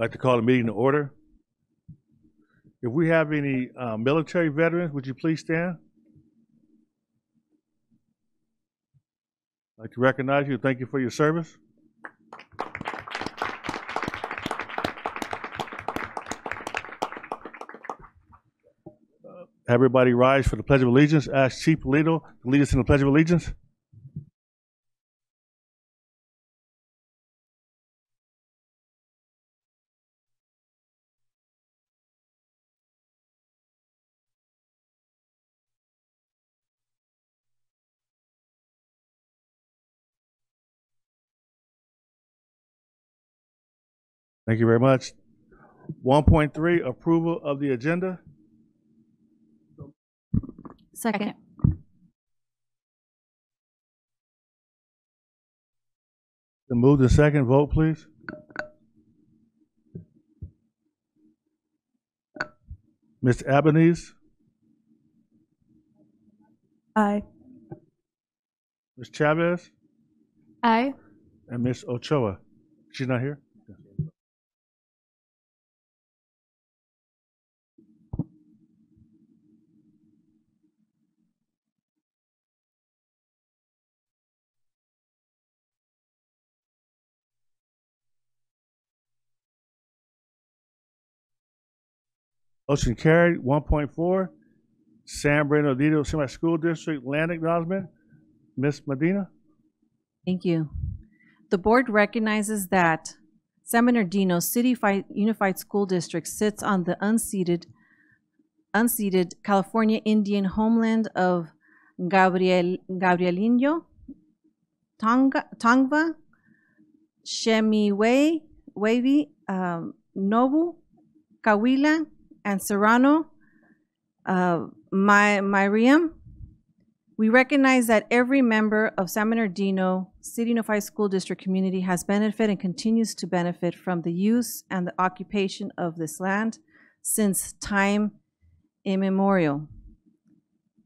I'd like to call the meeting to order. If we have any military veterans, would you please stand? I'd like to recognize you and thank you for your service. Everybody rise for the Pledge of Allegiance. Ask Chief Polito to lead us in the Pledge of Allegiance. Thank you very much. 1.3, approval of the agenda. Second. The moved and second, vote please. Ms. Albanese, Aye. Ms. Chavez, Aye. and Ms. Ochoa. She's not here? Motion carried. 1.4, San Bernardino Semi-School District Land Acknowledgement. Ms. Medina? Thank you. The board recognizes that San Bernardino City Unified School District sits on the unceded California Indian homeland of Gabrielino, Tongva, Chemiway, Nobu, Cahuilla, and Serrano, Miriam. We recognize that every member of San Bernardino City Unified School District community has benefited and continues to benefit from the use and the occupation of this land since time immemorial.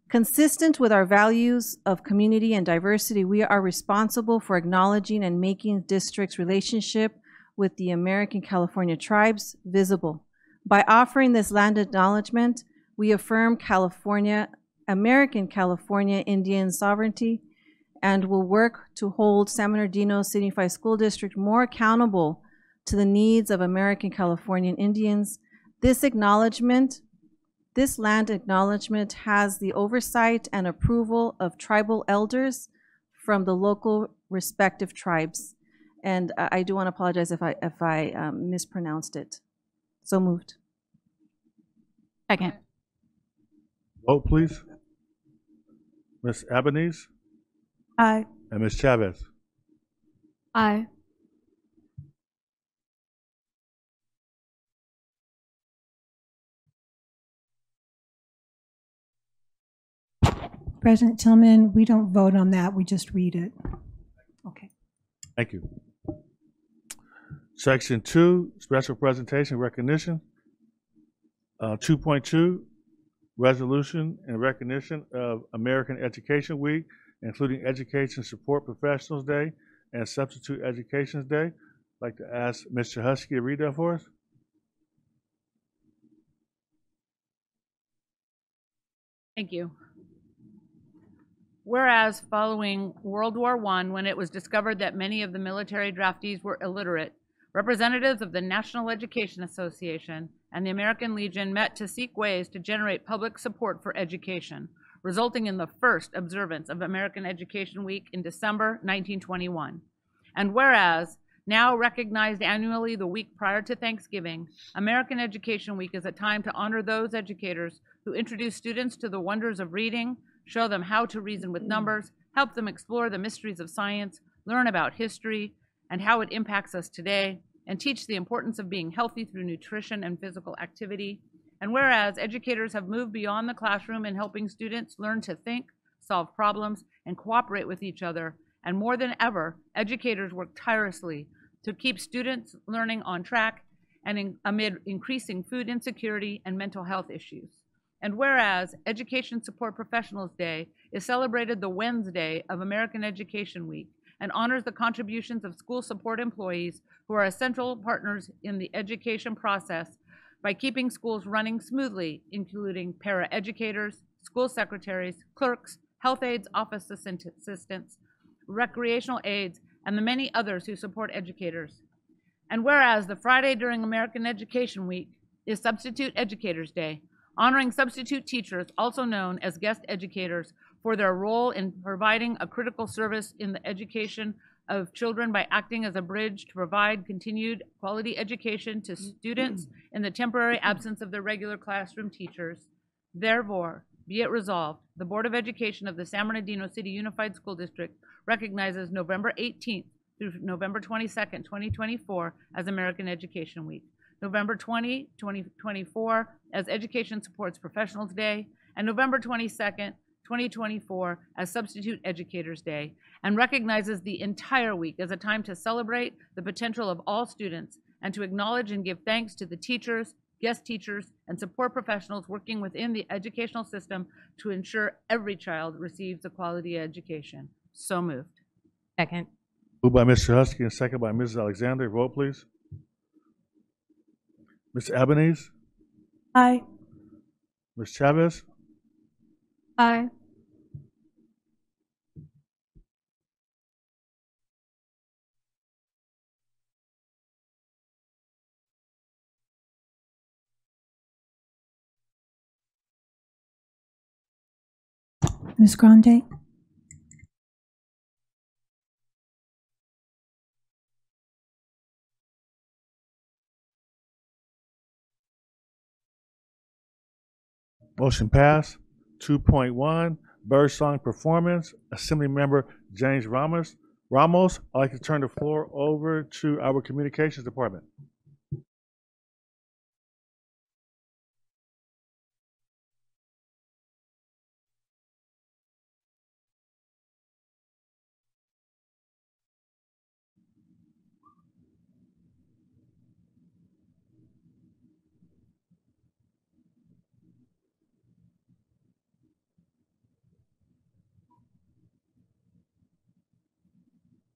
Consistent with our values of community and diversity, we are responsible for acknowledging and making the district's relationship with the American California tribes visible. By offering this land acknowledgement, we affirm American California Indian sovereignty and will work to hold San Bernardino City Unified School District more accountable to the needs of American Californian Indians. This land acknowledgement has the oversight and approval of tribal elders from the local respective tribes. And I do want to apologize if I mispronounced it. So moved. Second. Vote please. Ms. Albanese? Aye. And Ms. Chavez? Aye. President Tillman, we don't vote on that, we just read it. Okay. Thank you. Section 2, special presentation recognition. 2.2, resolution and recognition of American Education Week, including Education Support Professionals Day and Substitute Education Day. I'd like to ask Mr. Husky to read that for us. Thank you. Whereas following World War I, when it was discovered that many of the military draftees were illiterate, representatives of the National Education Association and the American Legion met to seek ways to generate public support for education, resulting in the first observance of American Education Week in December 1921. And whereas, now recognized annually the week prior to Thanksgiving, American Education Week is a time to honor those educators who introduce students to the wonders of reading, show them how to reason with numbers, help them explore the mysteries of science, learn about history and how it impacts us today, and teach the importance of being healthy through nutrition and physical activity. And whereas educators have moved beyond the classroom in helping students learn to think, solve problems, and cooperate with each other, and more than ever, educators work tirelessly to keep students' learning on track and amid increasing food insecurity and mental health issues. And whereas Education Support Professionals Day is celebrated the Wednesday of American Education Week, and honors the contributions of school support employees who are essential partners in the education process by keeping schools running smoothly, including para-educators, school secretaries, clerks, health aides, office assistants, recreational aides, and the many others who support educators. And whereas the Friday during American Education Week is Substitute Educators Day, honoring substitute teachers, also known as guest educators, for their role in providing a critical service in the education of children by acting as a bridge to provide continued quality education to students in the temporary absence of their regular classroom teachers. Therefore, be it resolved, the Board of Education of the San Bernardino City Unified School District recognizes November 18th through November 22nd, 2024 as American Education Week, November 20, 2024 as Education Supports Professionals Day, and November 22nd, 2024 as Substitute Educators Day, and recognizes the entire week as a time to celebrate the potential of all students and to acknowledge and give thanks to the teachers, guest teachers, and support professionals working within the educational system to ensure every child receives a quality education. So moved. Second. Moved by Mr. Husky and second by Mrs. Alexander. Vote, please. Ms. Albanese? Aye. Ms. Chavez? Aye. Ms. Grande? Motion passed. 2.1, Birdsong Performance, Assembly Member James Ramos. I'd like to turn the floor over to our Communications Department.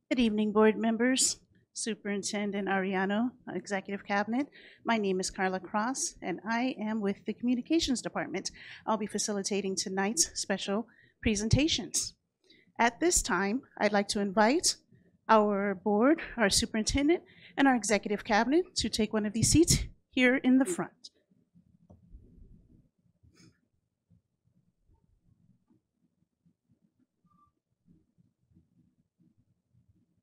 Good evening, board members, Superintendent Ariano, Executive Cabinet. My name is Carla Cross, and I am with the Communications Department. I'll be facilitating tonight's special presentations. At this time, I'd like to invite our board, our superintendent, and our Executive Cabinet to take one of these seats here in the front.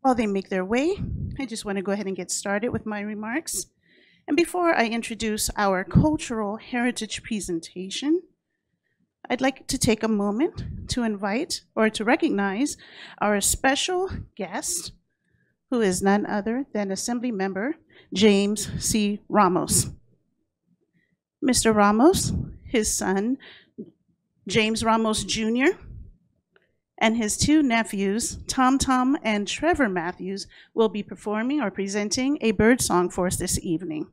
While they make their way, I just want to go ahead and get started with my remarks. And before I introduce our cultural heritage presentation, I'd like to take a moment to invite or to recognize our special guest, who is none other than Assembly Member James C. Ramos. Mr. Ramos, his son, James Ramos Jr., and his two nephews, Tom and Trevor Matthews, will be performing or presenting a bird song for us this evening.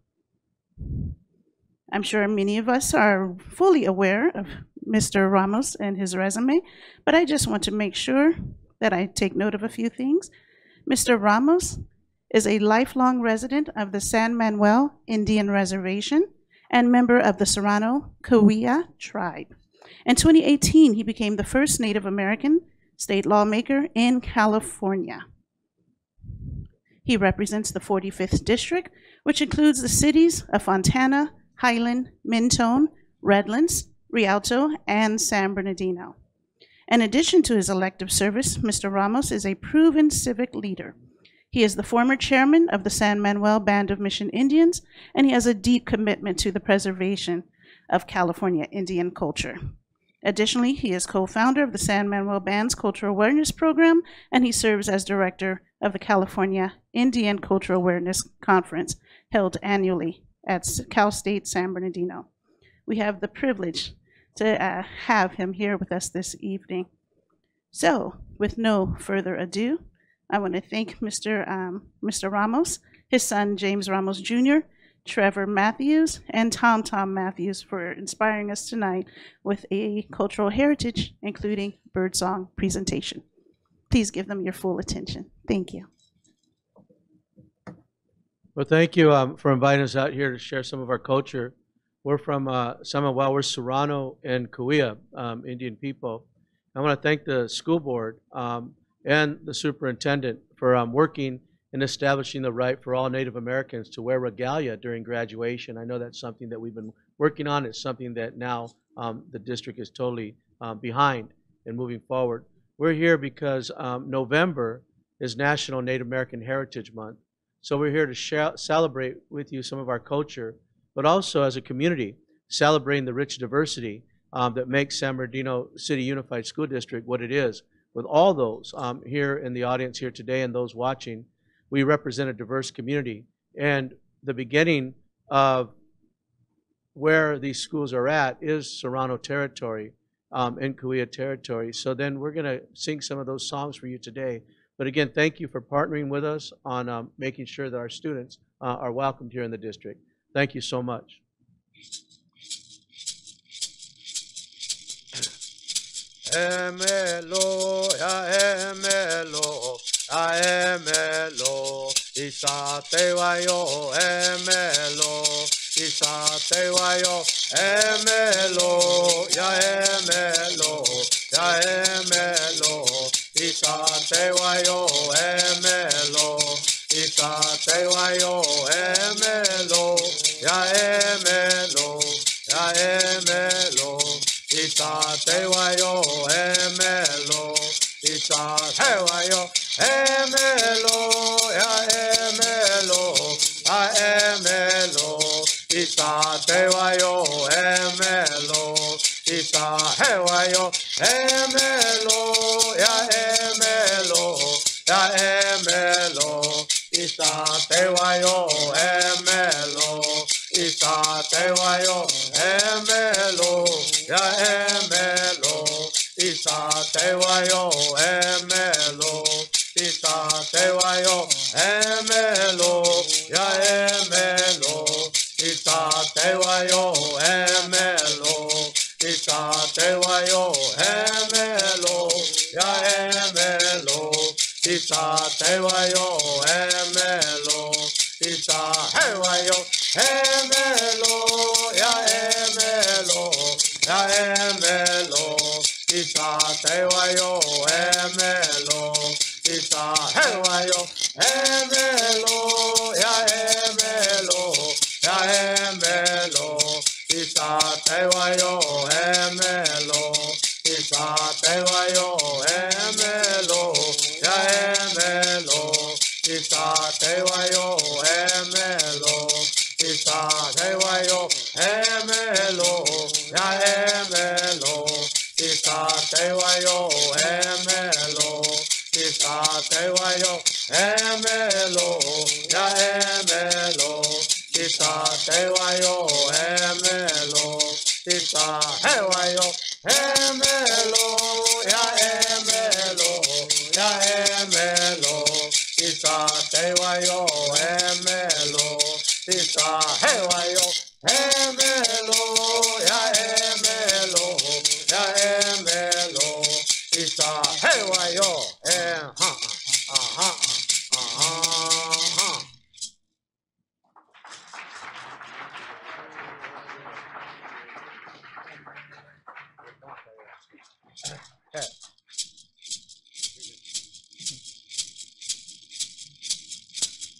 I'm sure many of us are fully aware of Mr. Ramos and his resume, but I just want to make sure that I take note of a few things. Mr. Ramos is a lifelong resident of the San Manuel Indian Reservation and member of the Serrano Cahuilla tribe. In 2018, he became the first Native American state lawmaker in California. He represents the 45th District, which includes the cities of Fontana, Highland, Mentone, Redlands, Rialto, and San Bernardino. In addition to his elective service, Mr. Ramos is a proven civic leader. He is the former chairman of the San Manuel Band of Mission Indians, and he has a deep commitment to the preservation of California Indian culture. Additionally, he is co-founder of the San Manuel Band's Cultural Awareness Program, and he serves as director of the California Indian Cultural Awareness Conference, held annually at Cal State San Bernardino. We have the privilege to have him here with us this evening. So, with no further ado, I want to thank Mr. Ramos, his son James Ramos Jr., Trevor Matthews, and Tom Matthews for inspiring us tonight with a cultural heritage, including birdsong presentation. please give them your full attention. Thank you. Well, thank you for inviting us out here to share some of our culture. We're from Samoa, we're Serrano and Cahuilla Indian people. I want to thank the school board and the superintendent for working and establishing the right for all Native Americans to wear regalia during graduation. I know that's something that we've been working on. It's something that now the district is totally behind and moving forward. We're here because November is National Native American Heritage Month. So we're here to celebrate with you some of our culture, but also as a community, celebrating the rich diversity that makes San Bernardino City Unified School District what it is. With all those here in the audience here today and those watching, we represent a diverse community. And the beginning of where these schools are at is Serrano territory and Cahuilla territory. So then we're going to sing some of those songs for you today. But again, thank you for partnering with us on making sure that our students are welcomed here in the district. Thank you so much. Emelo, ya emelo, ya emelo, isa te wayo, emelo, isa te wayo, emelo, ya emelo, ya emelo, isa te wayo, emelo, isa te wayo, emelo, ya emelo, ya emelo. Isa te wayo emelo, isa te wayo emelo, ya emelo, ya emelo, isa te wayo emelo, isa te wayo emelo, ya emelo, ya emelo, isa te wayo emelo, isa te wayo emelo. Ya emelo, isa te wayo emelo, isa te wayo emelo, ya emelo, isa te wayo emelo, isa te wayo emelo, ya emelo, isa te wayo emelo, isa te wayo emelo, ya emelo. Ya emelo, isa te wayo emelo, isa te wayo emelo, ya emelo, ya emelo, isa te wayo emelo, isa te wayo emelo, ya emelo, isa te wayo emelo, isa te wayo emelo. Ya emelo, isa te wayo emelo, isa te wayo emelo, ya emelo, isa te wayo emelo, isa te wayo emelo, ya emelo, ya emelo, isa te wayo emelo, isa te wayo emelo, ya emelo, ya emelo, isa te wayo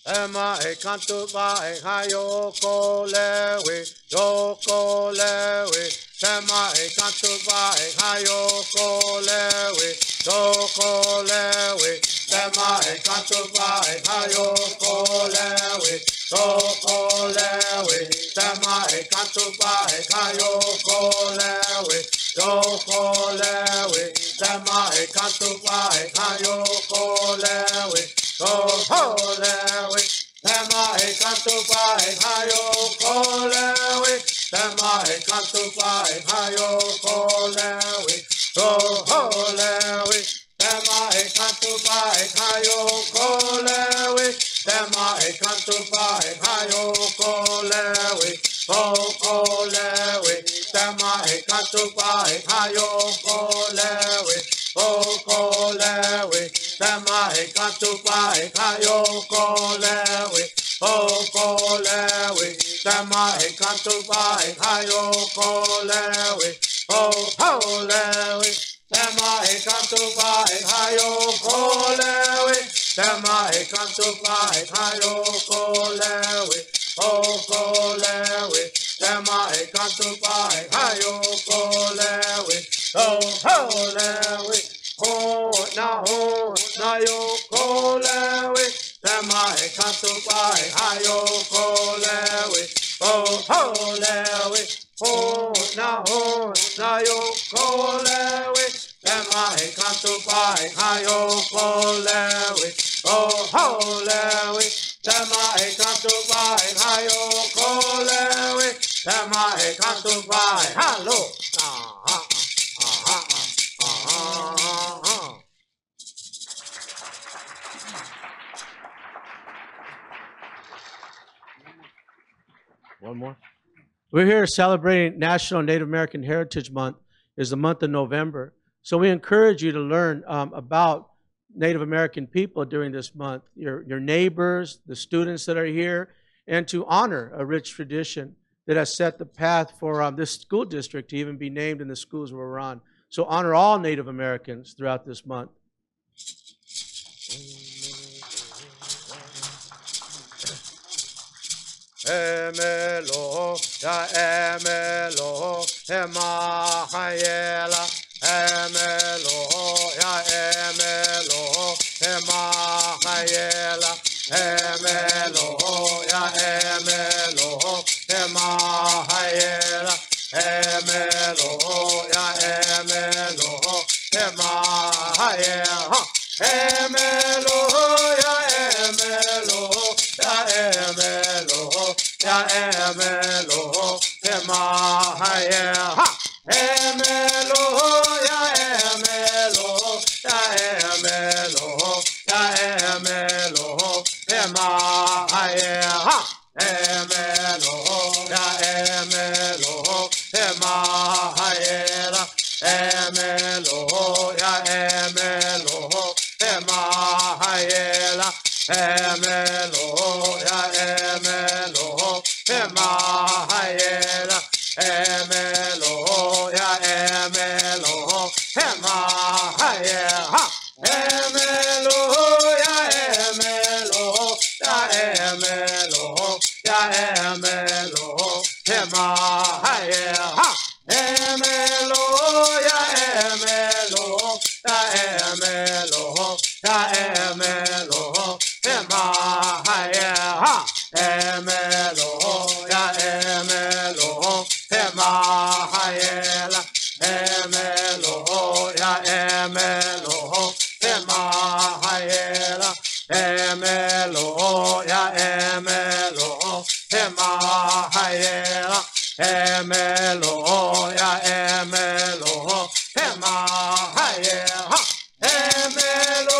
Ema e canto ba e hayo kolewe, yo kolewe. Ema e canto ba e hayo kolewe, yo kolewe. Ema e canto ba e hayo kolewe, yo kolewe. Ema e canto ba e hayo kolewe, yo kolewe. Ema e canto ba e hayo kolewe. Go kolewe, tema e canto pa e hayo kolewe, tema e canto pa e hayo kolewe, go kolewe, tema e canto pa e hayo kolewe, tema e canto pa e hayo kolewe, go kolewe, tema e canto pa e hayo kolewe, go kolewe. he kantu pa he kayo kolewe. O kolewe. Tema he kantu pa he kayo kolewe. O kolewe. Tema he kantu pa he kayo kolewe. Tema he kantu pa he kayo kolewe. O kolewe. Tema he kantu pa he kayo kolewe. O kolewe. Ho na yo kolewe. Tema he kantu pa he kayo kolewe. O kolewe. Ho na yo kolewe. Tema he kantu pa he kayo kolewe. O kolewe. Tema he kantu pa he kayo kolewe. Tema he kantu pa he halo. One more. We're here celebrating National Native American Heritage Month. Is the month of November. So we encourage you to learn about Native American people during this month, your neighbors, the students that are here, and to honor a rich tradition that has set the path for this school district to even be named in the schools where we're on. So honor all Native Americans throughout this month. Emelo, ya emelo, ema hayela. Emelo, ya emelo, ema hayela. Emelo, ya emelo, ema hayela. Emelo, ya emelo, ema hayela. Emelo, ya emelo, ya emelo, ya emelo, ema hayela. Emelo, ya emelo, ya emelo, ya emelo, ema hayela. Emelo, ya emelo, ema hayela. Emelo, ya emelo, ema hayela. Emelo, ya emelo, ema hayela. Emelo, ya emelo, ema hayela. Emelo, ya emelo, ya emelo, ya emelo, ema hayela. Emelo, ya emelo, ya emelo, ya emelo, ema hayela. Emelo, ya emelo, ema hayela. Emelo, ya emelo, ema hayela. Emelo, ya emelo, ema hayela. Emelo, ya emelo, ema hayela. Emelo,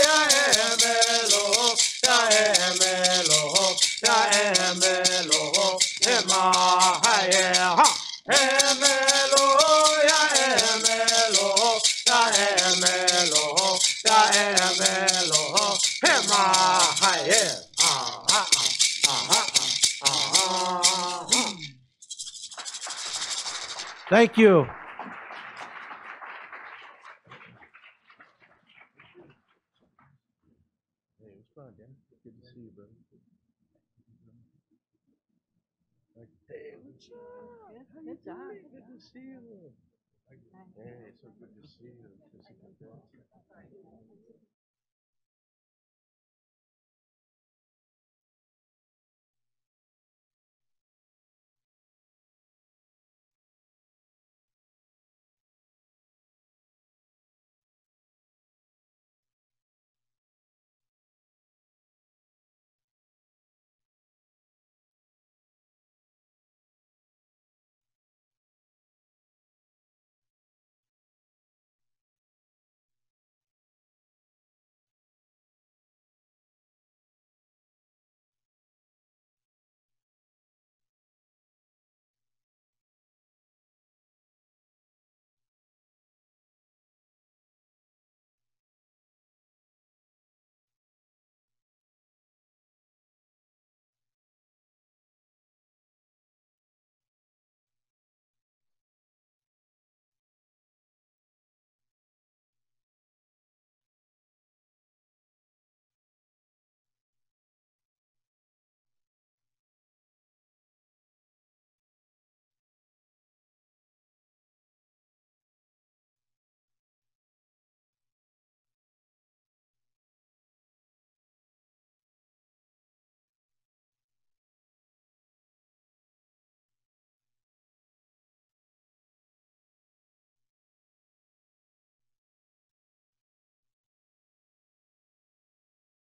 ya emelo, ya emelo, ya emelo, ema hayela. Emelo, ya emelo, ya emelo, ya emelo, ema hayela. Thank you. Hey, it was fun, Dan. Good to see you, brother. Hey, what's up? Good job. Good to see you. Hey, so good to see you.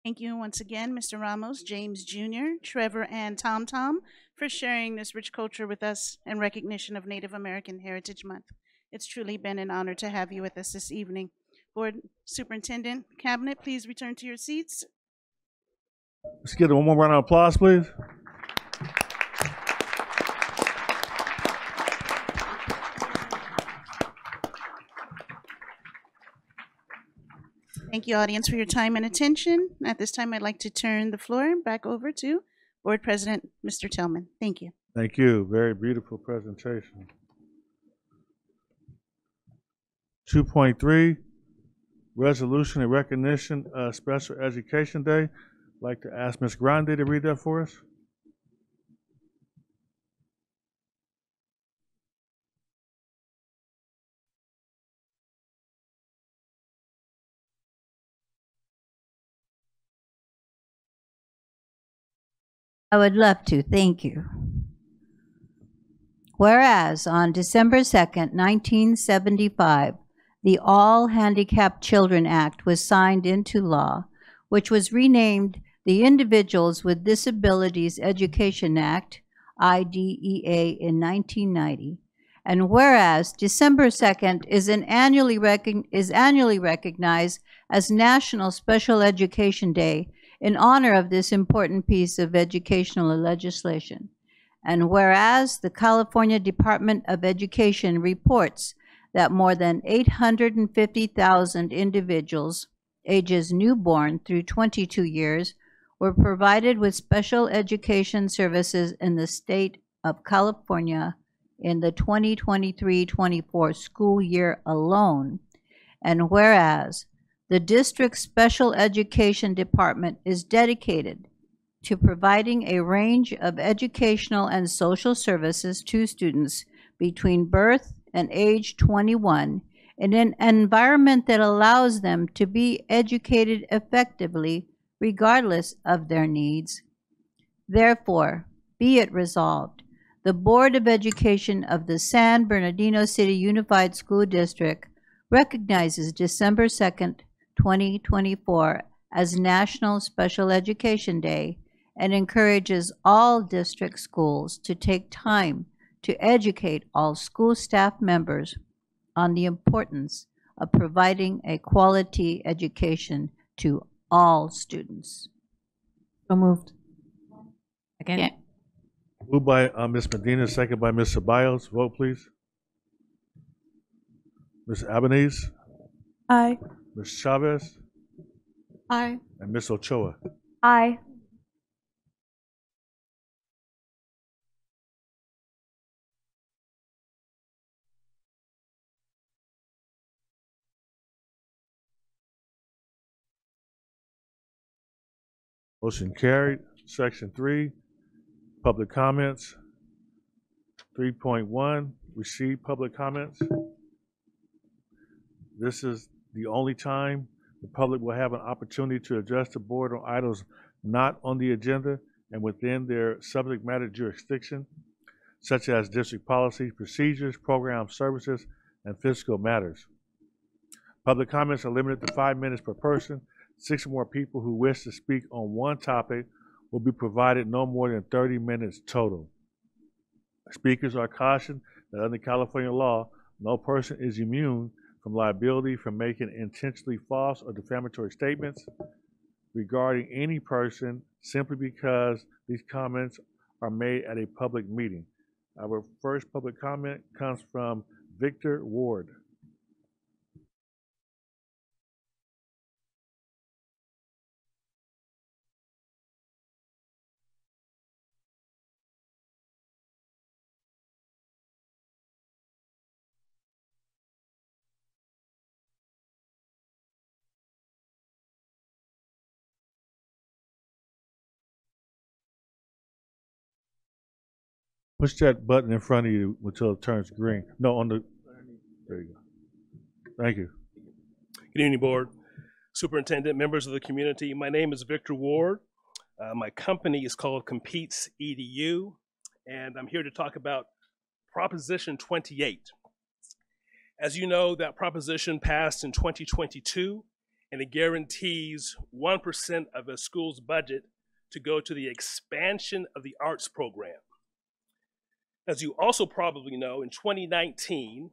Thank you once again, Mr. Ramos, James Jr., Trevor, and Tom Tom, for sharing this rich culture with us in recognition of Native American Heritage Month. It's truly been an honor to have you with us this evening. Board Superintendent, Cabinet, please return to your seats. Let's get one more round of applause, please. Thank you, audience, for your time and attention. At this time, I'd like to turn the floor back over to Board President, Mr. Tillman. Thank you. Thank you. Very beautiful presentation. 2.3, resolution in recognition of Special Education Day. I'd like to ask Ms. Grande to read that for us. I would love to, thank you. Whereas on December 2nd, 1975, the All Handicapped Children Act was signed into law, which was renamed the Individuals with Disabilities Education Act, IDEA, in 1990. And whereas December 2nd is annually recognized as National Special Education Day in honor of this important piece of educational legislation. And whereas the California Department of Education reports that more than 850,000 individuals, ages newborn through 22 years, were provided with special education services in the state of California in the 2023-24 school year alone. And whereas the district's special education department is dedicated to providing a range of educational and social services to students between birth and age 21 in an environment that allows them to be educated effectively regardless of their needs. Therefore, be it resolved, the Board of Education of the San Bernardino City Unified School District recognizes December 2nd, 2024 as National Special Education Day and encourages all district schools to take time to educate all school staff members on the importance of providing a quality education to all students. So moved. Again. Moved by Ms. Medina, second by Ms. Ceballos. Vote, please. Ms. Albanese, Aye. Ms. Chavez, Aye. and Ms. Ochoa. Aye. Motion carried. Section 3, public comments. 3.1, receive public comments. This is the only time the public will have an opportunity to address the board on items not on the agenda and within their subject matter jurisdiction, such as district policies, procedures, program services, and fiscal matters. Public comments are limited to 5 minutes per person. 6 or more people who wish to speak on one topic will be provided no more than 30 minutes total. Speakers are cautioned that under California law, no person is immune from liability for making intentionally false or defamatory statements regarding any person simply because these comments are made at a public meeting. Our first public comment comes from Victor Ward. Push that button in front of you until it turns green. No, on the, there you go. Thank you. Good evening, Board, Superintendent, members of the community. My name is Victor Ward. My company is called Competes EDU, and I'm here to talk about Proposition 28. As you know, that proposition passed in 2022, and it guarantees 1% of a school's budget to go to the expansion of the arts program. As you also probably know, in 2019,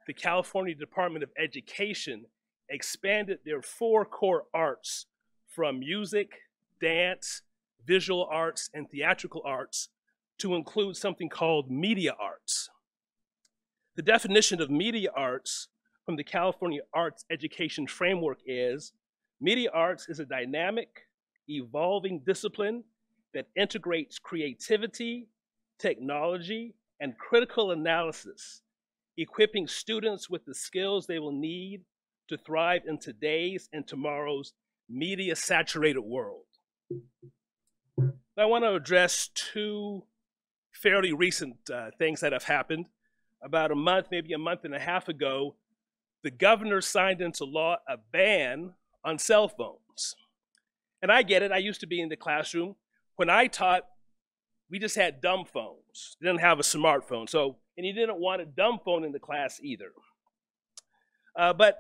the California Department of Education expanded their 4 core arts from music, dance, visual arts, and theatrical arts to include something called media arts. The definition of media arts from the California Arts Education Framework is, media arts is a dynamic, evolving discipline that integrates creativity, technology, and critical analysis, equipping students with the skills they will need to thrive in today's and tomorrow's media-saturated world. I want to address 2 fairly recent things that have happened. About a month, maybe a month and a half ago, the governor signed into law a ban on cell phones. And I get it, I used to be in the classroom. When I taught, we just had dumb phones. Didn't have a smartphone. So, and you didn't want a dumb phone in the class either. But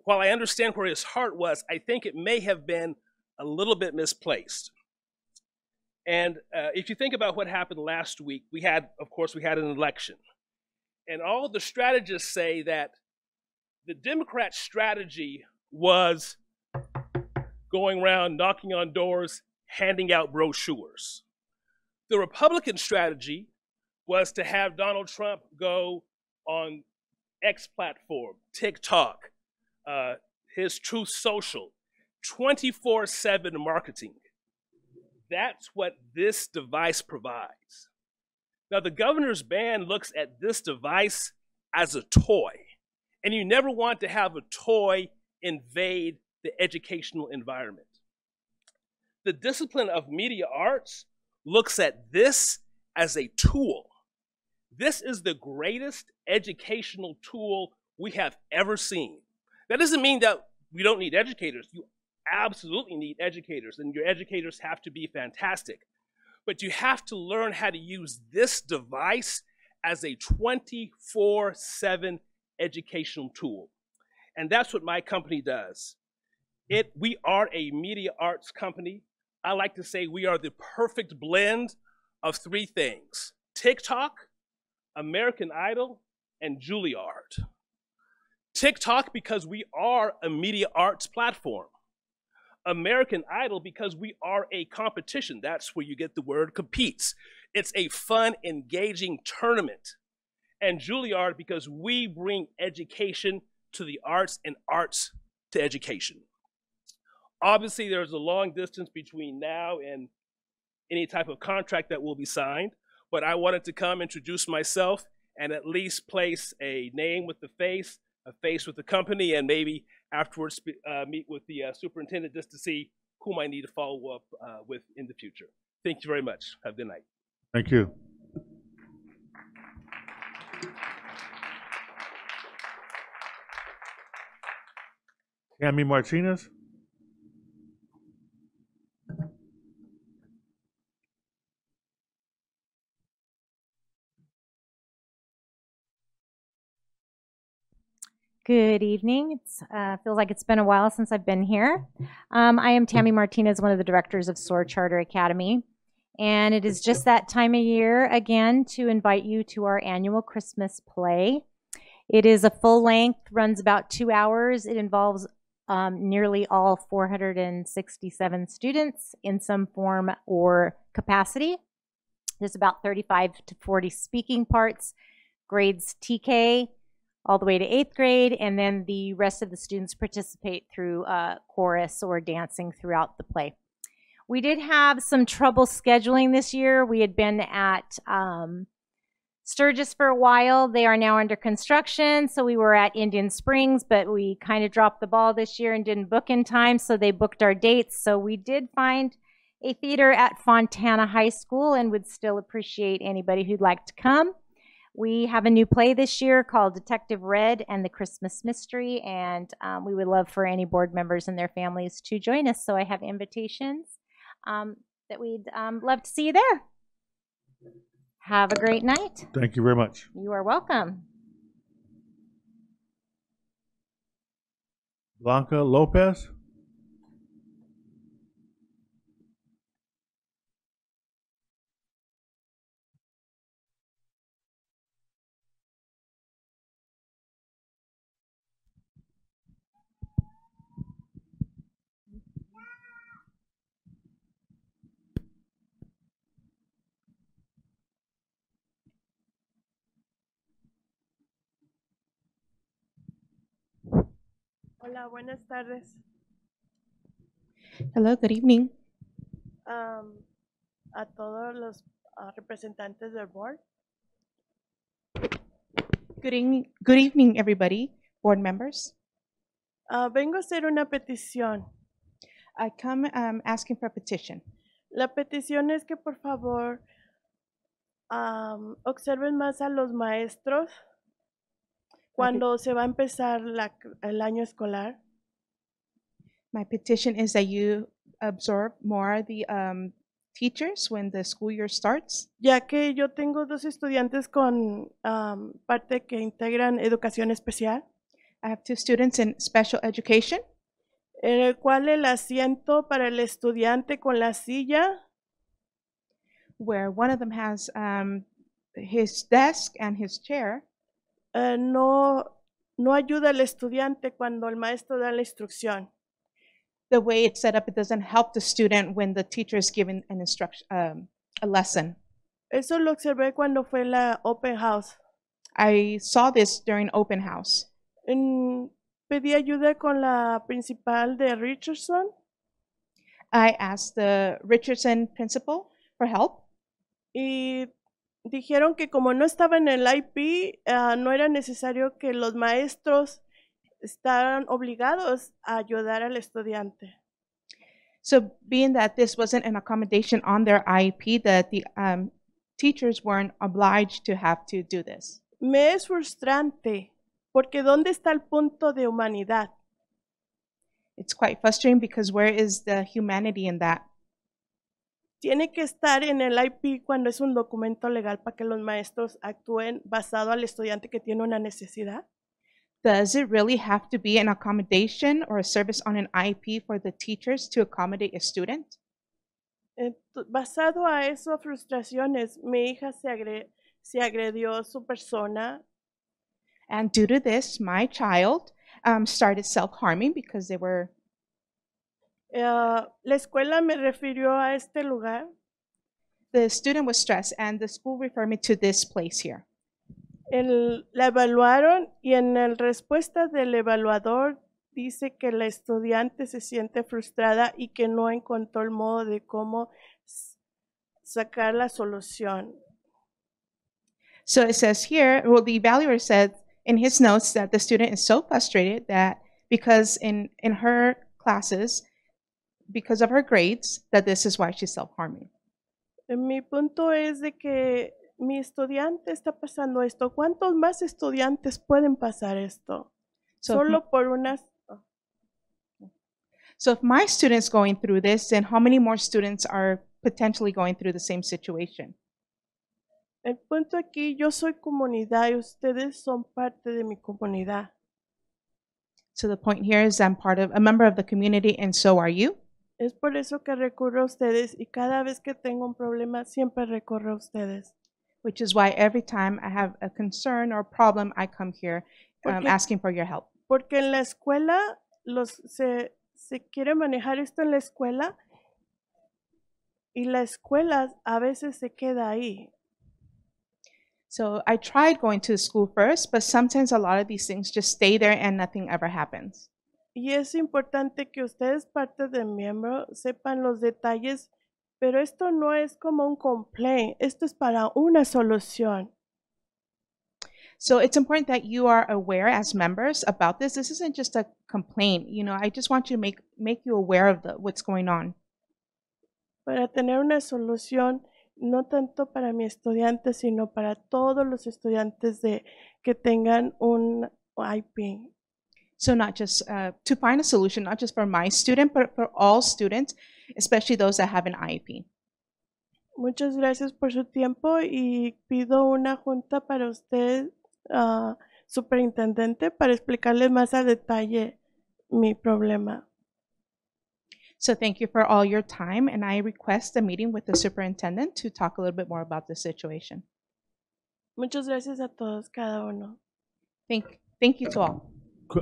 while I understand where his heart was, I think it may have been a little bit misplaced. And if you think about what happened last week, we had an election. And all the strategists say that the Democrat strategy was going around, knocking on doors, handing out brochures. The Republican strategy was to have Donald Trump go on X platform, TikTok, his Truth Social, 24/7 marketing. That's what this device provides. Now, the governor's ban looks at this device as a toy, and you never want to have a toy invade the educational environment. The discipline of media arts looks at this as a tool. This is the greatest educational tool we have ever seen. That doesn't mean that we don't need educators. You absolutely need educators, and your educators have to be fantastic. But you have to learn how to use this device as a 24/7 educational tool. And that's what my company does. We are a media arts company. I like to say we are the perfect blend of 3 things: TikTok, American Idol, and Juilliard. TikTok because we are a media arts platform. American Idol because we are a competition. That's where you get the word competes. It's a fun, engaging tournament. And Juilliard because we bring education to the arts and arts to education. Obviously, there's a long distance between now and any type of contract that will be signed, but I wanted to come introduce myself and at least place a name with the face, a face with the company, and maybe afterwards meet with the superintendent just to see whom I need to follow up with in the future. Thank you very much. Have a good night. Thank you. Tammy Martinez. Good evening. It feels like it's been a while since I've been here. I am Tammy Martinez, one of the directors of SOAR Charter Academy. And it is just that time of year again to invite you to our annual Christmas play. It is a full length, runs about 2 hours. It involves nearly all 467 students in some form or capacity. There's about 35 to 40 speaking parts, grades TK, all the way to 8th grade, and then the rest of the students participate through chorus or dancing throughout the play. We did have some trouble scheduling this year. We had been at Sturgis for a while. They are now under construction, so we were at Indian Springs, but we kind of dropped the ball this year and didn't book in time, so they booked our dates. So we did find a theater at Fontana High School and would still appreciate anybody who'd like to come. We have a new play this year called Detective Red and the Christmas Mystery, and we would love for any board members and their families to join us. So I have invitations that we'd love to see you there. Have a great night. Thank you very much. You are welcome. Blanca Lopez. Hola, buenas tardes. Hello, good evening. A todos los representantes del board. Good evening, everybody, board members. Vengo a hacer una petición. I come asking for a petition. La petición es que por favor observen más a los maestros cuando se va a empezar el año escolar. My petition is that you absorb more the teachers when the school year starts. Ya que yo tengo dos estudiantes con parte que integran educación especial. I have 2 students in special education. En el cual el asiento para el estudiante con la silla where one of them has his desk and his chair. No ayuda al estudiante cuando el maestro da la instrucción. The way it's set up, it doesn't help the student when the teacher is giving an instruction, a lesson. Eso lo observé cuando fue la open house. I saw this during open house. Pedí ayuda con la principal de Richardson. I asked the Richardson principal for help. Y dijeron que como no estaba en el IP, no era necesario que los maestros estaban obligados a ayudar al estudiante. So being that this wasn't an accommodation on their IEP, that the teachers weren't obliged to have to do this. Me es frustrante, porque ¿dónde está el punto de humanidad? It's quite frustrating because where is the humanity in that? Tiene que estar en el IP cuando es un documento legal para que los maestros actúen basado al estudiante que tiene una necesidad. Does it really have to be an accommodation or a service on an IEP for the teachers to accommodate a student? Basado a esas frustraciones, mi hija se agredió su persona. And due to this, my child started self-harming because they were... la escuela me refirió a este lugar. The student was stressed and the school referred me to this place here. La evaluaron y en la respuesta del evaluador dice que la estudiante se siente frustrada y que no encontró el modo de cómo sacar la solución. So it says here, well, the evaluator said in his notes that the student is so frustrated that because in her classes, because of her grades, that this is why she's self-harming. Mi punto es de que mi estudiante está pasando esto. ¿Cuántos más estudiantes pueden pasar esto? Solo por unas... So if my student's going through this, then how many more students are potentially going through the same situation? El punto aquí, yo soy comunidad y ustedes son parte de mi comunidad. So the point here is I'm a member of the community and so are you. Es por eso que recurro a ustedes y cada vez que tengo un problema siempre recurro a ustedes. Which is why every time I have a concern or problem, I come here asking for your help. Porque en la escuela se quiere manejar esto en la escuela y la escuela a veces se queda ahí. So I tried going to school first, but sometimes a lot of these things just stay there and nothing ever happens. Y es importante que ustedes, parte de miembro, sepan los detalles, pero esto no es como un complaint, esto es para una solución. So it's important that you are aware as members about this. This isn't just a complaint. You know, I just want you to make you aware of what's going on. Para tener una solución, no tanto para mi estudiante, sino para todos los estudiantes que tengan un IP. So not just to find a solution, not just for my student, but for all students, especially those that have an IEP. Muchas gracias por su tiempo y pido una junta para usted, superintendente, para explicarle más a detalle mi problema. So thank you for all your time, and I request a meeting with the superintendent to talk a little bit more about the situation. Muchas gracias a todos, cada uno. Thank you to all.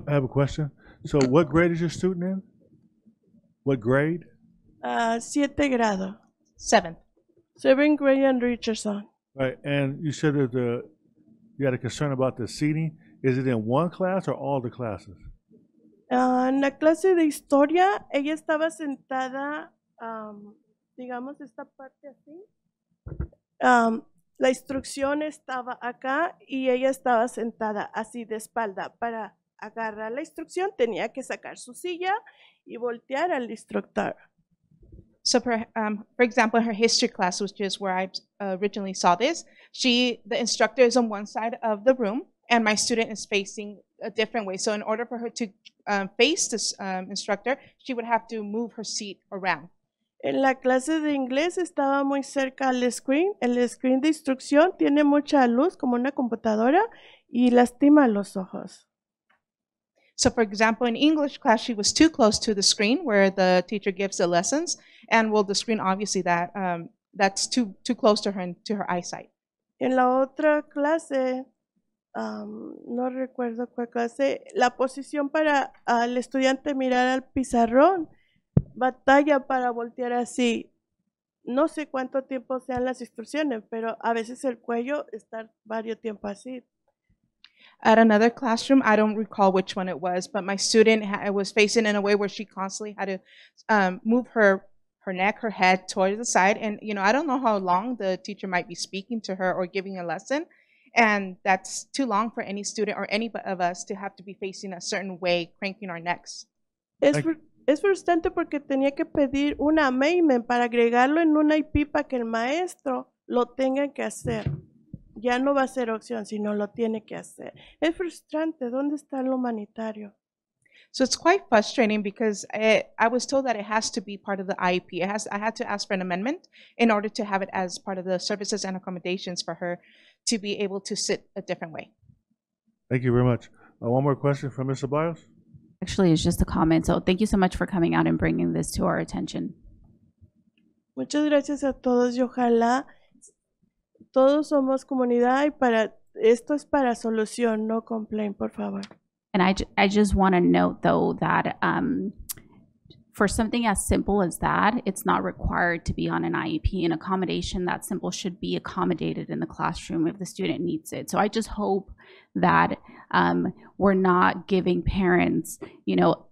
I have a question. So what grade is your student in? What grade? 7 grado. 7th. 7th grade in Richardson. Right, and you said that you had a concern about the seating. Is it in one class or all the classes? En la clase de historia, ella estaba sentada, digamos, esta parte así. La instrucción estaba acá y ella estaba sentada así de espalda. Para agarrar la instrucción tenía que sacar su silla y voltear al instructor. So for example, her history class, which is where I originally saw this, the instructor is on one side of the room and my student is facing a different way. So in order for her to face this instructor, she would have to move her seat around. En la clase de inglés estaba muy cerca al screen. El screen de instrucción tiene mucha luz como una computadora y lastima los ojos. So for example, in English class, she was too close to the screen where the teacher gives the lessons. And well, the screen, obviously, that's too close to her eyesight. En la otra clase, no recuerdo cuál clase, la posición para el estudiante mirar al pizarrón, batalla para voltear así. No sé cuánto tiempo sean las instrucciones, pero a veces el cuello está varios tiempos así. At another classroom, I don't recall which one it was, but my student was facing in a way where she constantly had to move her neck, her head towards the side. And, I don't know how long the teacher might be speaking to her or giving a lesson. And that's too long for any student or any of us to have to be facing a certain way, cranking our necks. Es frustrante porque tenía que pedir un amendment para agregarlo en una IP para que el maestro lo tenga que hacer. Ya no va a ser opción, sino lo tiene que hacer. Es frustrante. ¿Dónde está lo humanitario? So it's quite frustrating because I was told that it has to be part of the IEP. I had to ask for an amendment in order to have it as part of the services and accommodations for her to be able to sit a different way. Thank you very much. One more question from Ms. Ceballos. Actually, it's just a comment. So thank you so much for coming out and bringing this to our attention. Muchas gracias a todos y ojalá todos somos comunidad y esto es para solución, no complaint, por favor. And I just want to note, though, that for something as simple as that, it's not required to be on an IEP. An accommodation that simple should be accommodated in the classroom if the student needs it. So I just hope that we're not giving parents,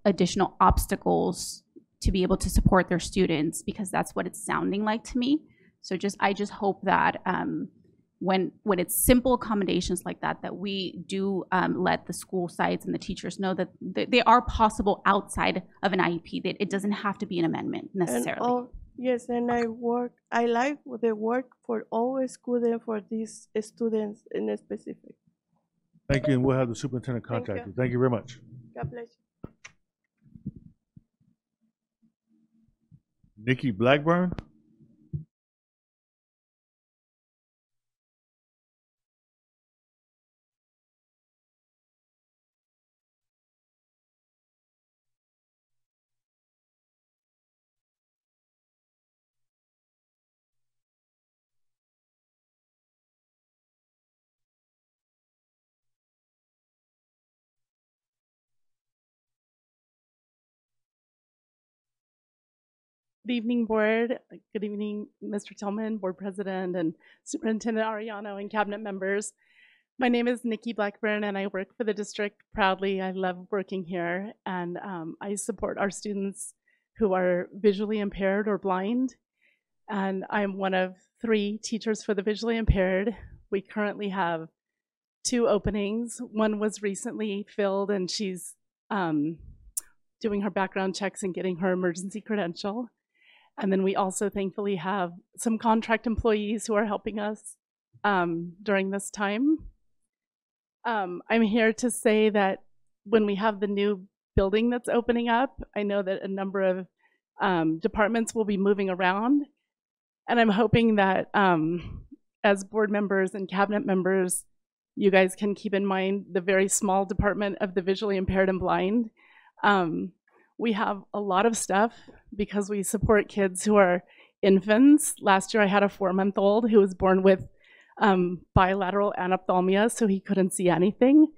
additional obstacles to be able to support their students, because that's what it's sounding like to me. So I just hope that when it's simple accommodations like that, that we do let the school sites and the teachers know that they are possible outside of an IEP, that it doesn't have to be an amendment necessarily. Yes, and I like the work for all schools and for these students in specific. Thank you, and we'll have the superintendent contact you. Thank you very much. God bless you. Nikki Blackburn. Good evening, board. Good evening, Mr. Tillman, board president, and Superintendent Arellano, and cabinet members. My name is Nikki Blackburn, and I work for the district proudly. I love working here, and I support our students who are visually impaired or blind. And I'm one of 3 teachers for the visually impaired. We currently have 2 openings. One was recently filled, and she's doing her background checks and getting her emergency credential. And then we also thankfully have some contract employees who are helping us during this time. I'm here to say that when we have the new building that's opening up, I know that a number of departments will be moving around. And I'm hoping that as board members and cabinet members, you guys can keep in mind the very small department of the visually impaired and blind. We have a lot of stuff because we support kids who are infants. Last year I had a 4-month-old who was born with bilateral anophthalmia, so he couldn't see anything.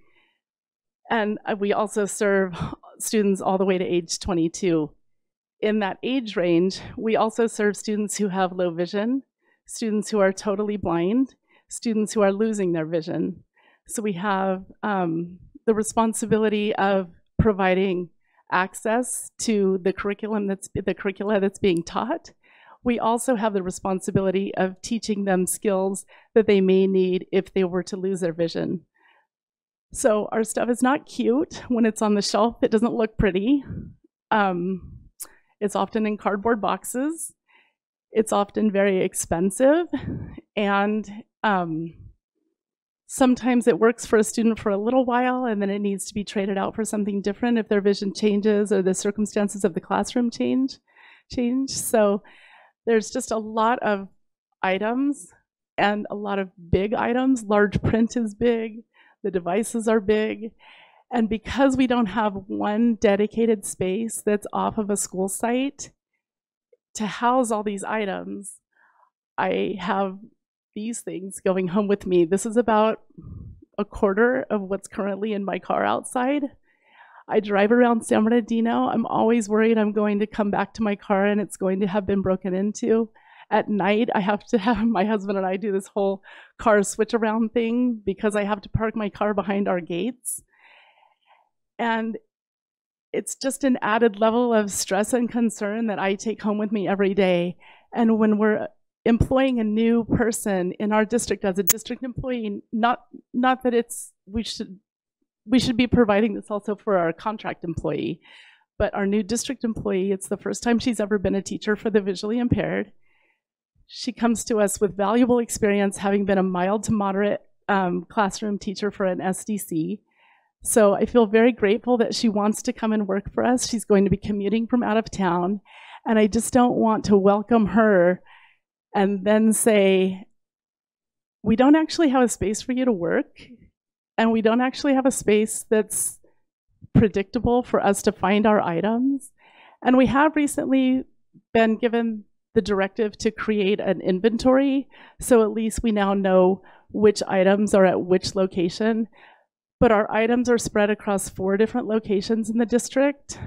And we also serve students all the way to age 22. In that age range, we also serve students who have low vision, students who are totally blind, students who are losing their vision. So we have the responsibility of providing access to the curricula that's being taught. We also have the responsibility of teaching them skills that they may need if they were to lose their vision. So our stuff is not cute when it's on the shelf. It doesn't look pretty. It's often in cardboard boxes. It's often very expensive. And sometimes it works for a student for a little while, and then it needs to be traded out for something different if their vision changes or the circumstances of the classroom change. So there's just a lot of items and a lot of big items. Large print is big. The devices are big. And because we don't have one dedicated space that's off of a school site to house all these items, I have these things going home with me. This is about a quarter of what's currently in my car outside. I drive around San Bernardino. I'm always worried I'm going to come back to my car and it's going to have been broken into. At night, I have to have my husband and I do this whole car switch around thing because I have to park my car behind our gates. And it's just an added level of stress and concern that I take home with me every day. And when we're employing a new person in our district as a district employee, not that we should be providing this also for our contract employee, but our new district employee, it's the first time she's ever been a teacher for the visually impaired. She comes to us with valuable experience, having been a mild to moderate classroom teacher for an SDC. So I feel very grateful that she wants to come and work for us. She's going to be commuting from out of town, and I just don't want to welcome her and then say, we don't actually have a space for you to work, and we don't actually have a space that's predictable for us to find our items. And we have recently been given the directive to create an inventory, so at least we now know which items are at which location. But our items are spread across 4 different locations in the district,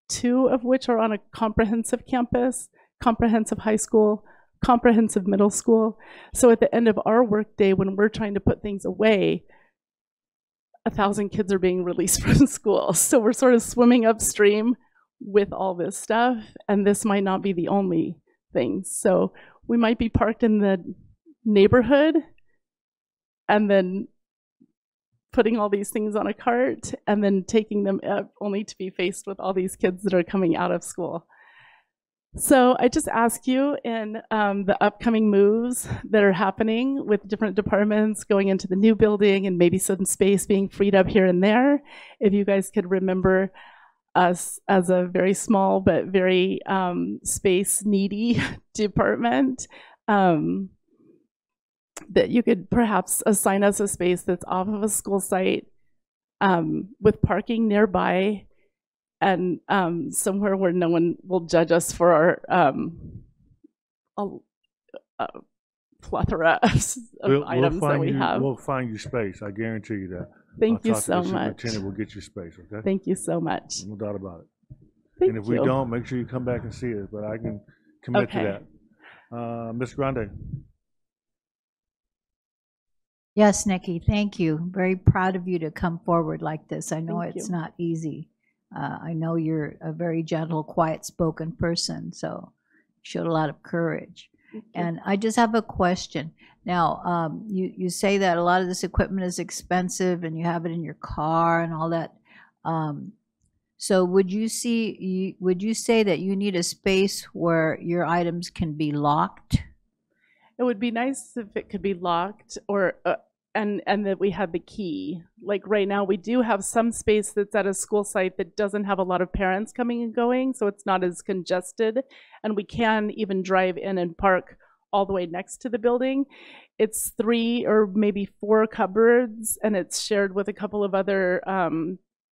2 of which are on a comprehensive campus, comprehensive high school, comprehensive middle school. So at the end of our workday, when we're trying to put things away, 1,000 kids are being released from school. So we're sort of swimming upstream with all this stuff, and this might not be the only thing. So we might be parked in the neighborhood and then putting all these things on a cart and then taking them up only to be faced with all these kids that are coming out of school. So I just ask you in the upcoming moves that are happening with different departments going into the new building and maybe some space being freed up here and there, if you guys could remember us as a very small but very space needy department, that you could perhaps assign us a space that's off of a school site with parking nearby and somewhere where no one will judge us for our plethora of items that we have. We'll find you space. I guarantee you that. Thank you so much. The superintendent will get you space, okay? Thank you so much. No doubt about it. Thank and if you. we don't, make sure you come back and see us, but I can commit to that. Ms. Grande. Yes, Nikki, thank you. Very proud of you to come forward like this. I know Thank it's you. not easy. I know you're a very gentle, quiet-spoken person, so you showed a lot of courage. And I just have a question. Now, you say that a lot of this equipment is expensive and you have it in your car and all that. So would you say that you need a space where your items can be locked? It would be nice if it could be locked or and that we had the key. Like right now, we do have some space that's at a school site that doesn't have a lot of parents coming and going, so it's not as congested, and we can even drive in and park all the way next to the building. It's 3 or maybe 4 cupboards, and it's shared with a couple of other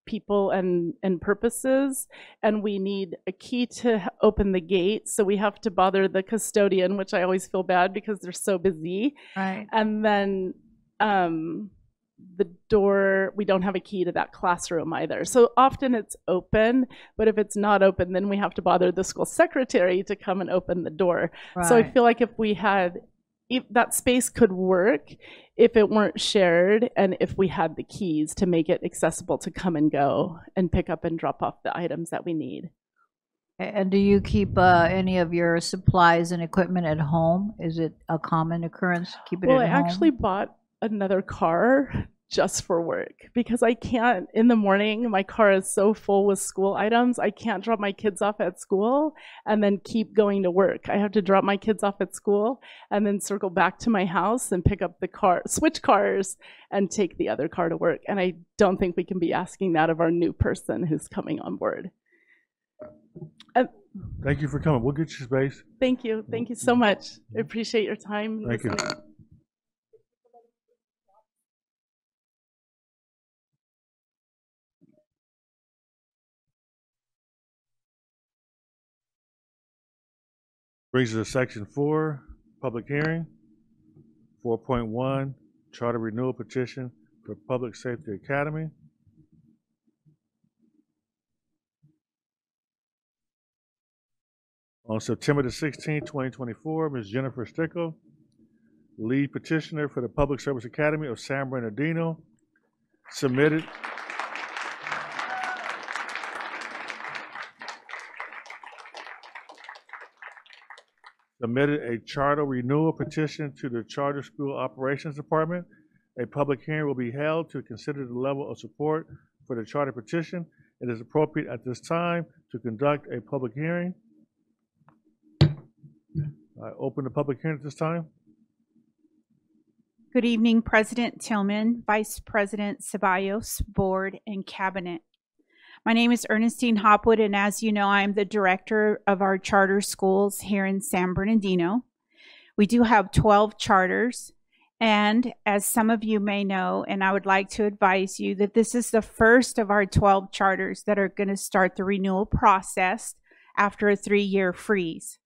people and purposes, and we need a key to open the gate. So we have to bother the custodian, which I always feel bad because they're so busy. Right. And then the door, we don't have a key to that classroom either. So often it's open, but if it's not open, then we have to bother the school secretary to come and open the door. Right. So I feel like if that space could work if it weren't shared and if we had the keys to make it accessible to come and go and pick up and drop off the items that we need. And do you keep any of your supplies and equipment at home? Is it a common occurrence to keep it Well, at I home? actually bought another car just for work because I can't, in the morning, my car is so full with school items, I can't drop my kids off at school and then keep going to work. I have to drop my kids off at school and then circle back to my house and pick up the car, switch cars and take the other car to work. And I don't think we can be asking that of our new person who's coming on board. Thank you for coming. We'll get you space. Thank you. Thank you so much. I appreciate your time. Thank you. Brings us to section 4, public hearing. 4.1, charter renewal petition for Public Safety Academy. On September the 16th, 2024, Ms. Jennifer Stickle, lead petitioner for the Public Service Academy of San Bernardino, submitted a charter renewal petition to the Charter School Operations Department. A public hearing will be held to consider the level of support for the charter petition. It is appropriate at this time to conduct a public hearing. I open the public hearing at this time. Good evening, President Tillman, Vice President Ceballos, Board, and Cabinet. My name is Ernestine Hopwood, and as you know, I'm the director of our charter schools here in San Bernardino. We do have 12 charters, and as some of you may know, and I would like to advise you that this is the first of our 12 charters that are going to start the renewal process after a 3-year freeze.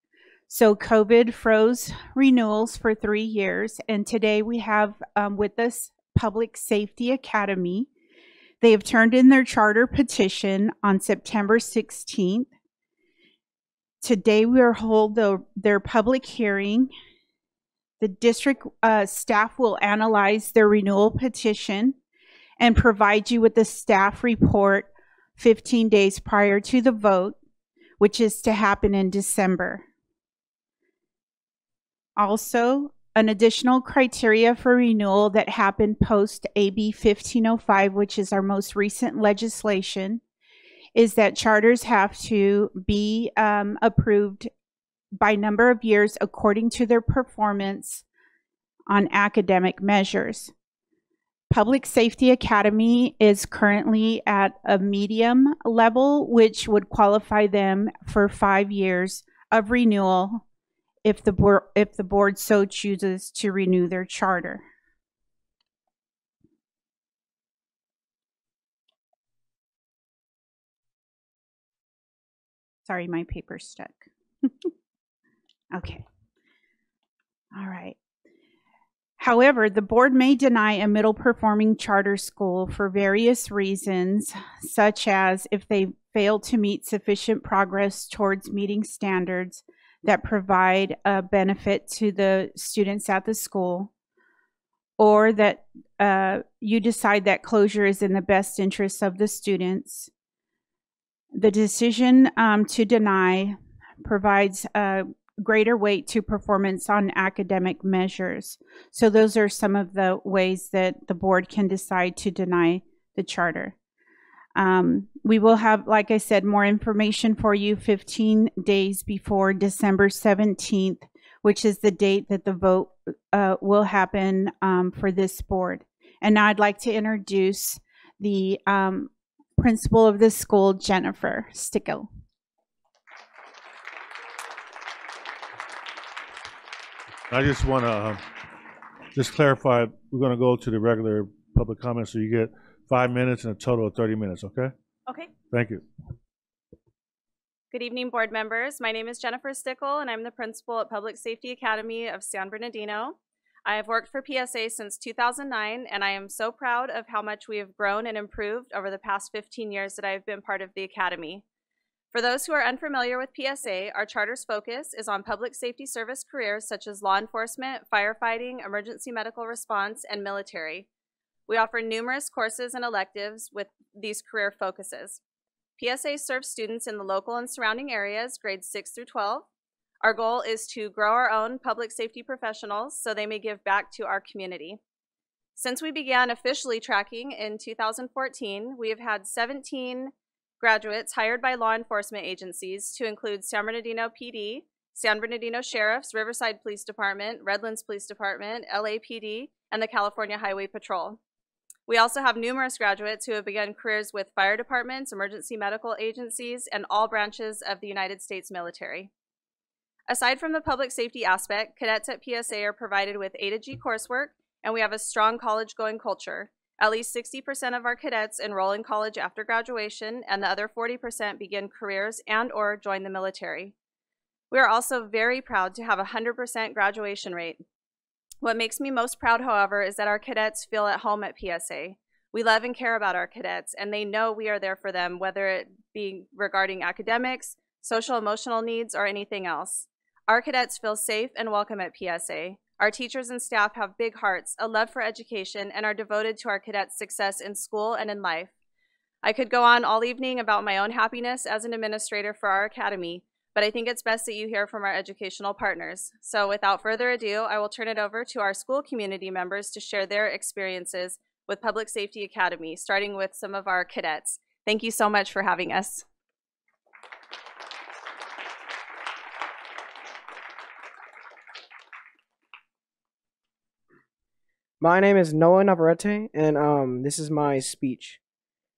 So COVID froze renewals for 3 years, and today we have with us Public Safety Academy. They have turned in their charter petition on September 16th. Today we will hold their public hearing. The district staff will analyze their renewal petition and provide you with the staff report 15 days prior to the vote, which is to happen in December. Also, an additional criteria for renewal that happened post AB 1505, which is our most recent legislation, is that charters have to be approved by number of years according to their performance on academic measures. Public Safety Academy is currently at a medium level, which would qualify them for 5 years of renewal if the board so chooses to renew their charter. Sorry, my paper's stuck. Okay. All right. However, the board may deny a middle performing charter school for various reasons, such as if they fail to meet sufficient progress towards meeting standards that provide a benefit to the students at the school, or that you decide that closure is in the best interest of the students. The decision to deny provides greater weight to performance on academic measures. So those are some of the ways that the board can decide to deny the charter. We will have, like I said, more information for you 15 days before December 17th, which is the date that the vote will happen for this board. And now I'd like to introduce the principal of the school, Jennifer Stickle. I just want to just clarify, we're going to go to the regular public comments, so you get 5 minutes and a total of 30 minutes, okay? Okay. Thank you. Good evening, board members. My name is Jennifer Stickle, and I'm the principal at Public Safety Academy of San Bernardino. I have worked for PSA since 2009, and I am so proud of how much we have grown and improved over the past 15 years that I have been part of the academy. For those who are unfamiliar with PSA, our charter's focus is on public safety service careers such as law enforcement, firefighting, emergency medical response, and military. We offer numerous courses and electives with these career focuses. PSA serves students in the local and surrounding areas, grades 6 through 12. Our goal is to grow our own public safety professionals so they may give back to our community. Since we began officially tracking in 2014, we have had 17 graduates hired by law enforcement agencies to include San Bernardino PD, San Bernardino Sheriff's, Riverside Police Department, Redlands Police Department, LAPD, and the California Highway Patrol. We also have numerous graduates who have begun careers with fire departments, emergency medical agencies, and all branches of the United States military. Aside from the public safety aspect, cadets at PSA are provided with A to G coursework, and we have a strong college-going culture. At least 60% of our cadets enroll in college after graduation, and the other 40% begin careers and/or join the military. We are also very proud to have a 100% graduation rate. What makes me most proud, however, is that our cadets feel at home at PSA. We love and care about our cadets, and they know we are there for them, whether it be regarding academics, social emotional needs, or anything else. Our cadets feel safe and welcome at PSA. Our teachers and staff have big hearts, a love for education, and are devoted to our cadets' success in school and in life. I could go on all evening about my own happiness as an administrator for our academy, but I think it's best that you hear from our educational partners. So without further ado, I will turn it over to our school community members to share their experiences with Public Safety Academy, starting with some of our cadets. Thank you so much for having us. My name is Noah Navarrete, and this is my speech.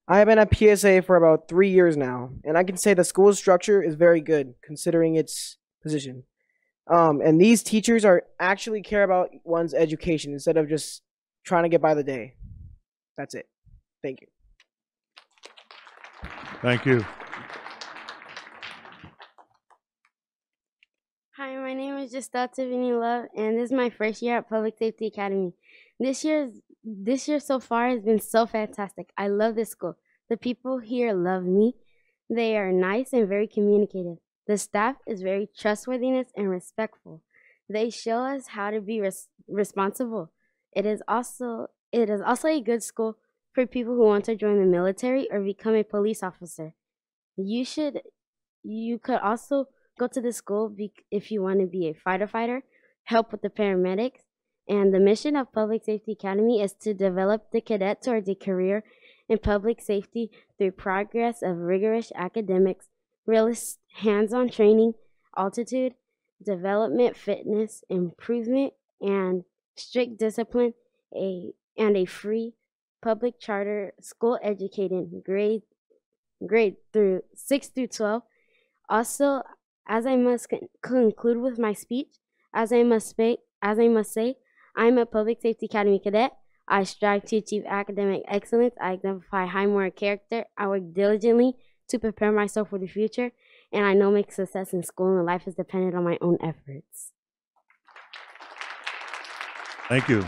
I have been at PSA for about 3 years now, and I can say the school structure is very good considering its position. And these teachers actually care about one's education instead of just trying to get by the day. That's it. Thank you. Thank you. Hi, my name is Justal Tiffany Love, and this is my first year at Public Safety Academy. This year so far has been so fantastic. I love this school. The people here love me. They are nice and very communicative. The staff is very trustworthiness and respectful. They show us how to be responsible. It is also a good school for people who want to join the military or become a police officer. You could also go to the school if you want to be a firefighter, help with the paramedics. And the mission of Public Safety Academy is to develop the cadet towards a career in public safety through progress of rigorous academics, realist hands-on training, altitude, development, fitness, improvement, and strict discipline, and a free public charter school educating grade through 6 through 12. Also, as I must conclude with my speech, as I must say, I'm a Public Safety Academy cadet. I strive to achieve academic excellence. I exemplify high moral character. I work diligently to prepare myself for the future, and I know my success in school and life is dependent on my own efforts. Thank you.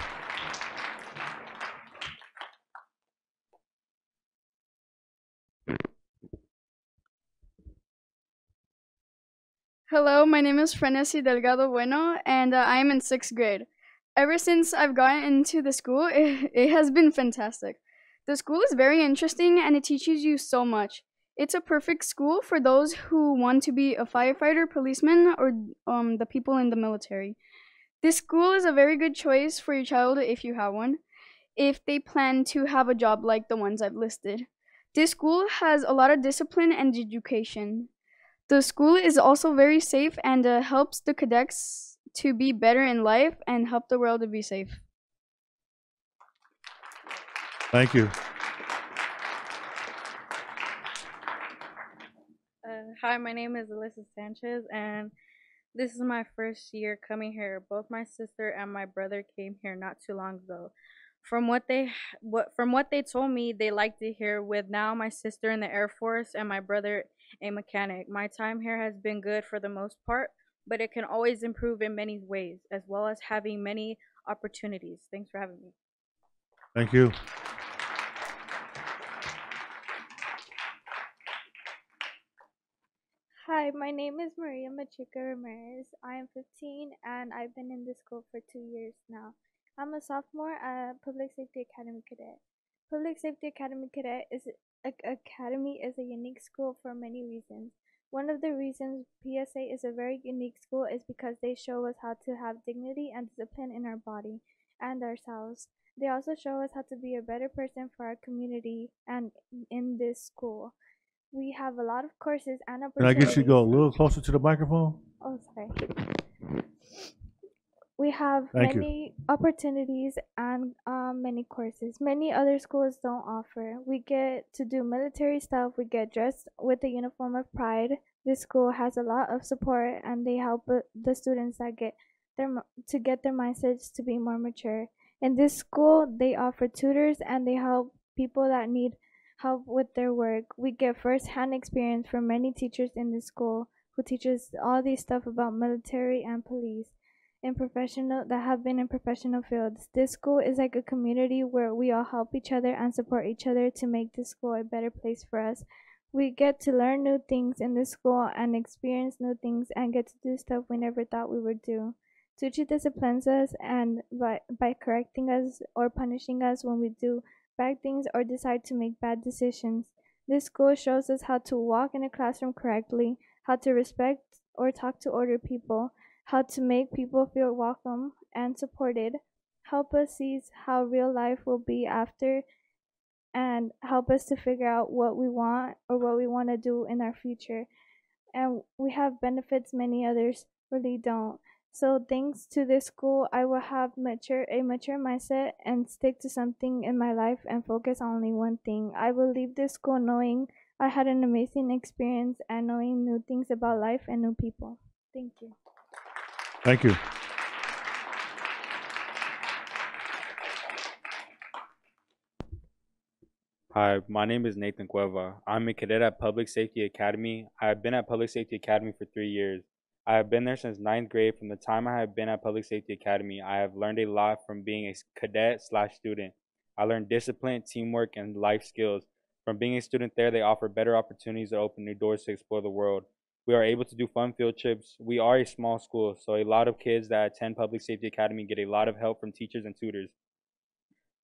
Hello, my name is Frenesy Delgado Bueno, and I am in 6th grade. Ever since I've gotten into the school, it has been fantastic. The school is very interesting and it teaches you so much. It's a perfect school for those who want to be a firefighter, policeman, or the people in the military. This school is a very good choice for your child if you have one, if they plan to have a job like the ones I've listed. This school has a lot of discipline and education. The school is also very safe and helps the cadets to be better in life and help the world to be safe. Thank you. Hi, my name is Alyssa Sanchez, and this is my first year coming here. Both my sister and my brother came here not too long ago. From what they told me, they liked it here. With now my sister in the Air Force and my brother a mechanic. My time here has been good for the most part, but it can always improve in many ways, as well as having many opportunities. Thanks for having me. Thank you. Hi, my name is Maria Machuca Ramirez. I am 15 and I've been in this school for 2 years now. I'm a sophomore at Public Safety Academy Cadet. Public Safety Academy Cadet is a unique school for many reasons. One of the reasons PSA is a very unique school is because they show us how to have dignity and discipline in our body and ourselves. They also show us how to be a better person for our community and in this school. We have a lot of courses and Can I opportunities. get you to go a little closer to the microphone? Oh, sorry. We have Thank you. many opportunities and many courses. Many other schools don't offer. We get to do military stuff. We get dressed with the uniform of pride. This school has a lot of support, and they help the students that get their mindsets to be more mature. In this school, they offer tutors and they help people that need help with their work. We get first-hand experience from many teachers in this school who teach us all these stuff about military and police that have been in professional fields. This school is like a community where we all help each other and support each other to make this school a better place for us. We get to learn new things in this school and experience new things and get to do stuff we never thought we would do. Tucci disciplines us and by correcting us or punishing us when we do bad things or decide to make bad decisions. This school shows us how to walk in a classroom correctly, how to respect or talk to older people, how to make people feel welcome and supported, help us see how real life will be after, and help us to figure out what we want or what we want to do in our future. And we have benefits many others really don't. So thanks to this school, I will have a mature mindset and stick to something in my life and focus on only one thing. I will leave this school knowing I had an amazing experience and knowing new things about life and new people. Thank you. Thank you. Hi, my name is Nathan Cueva. I'm a cadet at Public Safety Academy. I have been at Public Safety Academy for 3 years. I have been there since 9th grade. From the time I have been at Public Safety Academy, I have learned a lot from being a cadet/student. I learned discipline, teamwork, and life skills. From being a student there, they offer better opportunities that open new doors to explore the world. We are able to do fun field trips. We are a small school, so a lot of kids that attend Public Safety Academy get a lot of help from teachers and tutors.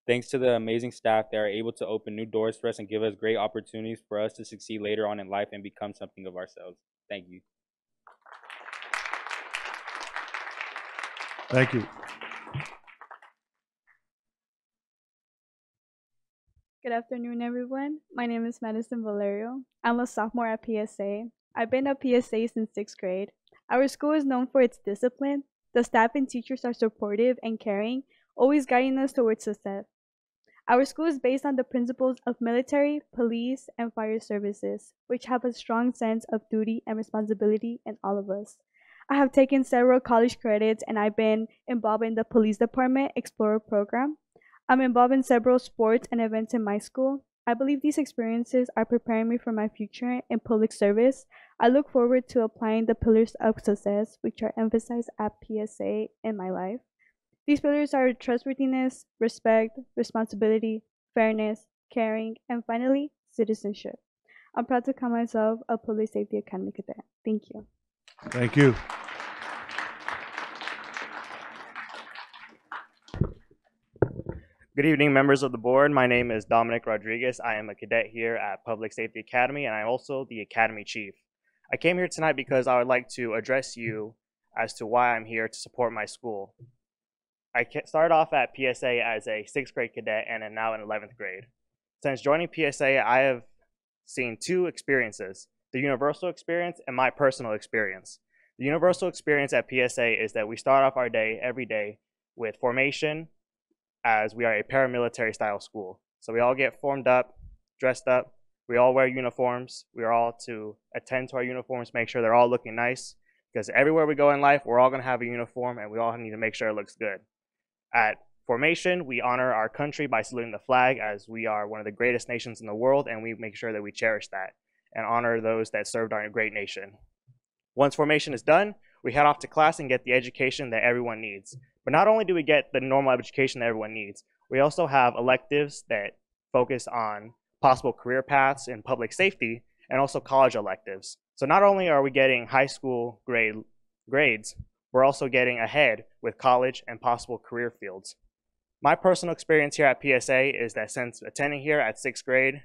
Thanks to the amazing staff, they are able to open new doors for us and give us great opportunities for us to succeed later on in life and become something of ourselves. Thank you. Thank you. Good afternoon, everyone. My name is Madison Valerio. I'm a sophomore at PSA. I've been at PSA since 6th grade. Our school is known for its discipline. The staff and teachers are supportive and caring, always guiding us towards success. Our school is based on the principles of military, police, and fire services, which have a strong sense of duty and responsibility in all of us. I have taken several college credits and I've been involved in the Police Department Explorer program. I'm involved in several sports and events in my school. I believe these experiences are preparing me for my future in public service. I look forward to applying the pillars of success, which are emphasized at PSA in my life. These pillars are trustworthiness, respect, responsibility, fairness, caring, and finally, citizenship. I'm proud to call myself a Public Safety Academy cadet. Thank you. Thank you. Good evening, members of the board. My name is Dominic Rodriguez. I am a cadet here at Public Safety Academy, and I'm also the Academy Chief. I came here tonight because I would like to address you as to why I'm here to support my school. I started off at PSA as a 6th grade cadet and am now in 11th grade. Since joining PSA, I have seen 2 experiences, the universal experience and my personal experience. The universal experience at PSA is that we start off our day every day with formation, as we are a paramilitary style school. So we all get formed up, dressed up, we all wear uniforms, we are all to attend to our uniforms, make sure they're all looking nice, because everywhere we go in life, we're all gonna have a uniform and we all need to make sure it looks good. At formation, we honor our country by saluting the flag, as we are one of the greatest nations in the world, and we make sure that we cherish that and honor those that served our great nation. Once formation is done, we head off to class and get the education that everyone needs. But not only do we get the normal education that everyone needs, we also have electives that focus on possible career paths in public safety and also college electives. So not only are we getting high school grades, we're also getting ahead with college and possible career fields. My personal experience here at PSA is that since attending here at 6th grade,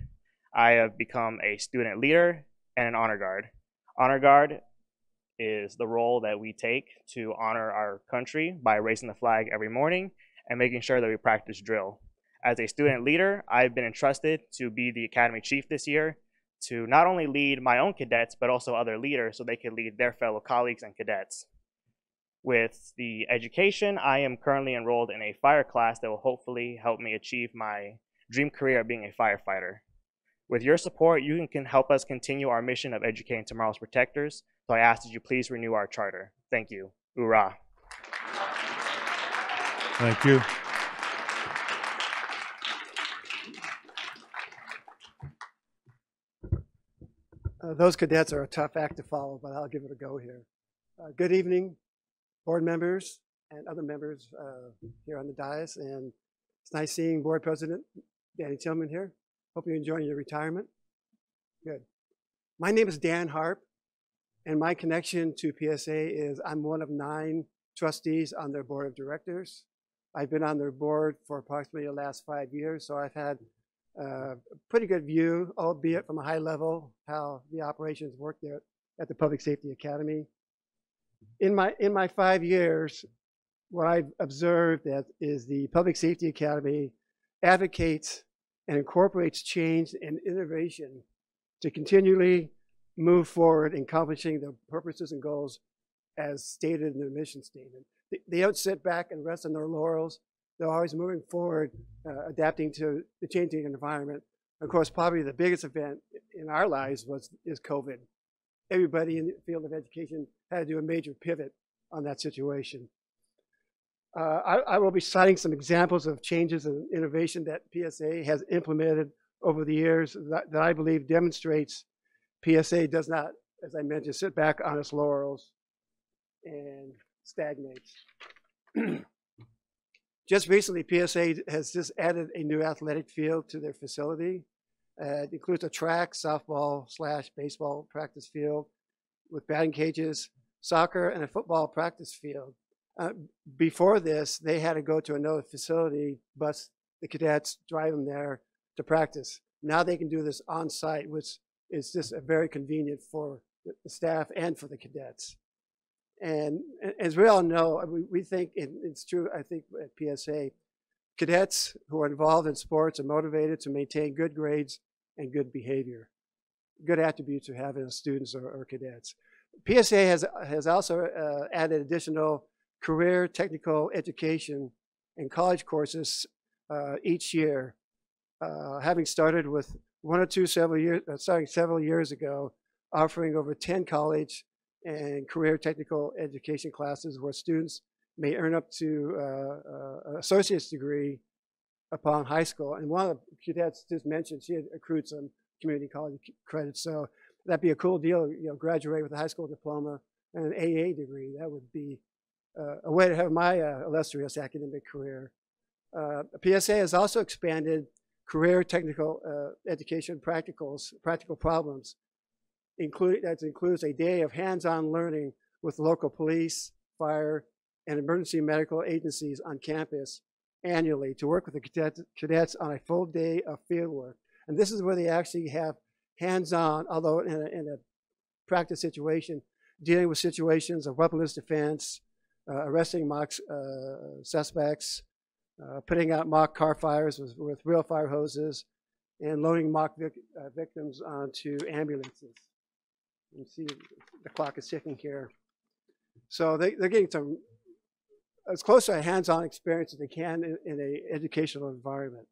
I have become a student leader and an honor guard. Honor guard is the role that we take to honor our country by raising the flag every morning and making sure that we practice drill. As a student leader, I've been entrusted to be the Academy Chief this year to not only lead my own cadets, but also other leaders so they can lead their fellow colleagues and cadets. With the education, I am currently enrolled in a fire class that will hopefully help me achieve my dream career of being a firefighter. With your support, you can help us continue our mission of educating tomorrow's protectors, so I ask that you please renew our charter. Thank you. Hoorah. Thank you. Those cadets are a tough act to follow, but I'll give it a go here. Good evening, board members and other members here on the dais, and it's nice seeing Board President Danny Tillman here. Hope you're enjoying your retirement. Good. My name is Dan Harp, and my connection to PSA is I'm one of 9 trustees on their board of directors. I've been on their board for approximately the last 5 years, so I've had a pretty good view, albeit from a high level, how the operations work there at the Public Safety Academy. In my 5 years, what I've observed that is the Public Safety Academy advocates and incorporates change and innovation to continually move forward in accomplishing the purposes and goals as stated in the mission statement. They don't sit back and rest on their laurels. They're always moving forward, adapting to the changing environment. Of course, probably the biggest event in our lives is COVID. Everybody in the field of education had to do a major pivot on that situation. I will be citing some examples of changes and innovation that PSA has implemented over the years that I believe demonstrates PSA does not, as I mentioned, sit back on its laurels and stagnates. Just recently, PSA has just added a new athletic field to their facility. It includes a track, softball / baseball practice field with batting cages, soccer, and a football practice field. Before this, they had to go to another facility, bus the cadets, drive them there to practice. Now they can do this on site, which is just very convenient for the staff and for the cadets. And as we all know, we think it's true, I think at PSA, cadets who are involved in sports are motivated to maintain good grades and good behavior, good attributes to have as students or cadets. PSA has also added additional career technical education and college courses each year, having started with several years ago, offering over 10 college and career technical education classes where students may earn up to an associate's degree upon high school. And one of the cadets just mentioned she had accrued some community college credits, so that'd be a cool deal, graduate with a high school diploma and an AA degree. That would be a way to have my illustrious academic career. PSA has also expanded career technical education practical problems. That includes a day of hands-on learning with local police, fire, and emergency medical agencies on campus annually to work with the cadets on a full day of field work. And this is where they actually have hands-on, although in a practice situation, dealing with situations of weaponless defense, arresting mock suspects, putting out mock car fires with real fire hoses, and loading mock victims onto ambulances. You can see the clock is ticking here. So they're getting some as close to a hands-on experience as they can in an educational environment.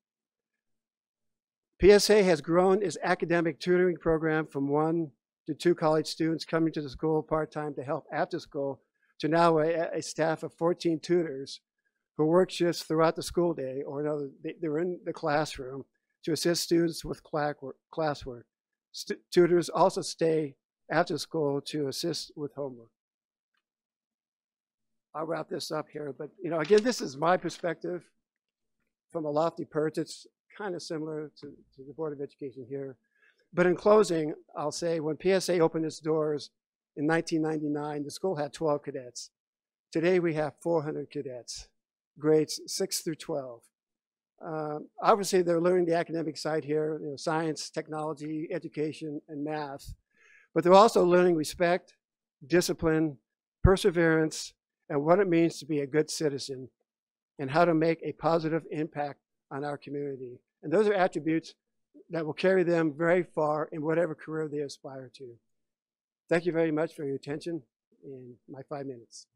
PSA has grown its academic tutoring program from 1 to 2 college students coming to the school part-time to help after school to now a staff of 14 tutors who work shifts throughout the school day, or they're in the classroom to assist students with classwork. Tutors also stay after school to assist with homework. I'll wrap this up here, but again, this is my perspective from a lofty perch. It's kind of similar to the Board of Education here. But in closing, I'll say when PSA opened its doors in 1999, the school had 12 cadets. Today we have 400 cadets, grades 6 through 12. Obviously, they're learning the academic side here, science, technology, education, and math. But they're also learning respect, discipline, perseverance, and what it means to be a good citizen, and how to make a positive impact on our community. And those are attributes that will carry them very far in whatever career they aspire to. Thank you very much for your attention in my 5 minutes.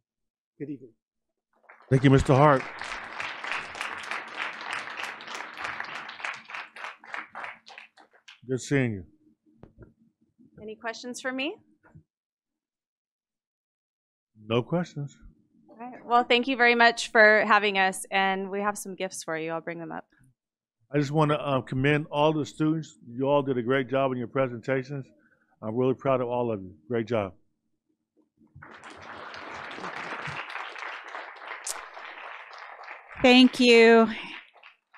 Good evening. Thank you, Mr. Hart. Good seeing you. Any questions for me? No questions. All right. Well, thank you very much for having us, and we have some gifts for you. I'll bring them up. I just want to commend all the students. You all did a great job in your presentations. I'm really proud of all of you. Great job. Thank you.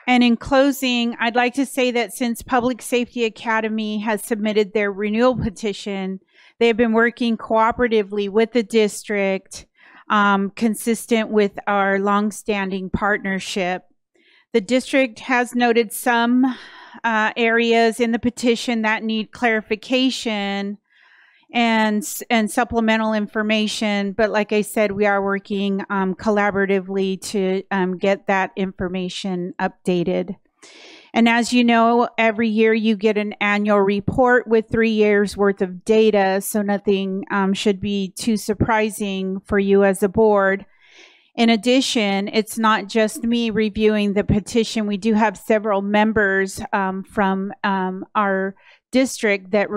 And in closing, I'd like to say that since Public Safety Academy has submitted their renewal petition, they have been working cooperatively with the district, consistent with our longstanding partnership. The district has noted some areas in the petition that need clarification and supplemental information. But like I said, we are working collaboratively to get that information updated. And as you know, every year you get an annual report with 3 years worth of data, so nothing should be too surprising for you as a board. In addition, it's not just me reviewing the petition. We do have several members from our district that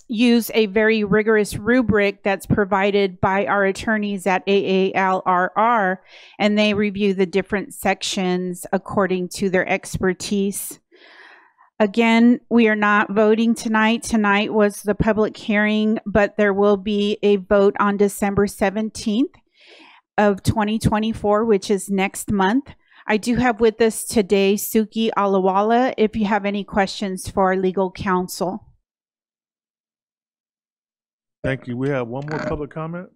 use a very rigorous rubric that's provided by our attorneys at AALRR, and they review the different sections according to their expertise. Again, we are not voting tonight. Tonight was the public hearing, but there will be a vote on December 17th of 2024, which is next month. I do have with us today Suki Alawala, if you have any questions for our legal counsel. Thank you. We have one more public comment.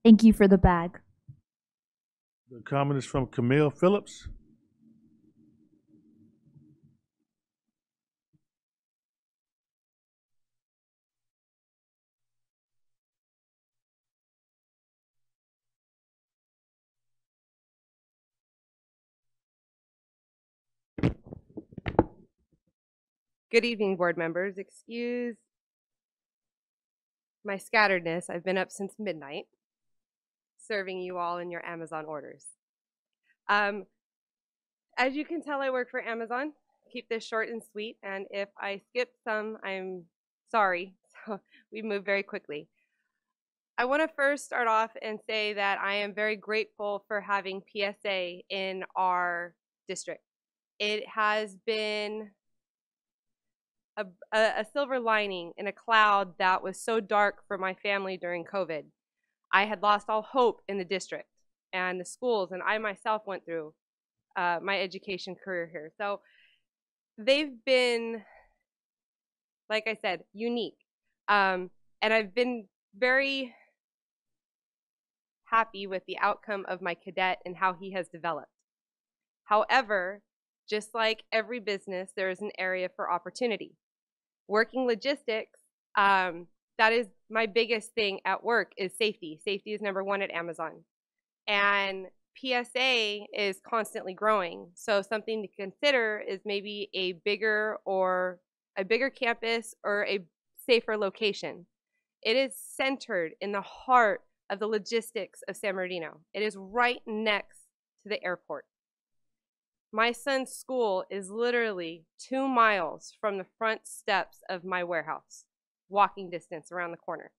Thank you for the bag. The comment is from Camille Phillips. Good evening, board members. Excuse my scatteredness. I've been up since midnight, serving you all in your Amazon orders. As you can tell, I work for Amazon. Keep this short and sweet, and if I skip some, I'm sorry. So we move very quickly. I want to first start off and say that I am very grateful for having PSA in our district. It has been a silver lining in a cloud that was so dark for my family during COVID. I had lost all hope in the district and the schools, and I myself went through my education career here. So they've been, like I said, unique. And I've been very happy with the outcome of my cadet and how he has developed. However, just like every business, there is an area for opportunity. Working logistics, that is my biggest thing at work, is safety. Safety is #1 at Amazon. And PSA is constantly growing. So something to consider is maybe a bigger campus or a safer location. It is centered in the heart of the logistics of San Bernardino. It is right next to the airport. My son's school is literally 2 miles from the front steps of my warehouse, walking distance around the corner.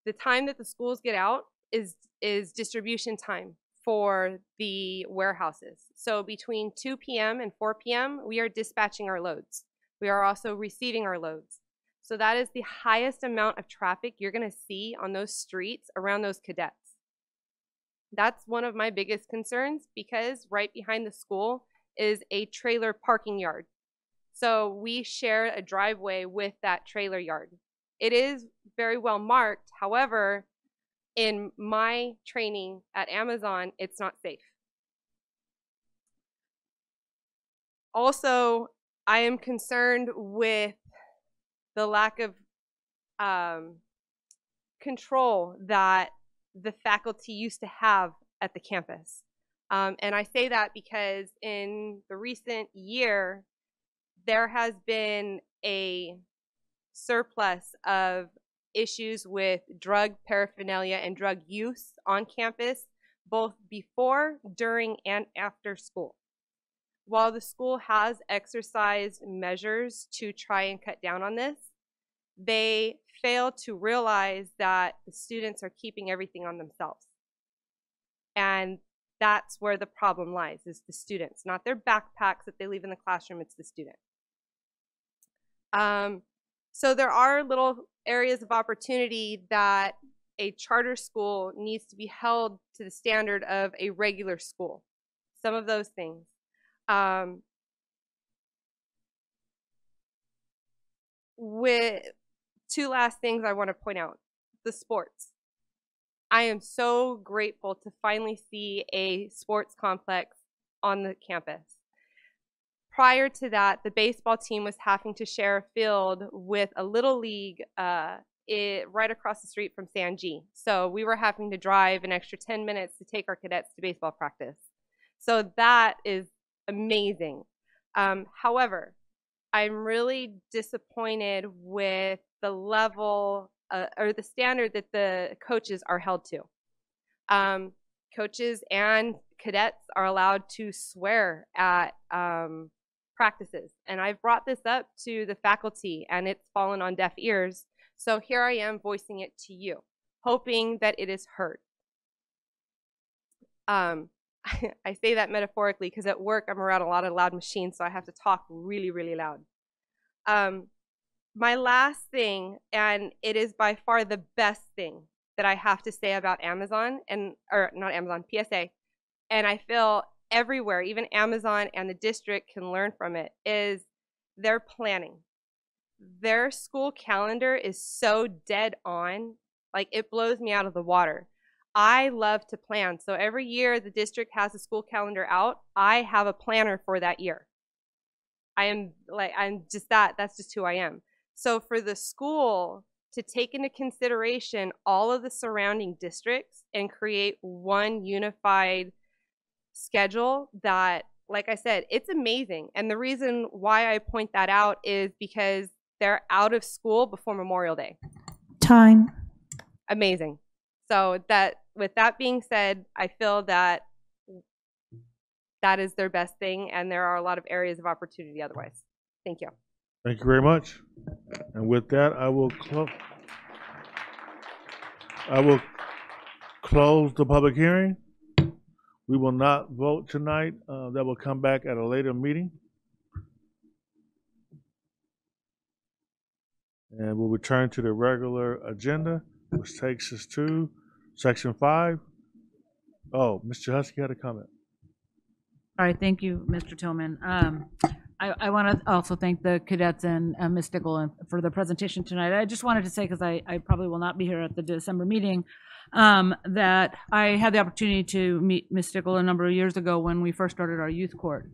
the time that the schools get out is distribution time for the warehouses. So between 2 p.m. and 4 p.m., we are dispatching our loads. We are also receiving our loads. So that is the highest amount of traffic you're going to see on those streets around those cadets. That's one of my biggest concerns, because right behind the school is a trailer parking yard. So we share a driveway with that trailer yard. It is very well marked. However, in my training at Amazon, it's not safe. Also, I am concerned with the lack of control that the faculty used to have at the campus. And I say that because in the recent year, there has been a surplus of issues with drug paraphernalia and drug use on campus, both before, during, and after school. While the school has exercised measures to try and cut down on this, they fail to realize that the students are keeping everything on themselves. And that's where the problem lies, is the students, not their backpacks that they leave in the classroom, it's the student. So there are little areas of opportunity that a charter school needs to be held to the standard of a regular school. Some of those things. With two last things I want to point out. The sports. I am so grateful to finally see a sports complex on the campus. Prior to that, the baseball team was having to share a field with a little league right across the street from San G. So we were having to drive an extra 10 minutes to take our cadets to baseball practice. So that is amazing. However, I'm really disappointed with the level or the standard that the coaches are held to. Coaches and cadets are allowed to swear at practices. And I've brought this up to the faculty and it's fallen on deaf ears. So here I am voicing it to you, hoping that it is heard. I say that metaphorically because at work I'm around a lot of loud machines, so I have to talk really, really loud. My last thing, and it is by far the best thing that I have to say about Amazon, or not Amazon, PSA, and I feel everywhere, even Amazon and the district can learn from it, is their planning. Their school calendar is so dead on, like it blows me out of the water. I love to plan. So every year the district has a school calendar out, I have a planner for that year. I'm just that's just who I am. So for the school to take into consideration all of the surrounding districts and create one unified schedule that, like I said, it's amazing. And the reason why I point that out is because they're out of school before Memorial Day. Time. Amazing. So with that being said, I feel that that is their best thing, and there are a lot of areas of opportunity otherwise. Thank you. Thank you very much. And with that, I will close the public hearing. We will not vote tonight. That will come back at a later meeting. And we'll return to the regular agenda, which takes us to Section 5. Oh, Mr. Husky had a comment. All right, thank you, Mr. Tillman. I want to also thank the cadets and Ms. Stickle for the presentation tonight. I just wanted to say, because I probably will not be here at the December meeting, that I had the opportunity to meet Ms. Stickle a number of years ago when we first started our youth court.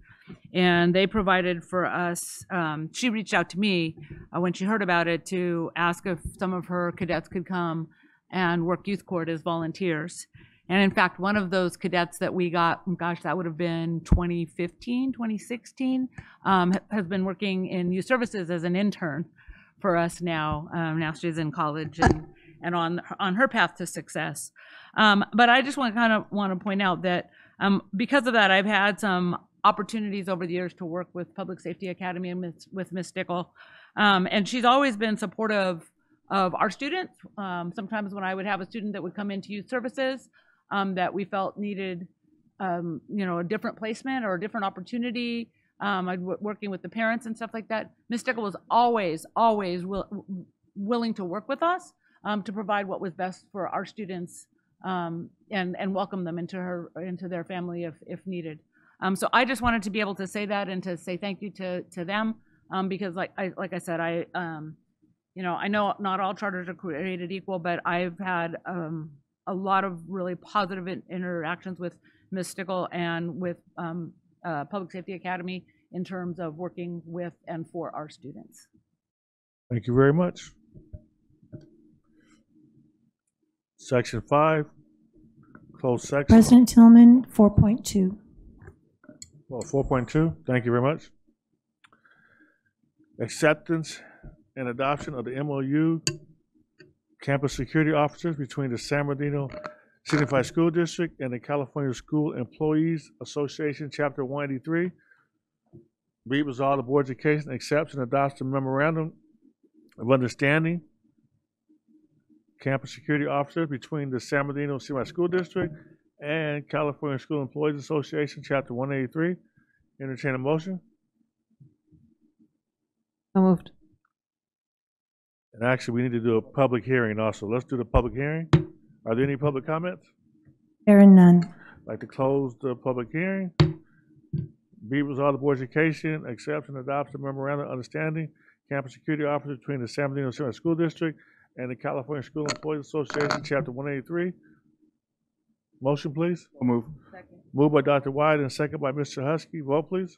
And they provided for us, she reached out to me when she heard about it to ask if some of her cadets could come and work youth court as volunteers. And in fact, one of those cadets that we got, gosh, that would have been 2015, 2016, has been working in youth services as an intern for us now. Now she's in college and on her path to success. But I just want to point out that because of that, I've had some opportunities over the years to work with Public Safety Academy and with Ms. Stickle. And she's always been supportive of our students. Sometimes when I would have a student that would come into youth services that we felt needed, a different placement or a different opportunity, working with the parents and stuff like that, Ms. Stickle was always willing to work with us to provide what was best for our students and welcome them into their family if needed. So I just wanted to be able to say that and to say thank you to them because like I said, I know not all charters are created equal, but I've had a lot of really positive interactions with Ms. Stickle and with Public Safety Academy in terms of working with and for our students. Thank you very much. Section 5, closed section. President Tillman, 4.2. Well, 4.2, thank you very much. Acceptance and adoption of the MOU, campus security officers between the San Bernardino Unified School District and the California School Employees Association, Chapter 183. Be it resolved, the Board of Education accepts and adopts the memorandum of understanding, campus security officers between the San Bernardino Unified School District and California School Employees Association, Chapter 183. Entertain a motion. So moved. And actually, we need to do a public hearing also. Let's do the public hearing. Are there any public comments? There are none. I'd like to close the public hearing. Be resolved, the Board of Education accepts and adopts the memorandum of understanding, campus security officers between the San Bernardino Unified School District and the California School Employees Association, Chapter 183. Motion, please. I'll move. Second. Moved by Dr. Wyatt and second by Mr. Husky. Vote, please.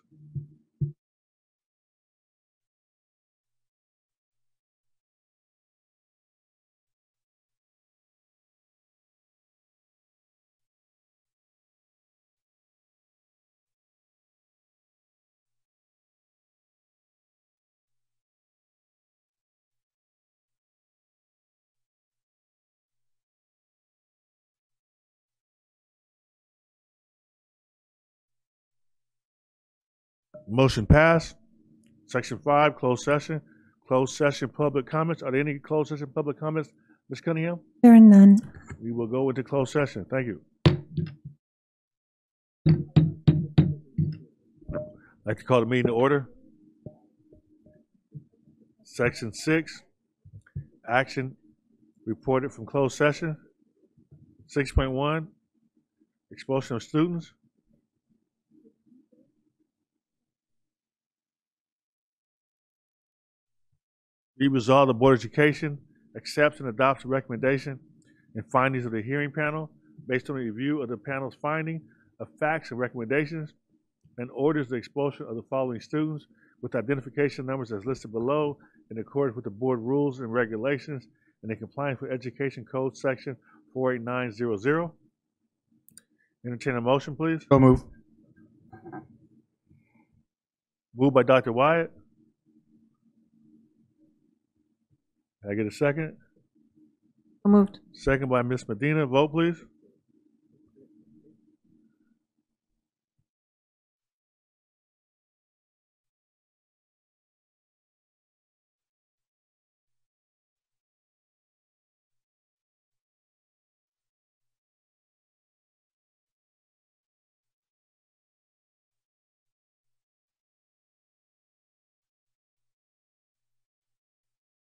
Motion passed. Section 5, closed session. Closed session public comments. Are there any closed session public comments, Ms. Cunningham? There are none. We will go into closed session. Thank you. I'd like to call the meeting to order. Section 6, action reported from closed session. 6.1, expulsion of students. Be resolved, the Board of Education accepts and adopts the recommendation and findings of the hearing panel based on a review of the panel's finding of facts and recommendations and orders the expulsion of the following students with identification numbers as listed below in accordance with the board rules and regulations and in compliance with Education Code Section 48900. Entertain a motion, please. So move. Moved by Dr. Wyatt. Can I get a second? So moved. Second by Ms. Medina. Vote, please.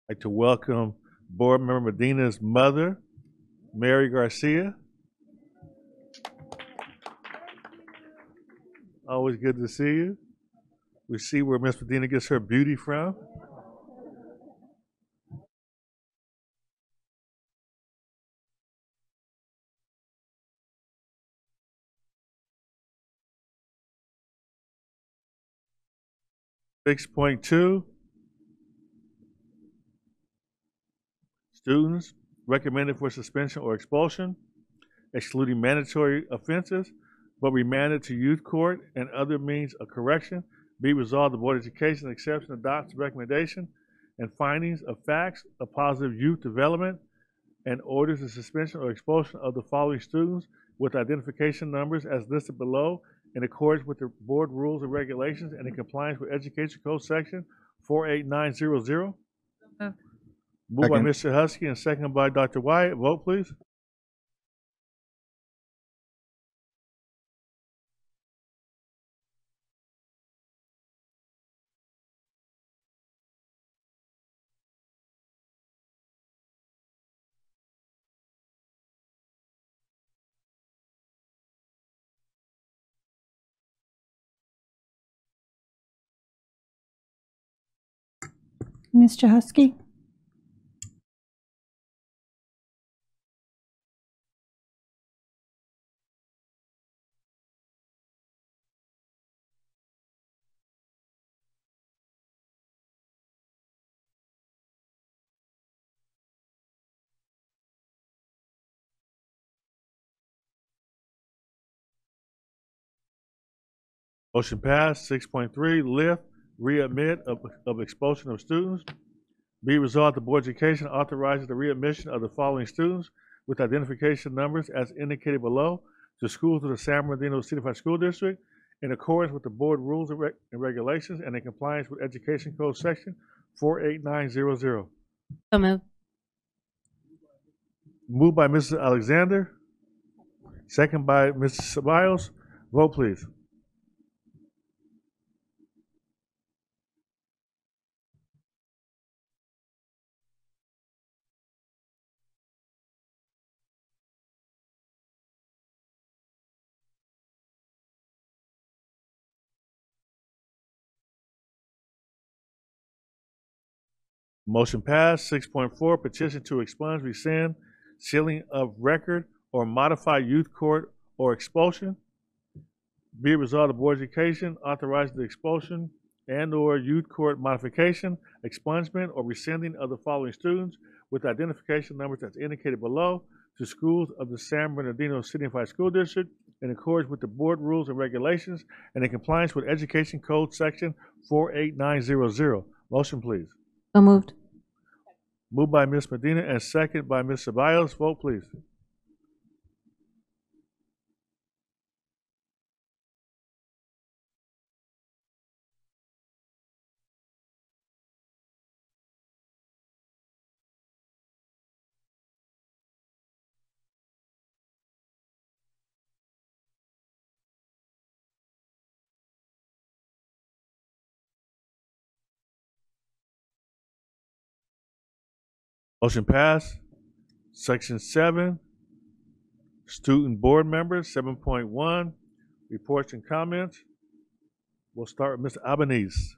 I'd like to welcome Board Member Medina's mother, Mary Garcia. Always good to see you. We see where Ms. Medina gets her beauty from. (6.2) Students recommended for suspension or expulsion, excluding mandatory offenses, but remanded to youth court and other means of correction. Be resolved, the Board of Education accepts and adopts the recommendation and findings of facts of positive youth development and orders the suspension or expulsion of the following students with identification numbers as listed below in accordance with the board rules and regulations and in compliance with Education Code Section 48900. Moved by Second. Mr. Husky and second by Dr. Wyatt. Vote, please. Mr. Husky, Motion passed. 6.3, lift, readmit of expulsion of students. Be resolved, the Board of Education authorizes the readmission of the following students with identification numbers as indicated below to schools of the San Bernardino Unified School District in accordance with the board rules and regulations and in compliance with Education Code Section 48900. So moved. Moved by Mrs. Alexander, second by Mr. Ceballos. Vote, please. Motion passed. 6.4, petition to expunge, rescind, sealing of record, or modify youth court or expulsion. Be it resolved, the Board of Education authorizes the expulsion and/or youth court modification, expungement, or rescinding of the following students with identification numbers as indicated below to schools of the San Bernardino City Unified School District in accordance with the board rules and regulations and in compliance with Education Code Section 48900. Motion, please. So moved. Moved by Ms. Medina and second by Ms. Ceballos. Vote, please. Motion passed. Section 7, student board members. 7.1, reports and comments. We'll start with Mr. Albanese.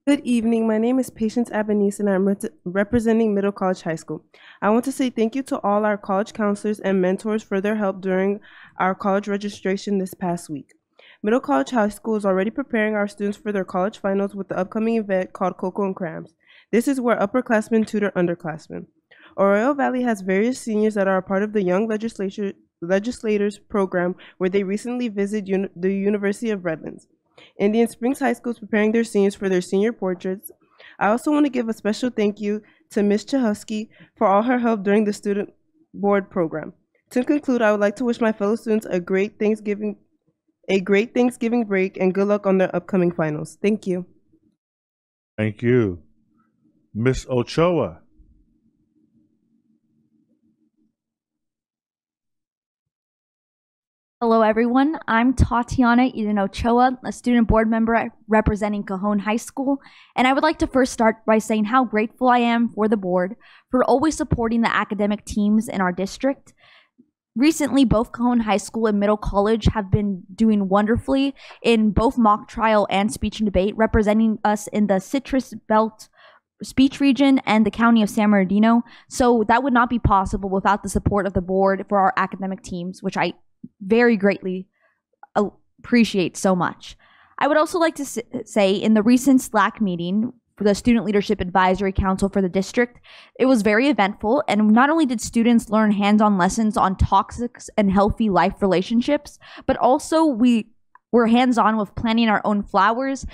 Good evening. My name is Patience Abanese, and I'm representing Middle College High School. I want to say thank you to all our college counselors and mentors for their help during our college registration this past week. Middle College High School is already preparing our students for their college finals with the upcoming event called Cocoa and Crams. This is where upperclassmen tutor underclassmen. Arroyo Valley has various seniors that are a part of the Young Legislators program, where they recently visited the University of Redlands. Indian Springs High School is preparing their seniors for their senior portraits. I also want to give a special thank you to Ms. Chahusky for all her help during the student board program. To conclude, I would like to wish my fellow students a great Thanksgiving break and good luck on their upcoming finals. Thank you. Thank you. Ms. Ochoa. Hello, everyone. I'm Tatiana Eden Ochoa, a student board member representing Cajon High School, and I would like to first start by saying how grateful I am for the board for always supporting the academic teams in our district. Recently, both Cajon High School and Middle College have been doing wonderfully in both mock trial and speech and debate, representing us in the Citrus Belt speech region and the county of San Bernardino. So that would not be possible without the support of the board for our academic teams, which I very greatly appreciate so much. I would also like to say in the recent SLAC meeting for the Student Leadership Advisory Council for the district, it was very eventful, and not only did students learn hands-on lessons on toxic and healthy life relationships, but also we were hands-on with planting our own flowers,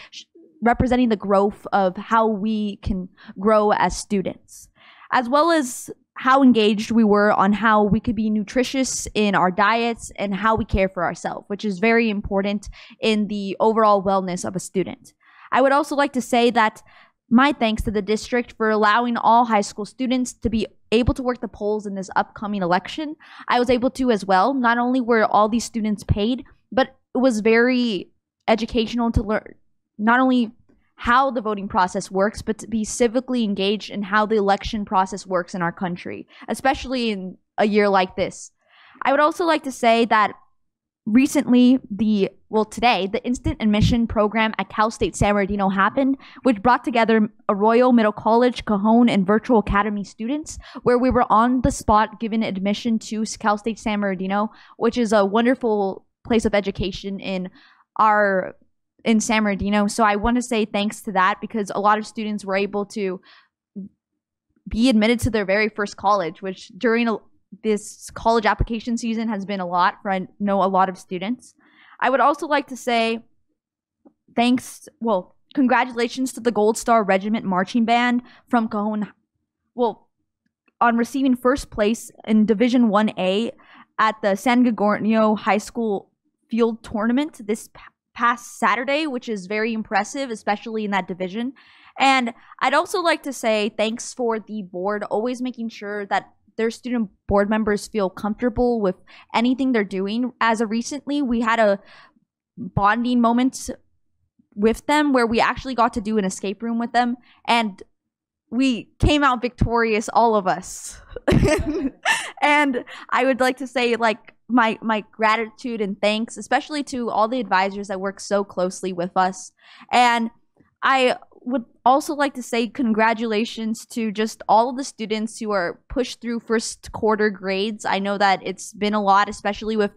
representing the growth of how we can grow as students, as well as how engaged we were on how we could be nutritious in our diets and how we care for ourselves, which is very important in the overall wellness of a student. I would also like to say that my thanks to the district for allowing all high school students to be able to work the polls in this upcoming election. I was able to as well. Not only were all these students paid, but it was very educational to learn not only how the voting process works, but to be civically engaged in how the election process works in our country, especially in a year like this. I would also like to say that recently, today, the instant admission program at Cal State San Bernardino happened, which brought together Arroyo Middle College, Cajon, and Virtual Academy students, where we were on the spot given admission to Cal State San Bernardino, which is a wonderful place of education in San Bernardino. So I want to say thanks to that, because a lot of students were able to be admitted to their very first college, which during this college application season has been a lot for, I know, a lot of students. I would also like to say congratulations to the Gold Star Regiment Marching Band from Cajon, on receiving first place in Division 1A at the San Gregorio High School Field Tournament this past Saturday, which is very impressive, especially in that division. And I'd also like to say thanks for the board always making sure that their student board members feel comfortable with anything they're doing. As of recently, we had a bonding moment with them where we actually got to do an escape room with them, and we came out victorious, all of us. And I would like to say, my gratitude and thanks, especially to all the advisors that work so closely with us. And I would also like to say congratulations to just all of the students who are pushed through first quarter grades. I know that it's been a lot, especially with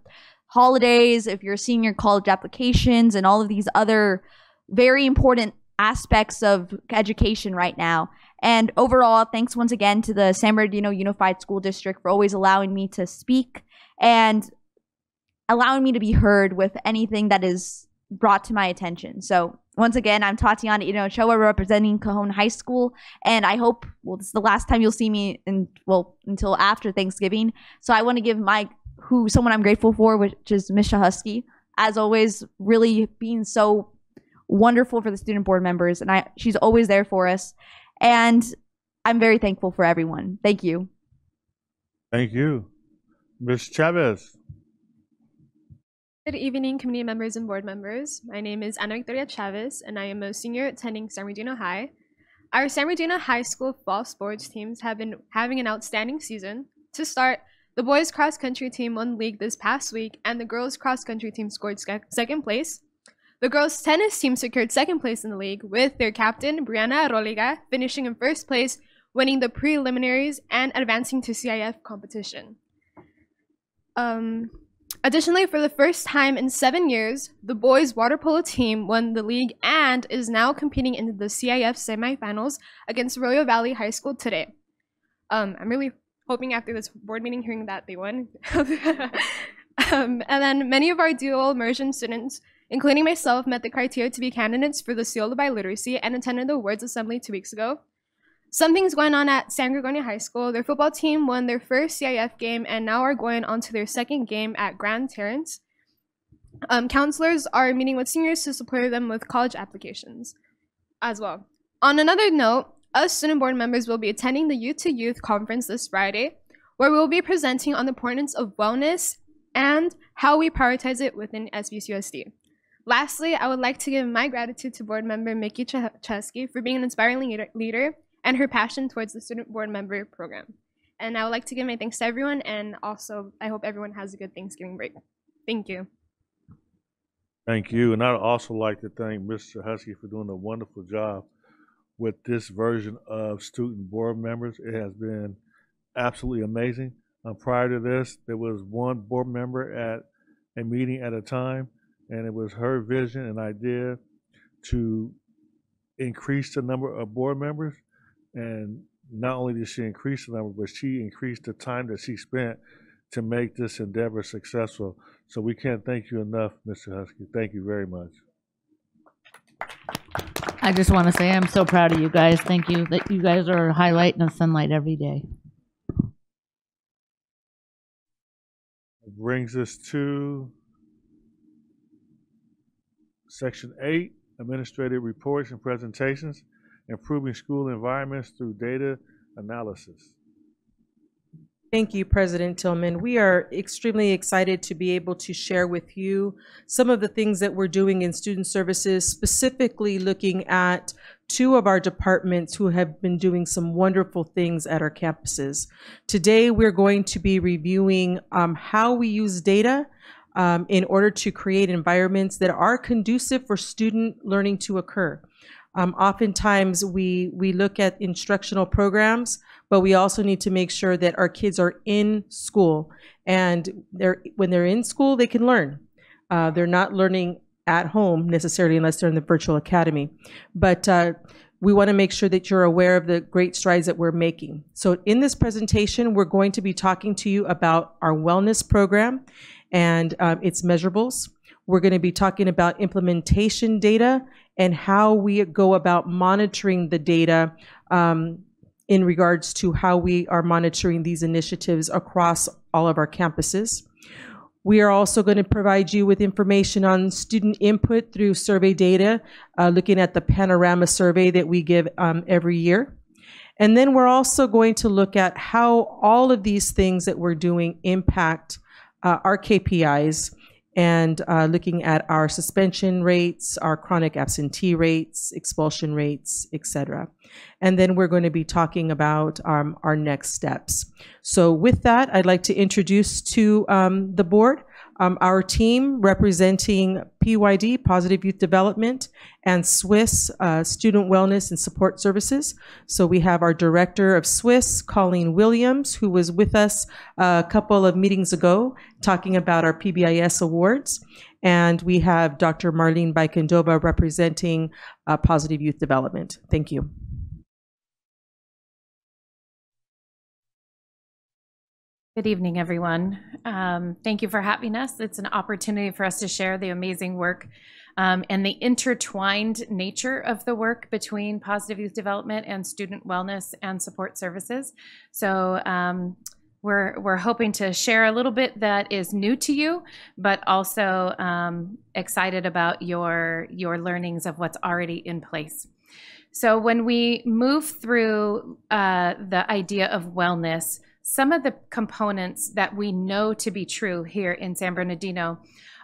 holidays, if you're seeing your college applications and all of these other very important aspects of education right now. And overall, thanks once again to the San Bernardino Unified School District for always allowing me to speak and allowing me to be heard with anything that is brought to my attention. So once again, I'm Tatiana Eden Ochoa representing Cajon High School, and I hope, this is the last time you'll see me until after Thanksgiving. So I want to give someone I'm grateful for, which is Ms. Husky, as always, really being so wonderful for the student board members, and she's always there for us. And I'm very thankful for everyone. Thank you. Thank you. Ms. Chavez. Good evening, community members and board members. My name is Ana Victoria Chavez, and I am a senior attending San Bernardino High. Our San Bernardino High School fall sports teams have been having an outstanding season. To start, the boys cross country team won league this past week, and the girls cross country team scored second place. The girls tennis team secured second place in the league, with their captain, Brianna Roliga, finishing in first place, winning the preliminaries and advancing to CIF competition. Additionally, for the first time in 7 years, the boys water polo team won the league and is now competing in the CIF semifinals against Arroyo Valley High School today. I'm really hoping after this board meeting hearing that they won. And then many of our dual immersion students, including myself, met the criteria to be candidates for the Seal of Biliteracy and attended the awards assembly 2 weeks ago. Something's going on at San Gregorio High School. Their football team won their first CIF game and now are going on to their second game at Grand Terrence. Counselors are meeting with seniors to support them with college applications as well. On another note, us student board members will be attending the Youth to Youth conference this Friday, where we will be presenting on the importance of wellness and how we prioritize it within SBCUSD. Lastly, I would like to give my gratitude to board member Mickey Chesky for being an inspiring leader and her passion towards the student board member program. And I would like to give my thanks to everyone, and also I hope everyone has a good Thanksgiving break. Thank you. Thank you. And I'd also like to thank Mr. Husky for doing a wonderful job with this version of student board members. It has been absolutely amazing. Prior to this, there was one board member at a meeting at a time, and it was her vision and idea to increase the number of board members. And not only did she increase the number, but she increased the time that she spent to make this endeavor successful. So we can't thank you enough, Mr. Husky. Thank you very much. I just want to say I'm so proud of you guys. Thank you that you guys are a highlight in the sunlight every day. It brings us to Section 8, Administrative Reports and Presentations. improving school environments through data analysis. Thank you, President Tillman. We are extremely excited to be able to share with you some of the things that we're doing in student services, specifically looking at two of our departments who have been doing some wonderful things at our campuses. Today, we're going to be reviewing how we use data in order to create environments that are conducive for student learning to occur. Oftentimes, we look at instructional programs, but we also need to make sure that our kids are in school, and when they're in school, they can learn. They're not learning at home necessarily unless they're in the virtual academy. But we want to make sure that you're aware of the great strides that we're making. So in this presentation, we're going to be talking to you about our wellness program and its measurables. We're going to be talking about implementation data and how we go about monitoring the data in regards to how we are monitoring these initiatives across all of our campuses. We are also going to provide you with information on student input through survey data, looking at the Panorama survey that we give every year. And then we're also going to look at how all of these things that we're doing impact our KPIs, and looking at our suspension rates, our chronic absentee rates, expulsion rates, etc. And then we're going to be talking about our next steps. So with that, I'd like to introduce to the board our team representing PYD, Positive Youth Development, and SWIS, Student Wellness and Support Services. So we have our Director of SWIS, Colleen Williams, who was with us a couple of meetings ago talking about our PBIS awards. And we have Dr. Marlene Baikendova representing Positive Youth Development. Thank you. Good evening, everyone. Thank you for having us. It's an opportunity for us to share the amazing work and the intertwined nature of the work between Positive Youth Development and Student Wellness and Support Services. So we're hoping to share a little bit that is new to you, but also excited about your learnings of what's already in place. So when we move through the idea of wellness, some of the components that we know to be true here in San Bernardino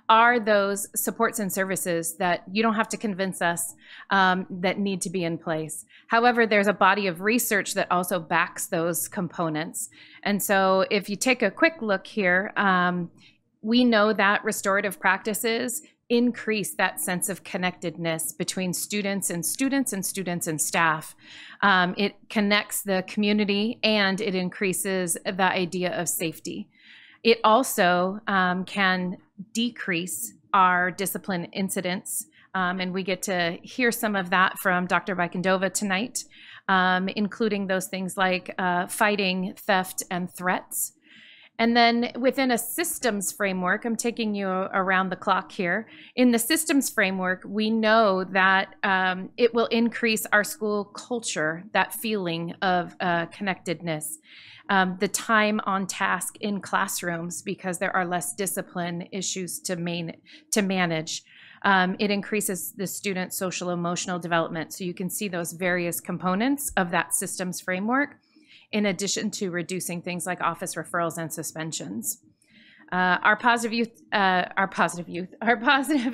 are those supports and services that you don't have to convince us that need to be in place. However, there's a body of research that also backs those components. And so if you take a quick look here, we know that restorative practices increase that sense of connectedness between students and staff. It connects the community and it increases the idea of safety. It also can decrease our discipline incidents, and we get to hear some of that from Dr. Baikendova tonight, including those things like fighting theft and threats. And then within a systems framework, I'm taking you around the clock here. In the systems framework, we know that it will increase our school culture, that feeling of connectedness, the time on task in classrooms because there are less discipline issues to manage. It increases the student's social emotional development. So you can see those various components of that systems framework, in addition to reducing things like office referrals and suspensions. Our positive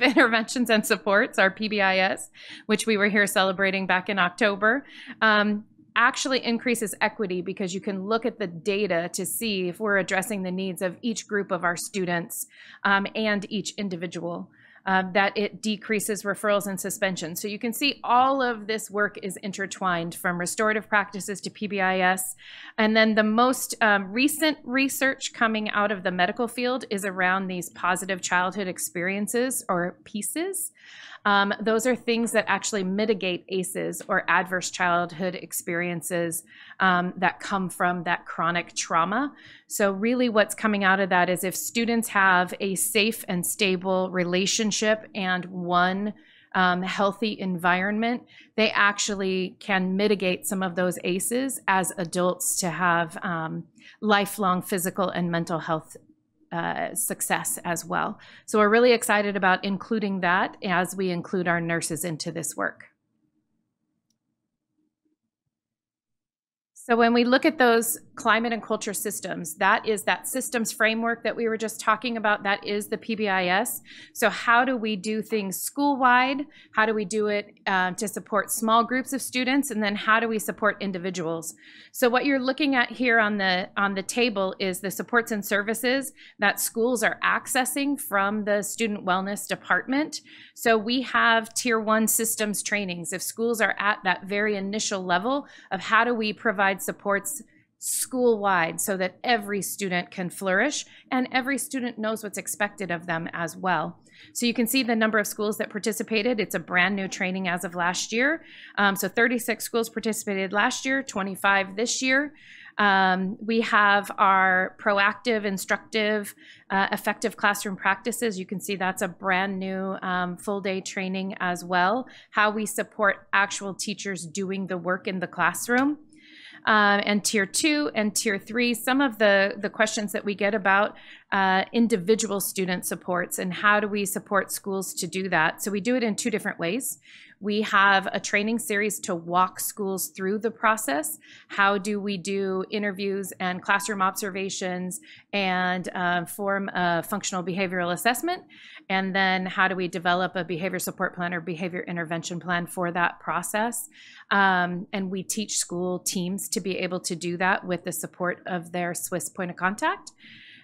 interventions and supports, our PBIS, which we were here celebrating back in October, actually increases equity because you can look at the data to see if we're addressing the needs of each group of our students and each individual. That it decreases referrals and suspensions. So you can see all of this work is intertwined, from restorative practices to PBIS. And then the most recent research coming out of the medical field is around these positive childhood experiences, or PACEs. Those are things that actually mitigate ACEs, or adverse childhood experiences that come from that chronic trauma. So really what's coming out of that is if students have a safe and stable relationship and one healthy environment, they actually can mitigate some of those ACEs as adults to have lifelong physical and mental health success as well. So we're really excited about including that as we include our nurses into this work. So when we look at those climate and culture systems, that is that systems framework that we were just talking about, that is the PBIS. So how do we do things school-wide? How do we do it to support small groups of students? And then how do we support individuals? So what you're looking at here on the table is the supports and services that schools are accessing from the student wellness department. So we have tier 1 systems trainings. If schools are at that very initial level of how do we provide supports school-wide so that every student can flourish and every student knows what's expected of them as well. So you can see the number of schools that participated. It's a brand new training as of last year. So 36 schools participated last year, 25 this year. We have our proactive, instructive, effective classroom practices. You can see that's a brand new full-day training as well. How we support actual teachers doing the work in the classroom. And tier 2 and tier 3, some of the questions that we get about individual student supports and how do we support schools to do that. So we do it in 2 different ways. We have a training series to walk schools through the process. How do we do interviews and classroom observations and form a functional behavioral assessment? And then how do we develop a behavior support plan or behavior intervention plan for that process? And we teach school teams to be able to do that with the support of their Swiss point of contact.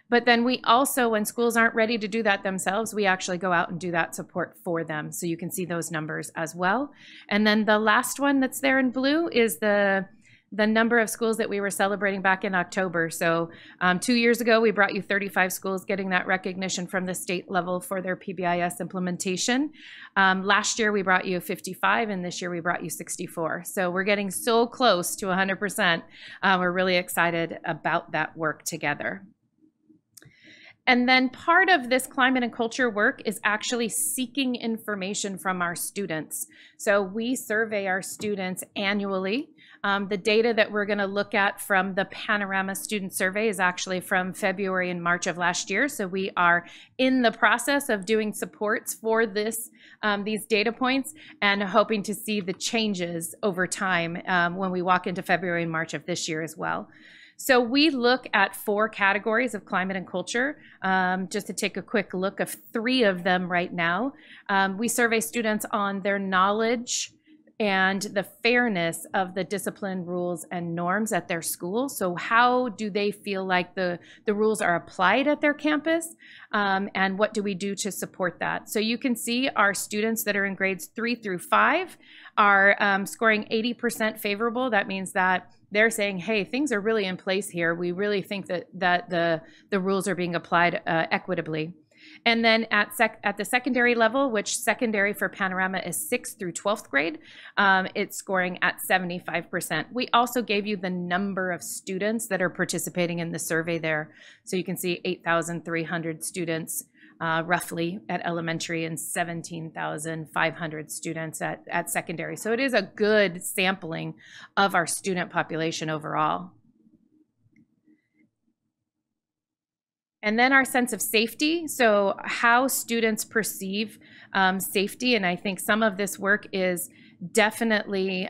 But then we also, when schools aren't ready to do that themselves, we actually go out and do that support for them. So you can see those numbers as well. And then the last one that's there in blue is the number of schools that we were celebrating back in October. So 2 years ago, we brought you 35 schools getting that recognition from the state level for their PBIS implementation. Last year, we brought you 55, and this year we brought you 64. So we're getting so close to 100%. We're really excited about that work together. And then part of this climate and culture work is actually seeking information from our students. So we survey our students annually. The data that we're going to look at from the Panorama Student Survey is actually from February and March of last year. So we are in the process of doing supports for this, these data points and hoping to see the changes over time when we walk into February and March of this year as well. So we look at 4 categories of climate and culture. Just to take a quick look of 3 of them right now. We survey students on their knowledge and the fairness of the discipline, rules, and norms at their school. So how do they feel like the rules are applied at their campus? And what do we do to support that? So you can see our students that are in grades 3 through 5 are scoring 80% favorable. That means that they're saying, hey, things are really in place here. We really think that the rules are being applied equitably. And then at the secondary level, which secondary for Panorama is 6th through 12th grade, it's scoring at 75%. We also gave you the number of students that are participating in the survey there. So you can see 8,300 students roughly at elementary and 17,500 students at secondary. So it is a good sampling of our student population overall. And then our sense of safety, so how students perceive safety. And I think some of this work is definitely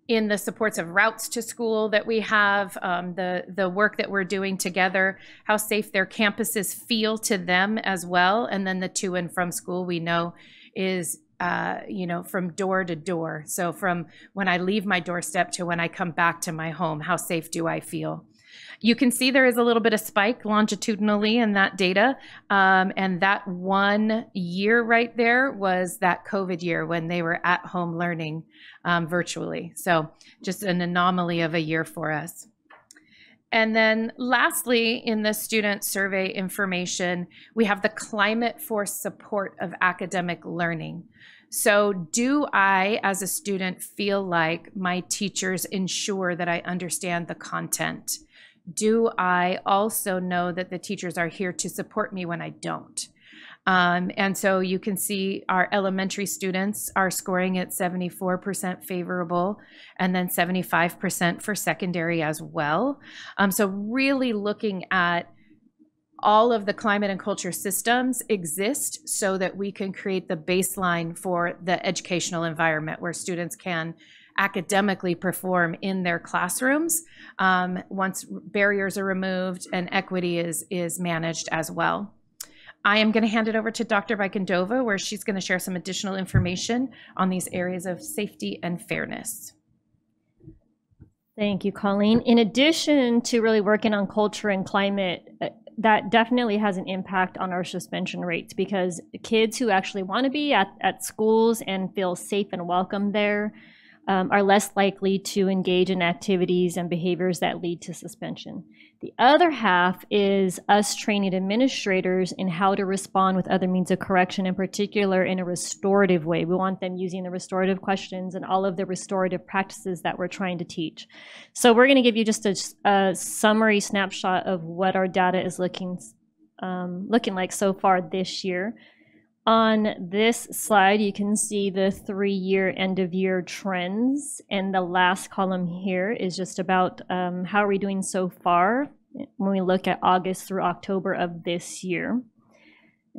in the supports of routes to school that we have, the work that we're doing together, how safe their campuses feel to them as well. And then the to and from school we know is from door to door. So from when I leave my doorstep to when I come back to my home, how safe do I feel? You can see there is a little bit of spike longitudinally in that data. And that 1 year right there was that COVID year when they were at home learning virtually. So just an anomaly of a year for us. And then lastly, in the student survey information, we have the climate for support of academic learning. So do I, as a student, feel like my teachers ensure that I understand the content? Do I also know that the teachers are here to support me when I don't? And so you can see our elementary students are scoring at 74% favorable and then 75% for secondary as well. So really looking at all of the climate and culture systems exist so that we can create the baseline for the educational environment where students can academically perform in their classrooms once barriers are removed and equity is managed as well. I am going to hand it over to Dr. Vaikendova, where she's going to share some additional information on these areas of safety and fairness. Thank you, Colleen. In addition to really working on culture and climate, that definitely has an impact on our suspension rates, because kids who actually want to be at schools and feel safe and welcome there are less likely to engage in activities and behaviors that lead to suspension. The other half is us training administrators in how to respond with other means of correction, in particular in a restorative way. We want them using the restorative questions and all of the restorative practices that we're trying to teach. So we're going to give you just a summary snapshot of what our data is looking like so far this year. On this slide, you can see the 3-year end-of-year trends, and the last column here is just about how are we doing so far when we look at August through October of this year.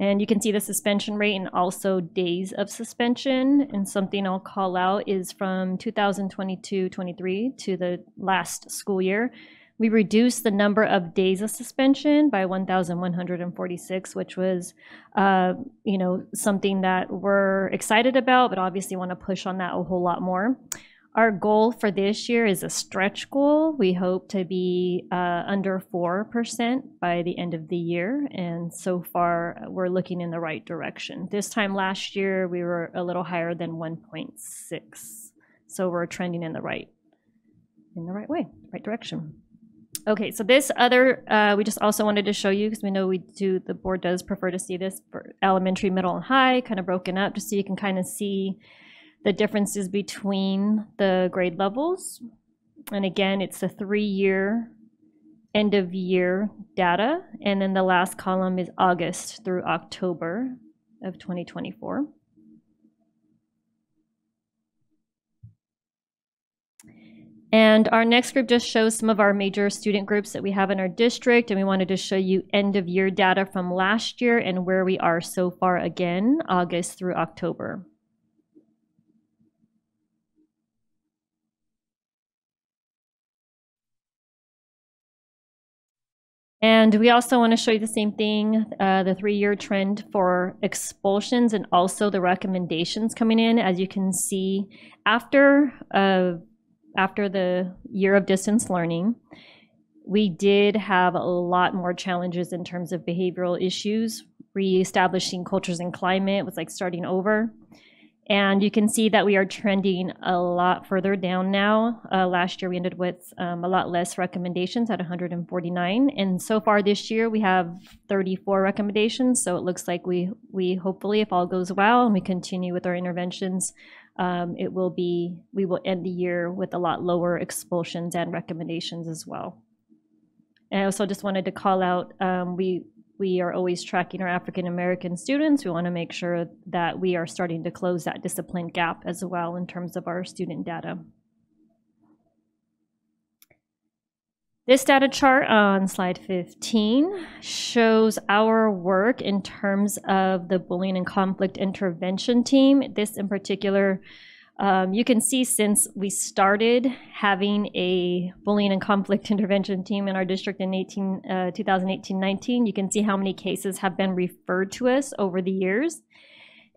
And you can see the suspension rate and also days of suspension. And something I'll call out is from 2022-23 to the last school year, we reduced the number of days of suspension by 1,146, which was, something that we're excited about, but obviously want to push on that a whole lot more. Our goal for this year is a stretch goal. We hope to be under 4% by the end of the year, and so far we're looking in the right direction. This time last year, we were a little higher than 1.6, so we're trending in the right way, right direction. Okay, so this other, we just also wanted to show you, because we know the board does prefer to see this for elementary, middle, and high, kind of broken up, just so you can kind of see the differences between the grade levels. And again, it's the 3-year end of year data. And then the last column is August through October of 2024. And our next group just shows some of our major student groups that we have in our district, and we wanted to show you end of year data from last year and where we are so far again, August through October. And we also want to show you the same thing, the 3-year trend for expulsions and also the recommendations coming in. As you can see, after the year of distance learning, we did have a lot more challenges in terms of behavioral issues. Reestablishing cultures and climate was like starting over. And you can see that we are trending a lot further down now. Last year, we ended with a lot less recommendations at 149. And so far this year, we have 34 recommendations. So it looks like we hopefully, if all goes well and we continue with our interventions, we will end the year with a lot lower expulsions and recommendations as well. And I also just wanted to call out, we are always tracking our African American students. We want to make sure that we are starting to close that discipline gap as well in terms of our student data. This data chart on slide 15 shows our work in terms of the bullying and conflict intervention team. This in particular, you can see since we started having a bullying and conflict intervention team in our district in 2018-19, you can see how many cases have been referred to us over the years.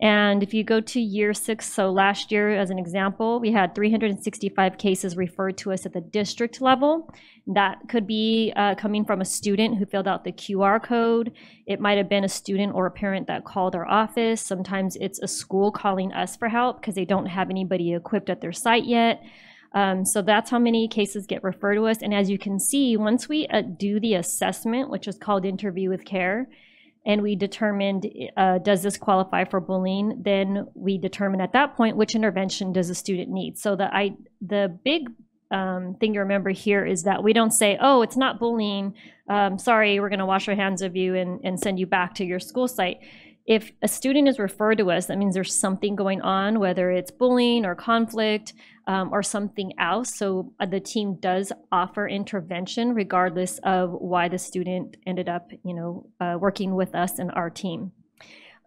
And if you go to year 6, so last year as an example, we had 365 cases referred to us at the district level. That could be coming from a student who filled out the QR code. It might have been a student or a parent that called our office. Sometimes it's a school calling us for help because they don't have anybody equipped at their site yet. So that's how many cases get referred to us. And as you can see, once we do the assessment, which is called Interview with Care, and we determined, does this qualify for bullying? Then we determine at that point, which intervention does the student need? So the big thing to remember here is that we don't say, oh, it's not bullying. Sorry, we're gonna wash our hands of you and send you back to your school site. If a student is referred to us, that means there's something going on, whether it's bullying or conflict or something else. So the team does offer intervention regardless of why the student ended up, working with us and our team.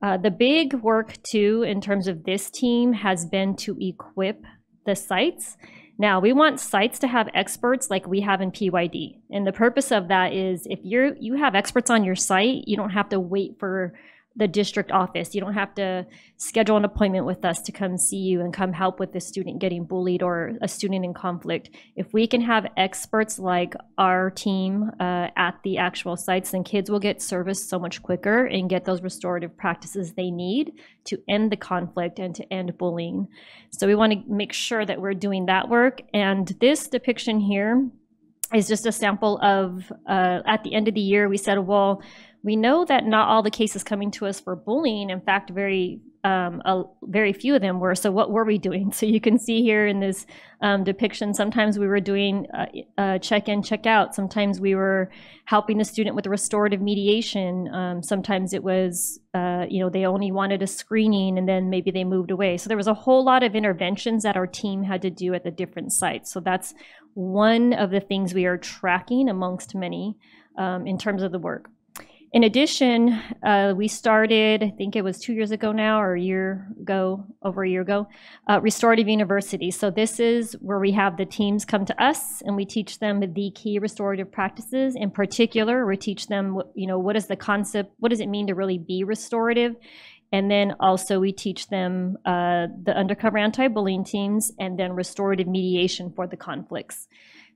The big work too, in terms of this team, has been to equip the sites. Now, we want sites to have experts like we have in PYD. And the purpose of that is if you have experts on your site, you don't have to wait for the district office. You don't have to schedule an appointment with us to come see you and come help with the student getting bullied or a student in conflict. If we can have experts like our team at the actual sites, then kids will get service so much quicker and get those restorative practices they need to end the conflict and to end bullying. So we want to make sure that we're doing that work. And this depiction here is just a sample of, at the end of the year, we said, well, we know that not all the cases coming to us for bullying, in fact, very few of them were. So what were we doing? So you can see here in this depiction, sometimes we were doing check-in, check-out. Sometimes we were helping the student with restorative mediation. Sometimes it was, they only wanted a screening and then maybe they moved away. So there was a whole lot of interventions that our team had to do at the different sites. So that's one of the things we are tracking amongst many in terms of the work. In addition, we started, I think it was 2 years ago now, or over a year ago, Restorative University. So this is where we have the teams come to us and we teach them the key restorative practices. In particular, we teach them, what is the concept, what does it mean to really be restorative? And then also we teach them the undercover anti-bullying teams and then restorative mediation for the conflicts.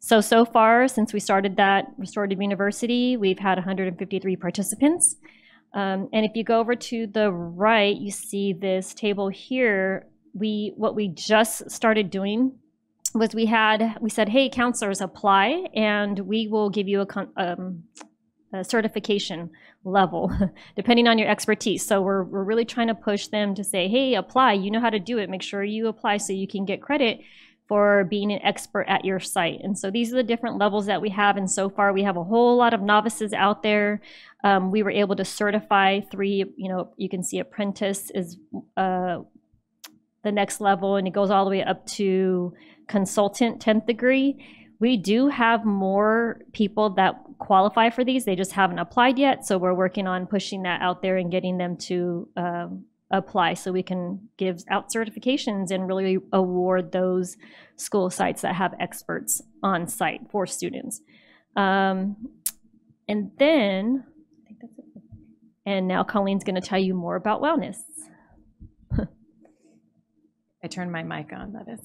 So far, since we started that Restorative University, we've had 153 participants. And if you go over to the right, you see this table here. What we just started doing was we said, hey, counselors, apply, and we will give you a certification level, depending on your expertise. So we're really trying to push them to say, hey, apply, you know how to do it. Make sure you apply so you can get credit for being an expert at your site. And so these are the different levels that we have. And so far we have a whole lot of novices out there. We were able to certify 3, you can see apprentice is the next level, and it goes all the way up to consultant 10th degree. We do have more people that qualify for these. They just haven't applied yet. So we're working on pushing that out there and getting them to apply so we can give out certifications and really award those school sites that have experts on site for students. And then, I think that's it. And now Colleen's going to tell you more about wellness. I turned my mic on, that is.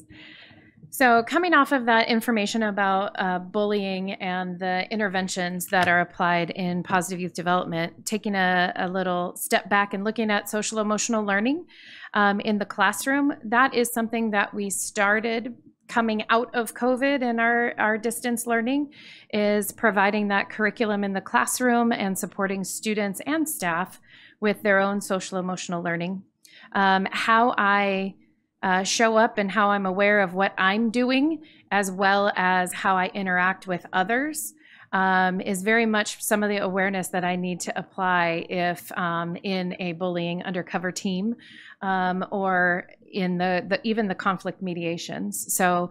So coming off of that information about bullying and the interventions that are applied in positive youth development, taking a little step back and looking at social emotional learning in the classroom, that is something that we started coming out of COVID and our distance learning, is providing that curriculum in the classroom and supporting students and staff with their own social emotional learning. How I show up and how I'm aware of what I'm doing, as well as how I interact with others, is very much some of the awareness that I need to apply if in a bullying undercover team or in even the conflict mediations. So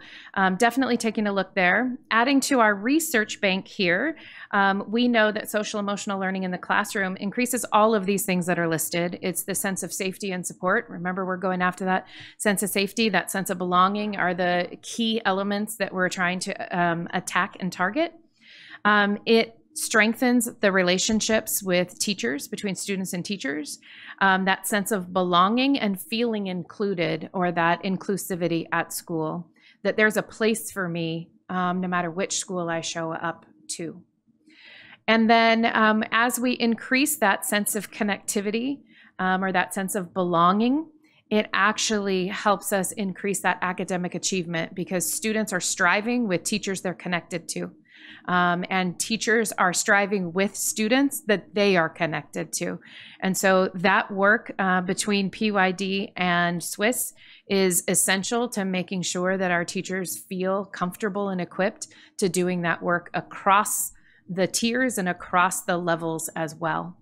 definitely taking a look there. Adding to our research bank here, we know that social emotional learning in the classroom increases all of these things that are listed. It's the sense of safety and support. Remember, we're going after that sense of safety, that sense of belonging are the key elements that we're trying to attack and target. It strengthens the relationships with teachers, between students and teachers, that sense of belonging and feeling included, or that inclusivity at school, that there's a place for me no matter which school I show up to. And then as we increase that sense of connectivity or that sense of belonging, it actually helps us increase that academic achievement, because students are striving with teachers they're connected to. And teachers are striving with students that they are connected to. And so that work between PYD and SWIS is essential to making sure that our teachers feel comfortable and equipped to doing that work across the tiers and across the levels as well.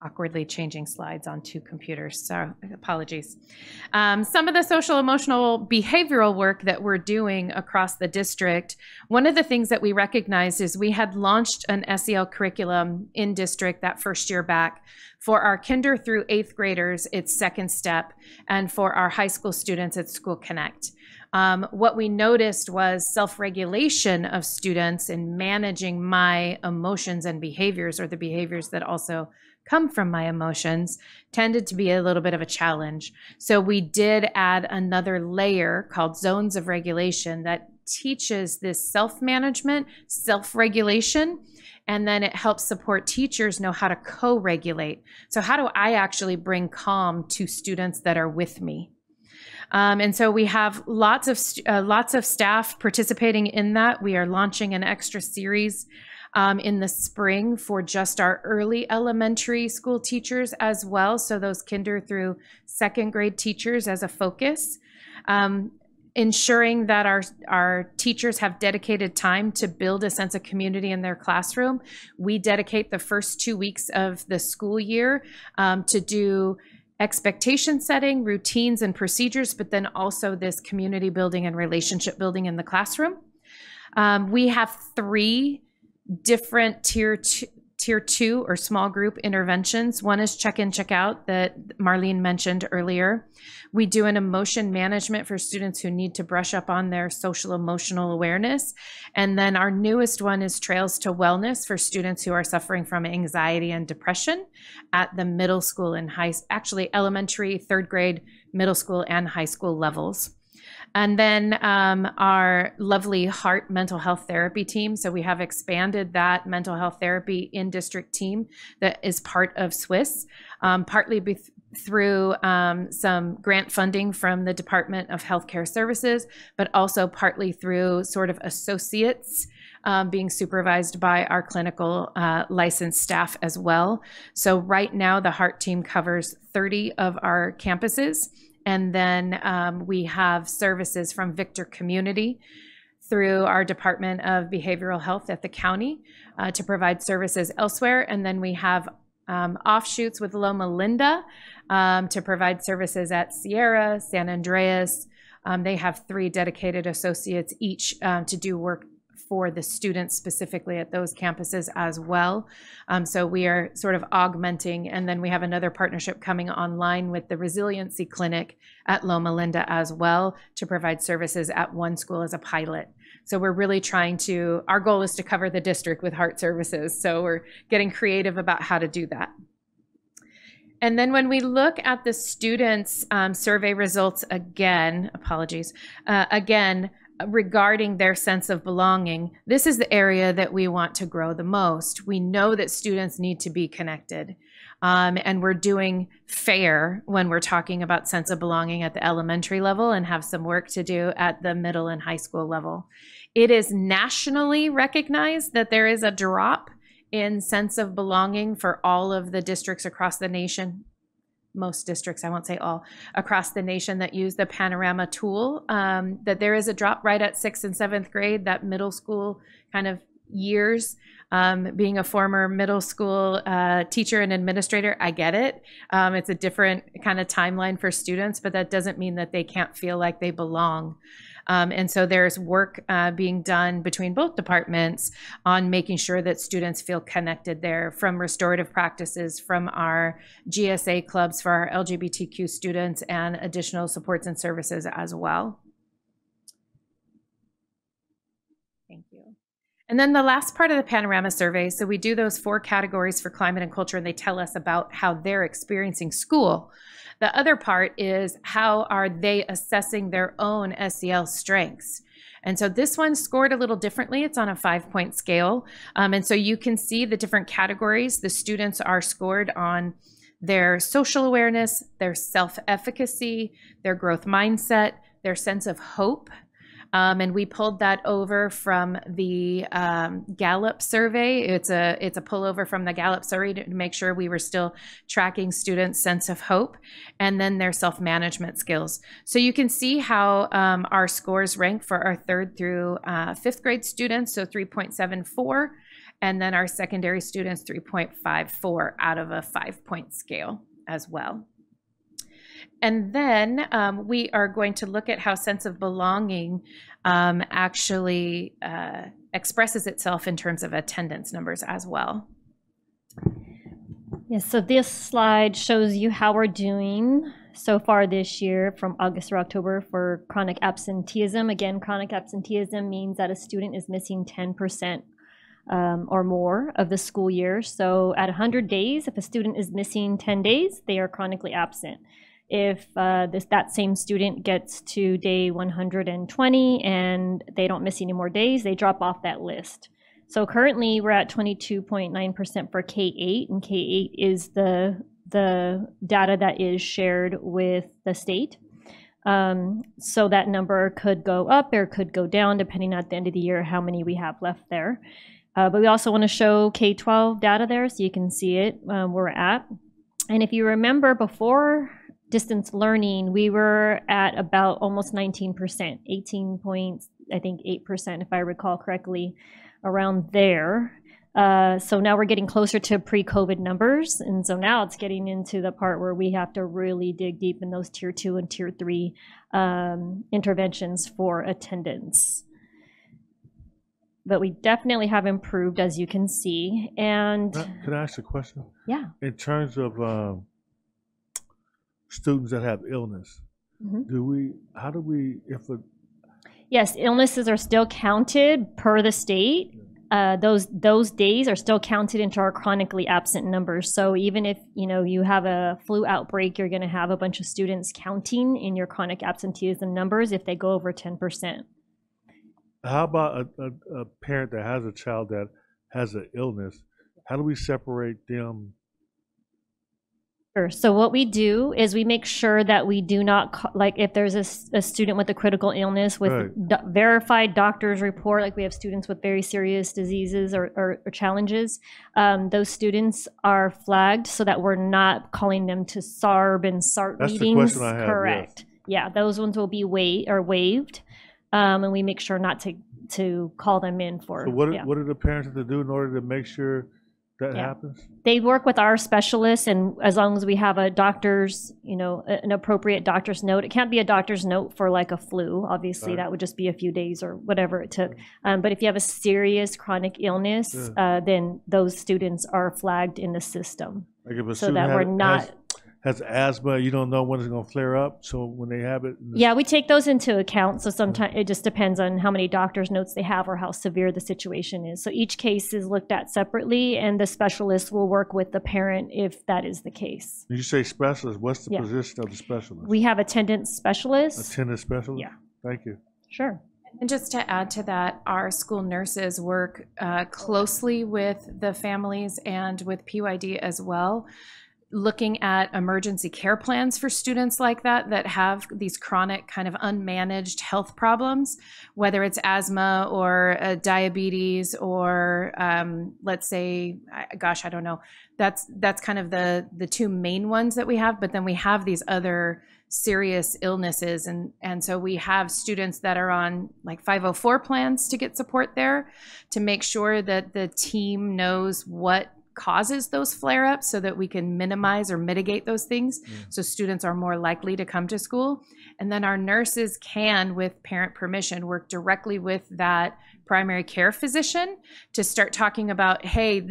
awkwardly changing slides on two computers, so apologies. Some of the social emotional behavioral work that we're doing across the district, one of the things that we recognized is we had launched an SEL curriculum in district that first year back for our kinder through 8th graders, it's second step, and for our high school students, it's School Connect. What we noticed was self-regulation of students in managing my emotions and behaviors, or the behaviors that also come from my emotions, tended to be a little bit of a challenge. So we did add another layer called Zones of Regulation that teaches this self-management, self-regulation, and then it helps support teachers know how to co-regulate. So how do I actually bring calm to students that are with me? And so we have lots of staff participating in that. We are launching an extra series in the spring for just our early elementary school teachers as well. So those kinder through 2nd grade teachers as a focus. Ensuring that our teachers have dedicated time to build a sense of community in their classroom. We dedicate the first 2 weeks of the school year to do expectation setting, routines and procedures, but then also this community building and relationship building in the classroom. We have 3 different tier 2 or small group interventions. One is check in, check out that Marlene mentioned earlier. We do an emotion management for students who need to brush up on their social emotional awareness. And then our newest one is Trails to Wellness for students who are suffering from anxiety and depression at the middle school and actually elementary, 3rd grade, middle school and high school levels. And then our lovely Heart mental health therapy team. So we have expanded that mental health therapy in district team that is part of SWIS, partly through some grant funding from the Department of Healthcare Services, but also partly through sort of associates being supervised by our clinical licensed staff as well. So right now the Heart team covers 30 of our campuses. And then we have services from Victor Community through our Department of Behavioral Health at the county to provide services elsewhere. And then we have offshoots with Loma Linda to provide services at Sierra, San Andreas. They have 3 dedicated associates each to do work for the students specifically at those campuses as well. So we are sort of augmenting, and then we have another partnership coming online with the Resiliency Clinic at Loma Linda as well to provide services at one school as a pilot. So we're really trying to, our goal is to cover the district with Heart services. So we're getting creative about how to do that. And then when we look at the students' survey results again, regarding their sense of belonging, this is the area that we want to grow the most. We know that students need to be connected. And we're doing fair when we're talking about sense of belonging at the elementary level and have some work to do at the middle and high school level. It is nationally recognized that there is a drop in sense of belonging for all of the districts across the nation. Most districts, I won't say all, across the nation that use the Panorama tool, that there is a drop right at 6th and 7th grade, that middle school kind of years. Being a former middle school teacher and administrator, I get it. It's a different kind of timeline for students, but that doesn't mean that they can't feel like they belong. And so there's work being done between both departments on making sure that students feel connected there, from restorative practices, from our GSA clubs for our LGBTQ students, and additional supports and services as well. Thank you. And then the last part of the Panorama survey, so we do those 4 categories for climate and culture, and they tell us about how they're experiencing school. The other part is how are they assessing their own SEL strengths. And so this one scored a little differently. It's on a 5-point scale. And so you can see the different categories. The students are scored on their social awareness, their self-efficacy, their growth mindset, their sense of hope. And we pulled that over from the Gallup survey. It's a pullover from the Gallup survey to make sure we were still tracking students' sense of hope, and then their self-management skills. So you can see how our scores rank for our 3rd through 5th grade students, so 3.74, And then our secondary students, 3.54 out of a 5-point scale as well. And then we are going to look at how sense of belonging actually expresses itself in terms of attendance numbers as well. Yes, so this slide shows you how we're doing so far this year from August through October for chronic absenteeism. Again, chronic absenteeism means that a student is missing 10% or more of the school year. So at 100 days, if a student is missing 10 days, they are chronically absent. If that same student gets to day 120 and they don't miss any more days, they drop off that list. So currently we're at 22.9% for K-8, and K-8 is the data that is shared with the state. So that number could go up or could go down depending at the end of the year how many we have left there. But we also want to show K-12 data there so you can see it where we're at. And if you remember before distance learning, we were at about almost 19%, 18.8% if I recall correctly, around there. So now we're getting closer to pre-COVID numbers. And so now it's getting into the part where we have to really dig deep in those tier 2 and tier 3 interventions for attendance. But we definitely have improved, as you can see. And Can I ask a question? Yeah. In terms of students that have illness, how do we, yes, illnesses are still counted per the state. Those days are still counted into our chronically absent numbers. So even if you have a flu outbreak, you're going to have a bunch of students counting in your chronic absenteeism numbers if they go over 10%. how about a parent that has a child that has an illness? How do we separate them? Sure. So what we do is we make sure that we do not, if there's a student with a critical illness with verified doctor's report, like we have students with very serious diseases or challenges, those students are flagged so that we're not calling them to SARB and SART That's meetings. the question I have, Correct. yes. Yeah, those ones will be waived, and we make sure not to call them in for. So what do the parents have to do in order to make sure that happens? They work with our specialists, and as long as we have a doctor's, an appropriate doctor's note. It can't be a doctor's note for like a flu. Obviously, that would just be a few days or whatever it took. But if you have a serious chronic illness, then those students are flagged in the system. Like if a so student that we're not. has asthma, you don't know when it's going to flare up. So when they have it, Yeah, we take those into account. So sometimes it just depends on how many doctor's notes they have or how severe the situation is. So each case is looked at separately, and the specialist will work with the parent if that is the case. you say specialist. What's the position of the specialist? We have attendance specialists. Attendance specialist? Yeah. Thank you. Sure. And just to add to that, our school nurses work closely with the families and with PYD as well, looking at emergency care plans for students like that have these chronic kind of unmanaged health problems, whether it's asthma or diabetes or let's say, I don't know. That's kind of the two main ones that we have, but then we have these other serious illnesses. And so we have students that are on like 504 plans to get support there to make sure that the team knows what causes those flare-ups so that we can minimize or mitigate those things so students are more likely to come to school. And then our nurses can, with parent permission, work directly with that primary care physician to start talking about, hey,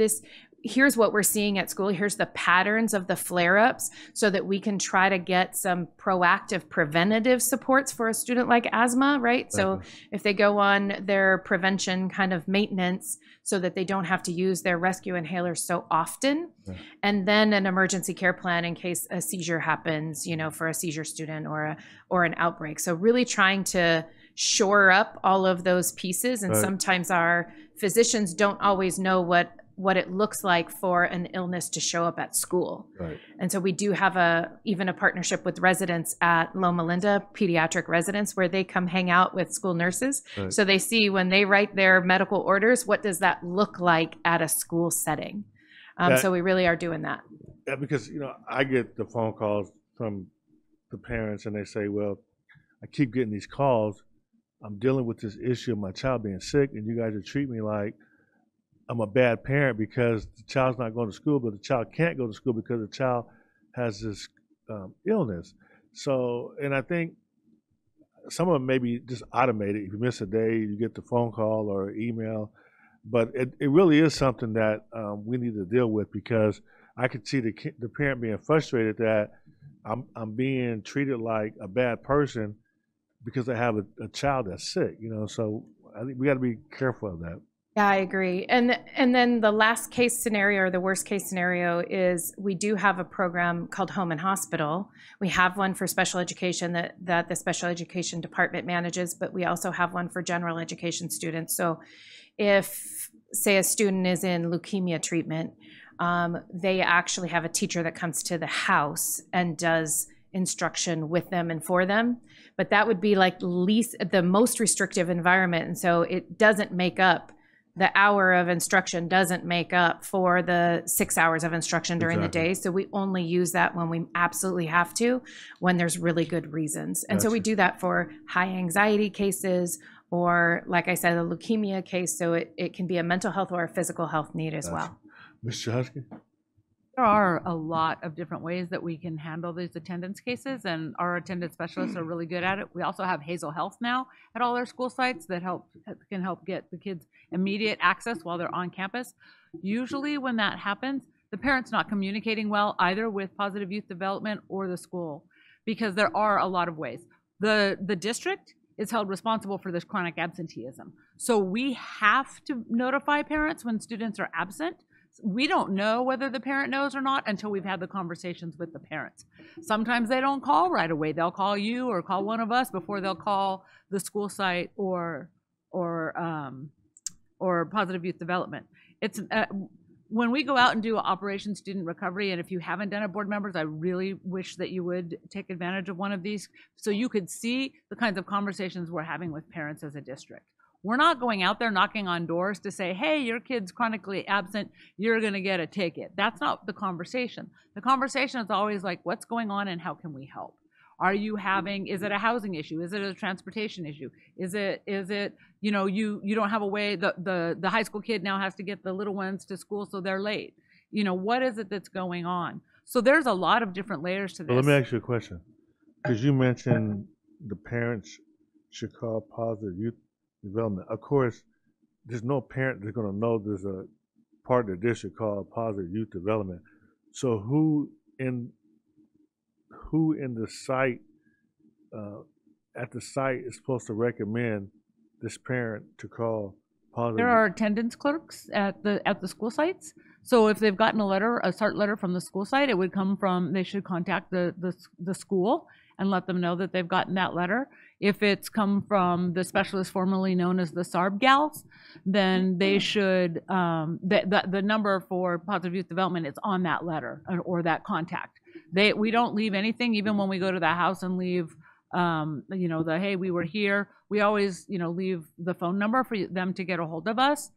here's what we're seeing at school. Here's the patterns of the flare-ups so that we can try to get some proactive preventative supports for a student like asthma, right? So if they go on their prevention kind of maintenance so that they don't have to use their rescue inhalers so often. And then an emergency care plan in case a seizure happens, for a seizure student or an outbreak. So really trying to shore up all of those pieces. And sometimes our physicians don't always know what it looks like for an illness to show up at school. And so we do have even a partnership with residents at Loma Linda, pediatric residents, where they come hang out with school nurses. So they see when they write their medical orders, what does that look like at a school setting? So we really are doing that. Yeah, because, I get the phone calls from the parents and they say, well, I keep getting these calls. I'm dealing with this issue of my child being sick and you guys are treating me like I'm a bad parent because the child's not going to school, but the child can't go to school because the child has this illness. So, and I think some of them may be just automated. If you miss a day, you get the phone call or email. But it really is something that we need to deal with, because I could see the parent being frustrated that I'm being treated like a bad person because I have a child that's sick, you know. So I think we got to be careful of that. Yeah, I agree. And then the last case scenario, or the worst case scenario, is we do have a program called Home and Hospital. We have one for special education that the special education department manages, but we also have one for general education students. So if, say, a student is in leukemia treatment, they actually have a teacher that comes to the house and does instruction with them and for them. But that would be like the most restrictive environment. And so it doesn't make up, the hour of instruction doesn't make up for the 6 hours of instruction during the day. So we only use that when we absolutely have to, when there's really good reasons. And so we do that for high anxiety cases, or like I said, a leukemia case. So it can be a mental health or a physical health need as well. Mr. Husky? There are a lot of different ways that we can handle these attendance cases, and our attendance specialists are really good at it. We also have Hazel Health now at all our school sites that can help get the kids immediate access while they're on campus. Usually when that happens, the parent's not communicating well either with Positive Youth Development or the school, because there are a lot of ways. The district is held responsible for this chronic absenteeism. So we have to notify parents when students are absent. We don't know whether the parent knows or not until we've had the conversations with the parents. Sometimes they don't call right away. They'll call you or call one of us before they'll call the school site or Positive Youth Development. It's when we go out and do Operation Student Recovery, and if you haven't done it, board members, I really wish that you would take advantage of one of these so you could see the kinds of conversations we're having with parents as a district. We're not going out there knocking on doors to say, hey, your kid's chronically absent, you're going to get a ticket. That's not the conversation. The conversation is always like, what's going on and how can we help? Is it a housing issue? Is it a transportation issue? Is it, you know, you don't have a way, the high school kid now has to get the little ones to school so they're late. You know, what is it that's going on? So there's a lot of different layers to this. Well, let me ask you a question. Because you mentioned the parents should call Positive Youth Development. Of course, there's no parent that's going to know there's a part of the district called Positive Youth Development. So who in the site, at the site, is supposed to recommend this parent to call Positive? There are attendance clerks at the school sites. So if they've gotten a start letter from the school site, it would come from, they should contact the school and let them know that they've gotten that letter. If it's come from the specialist formerly known as the SARB gals, then they should, the number for Positive Youth Development is on that letter or that contact. We don't leave anything, even when we go to the house and leave, you know, hey, we were here. We always, you know, leave the phone number for them to get a hold of us.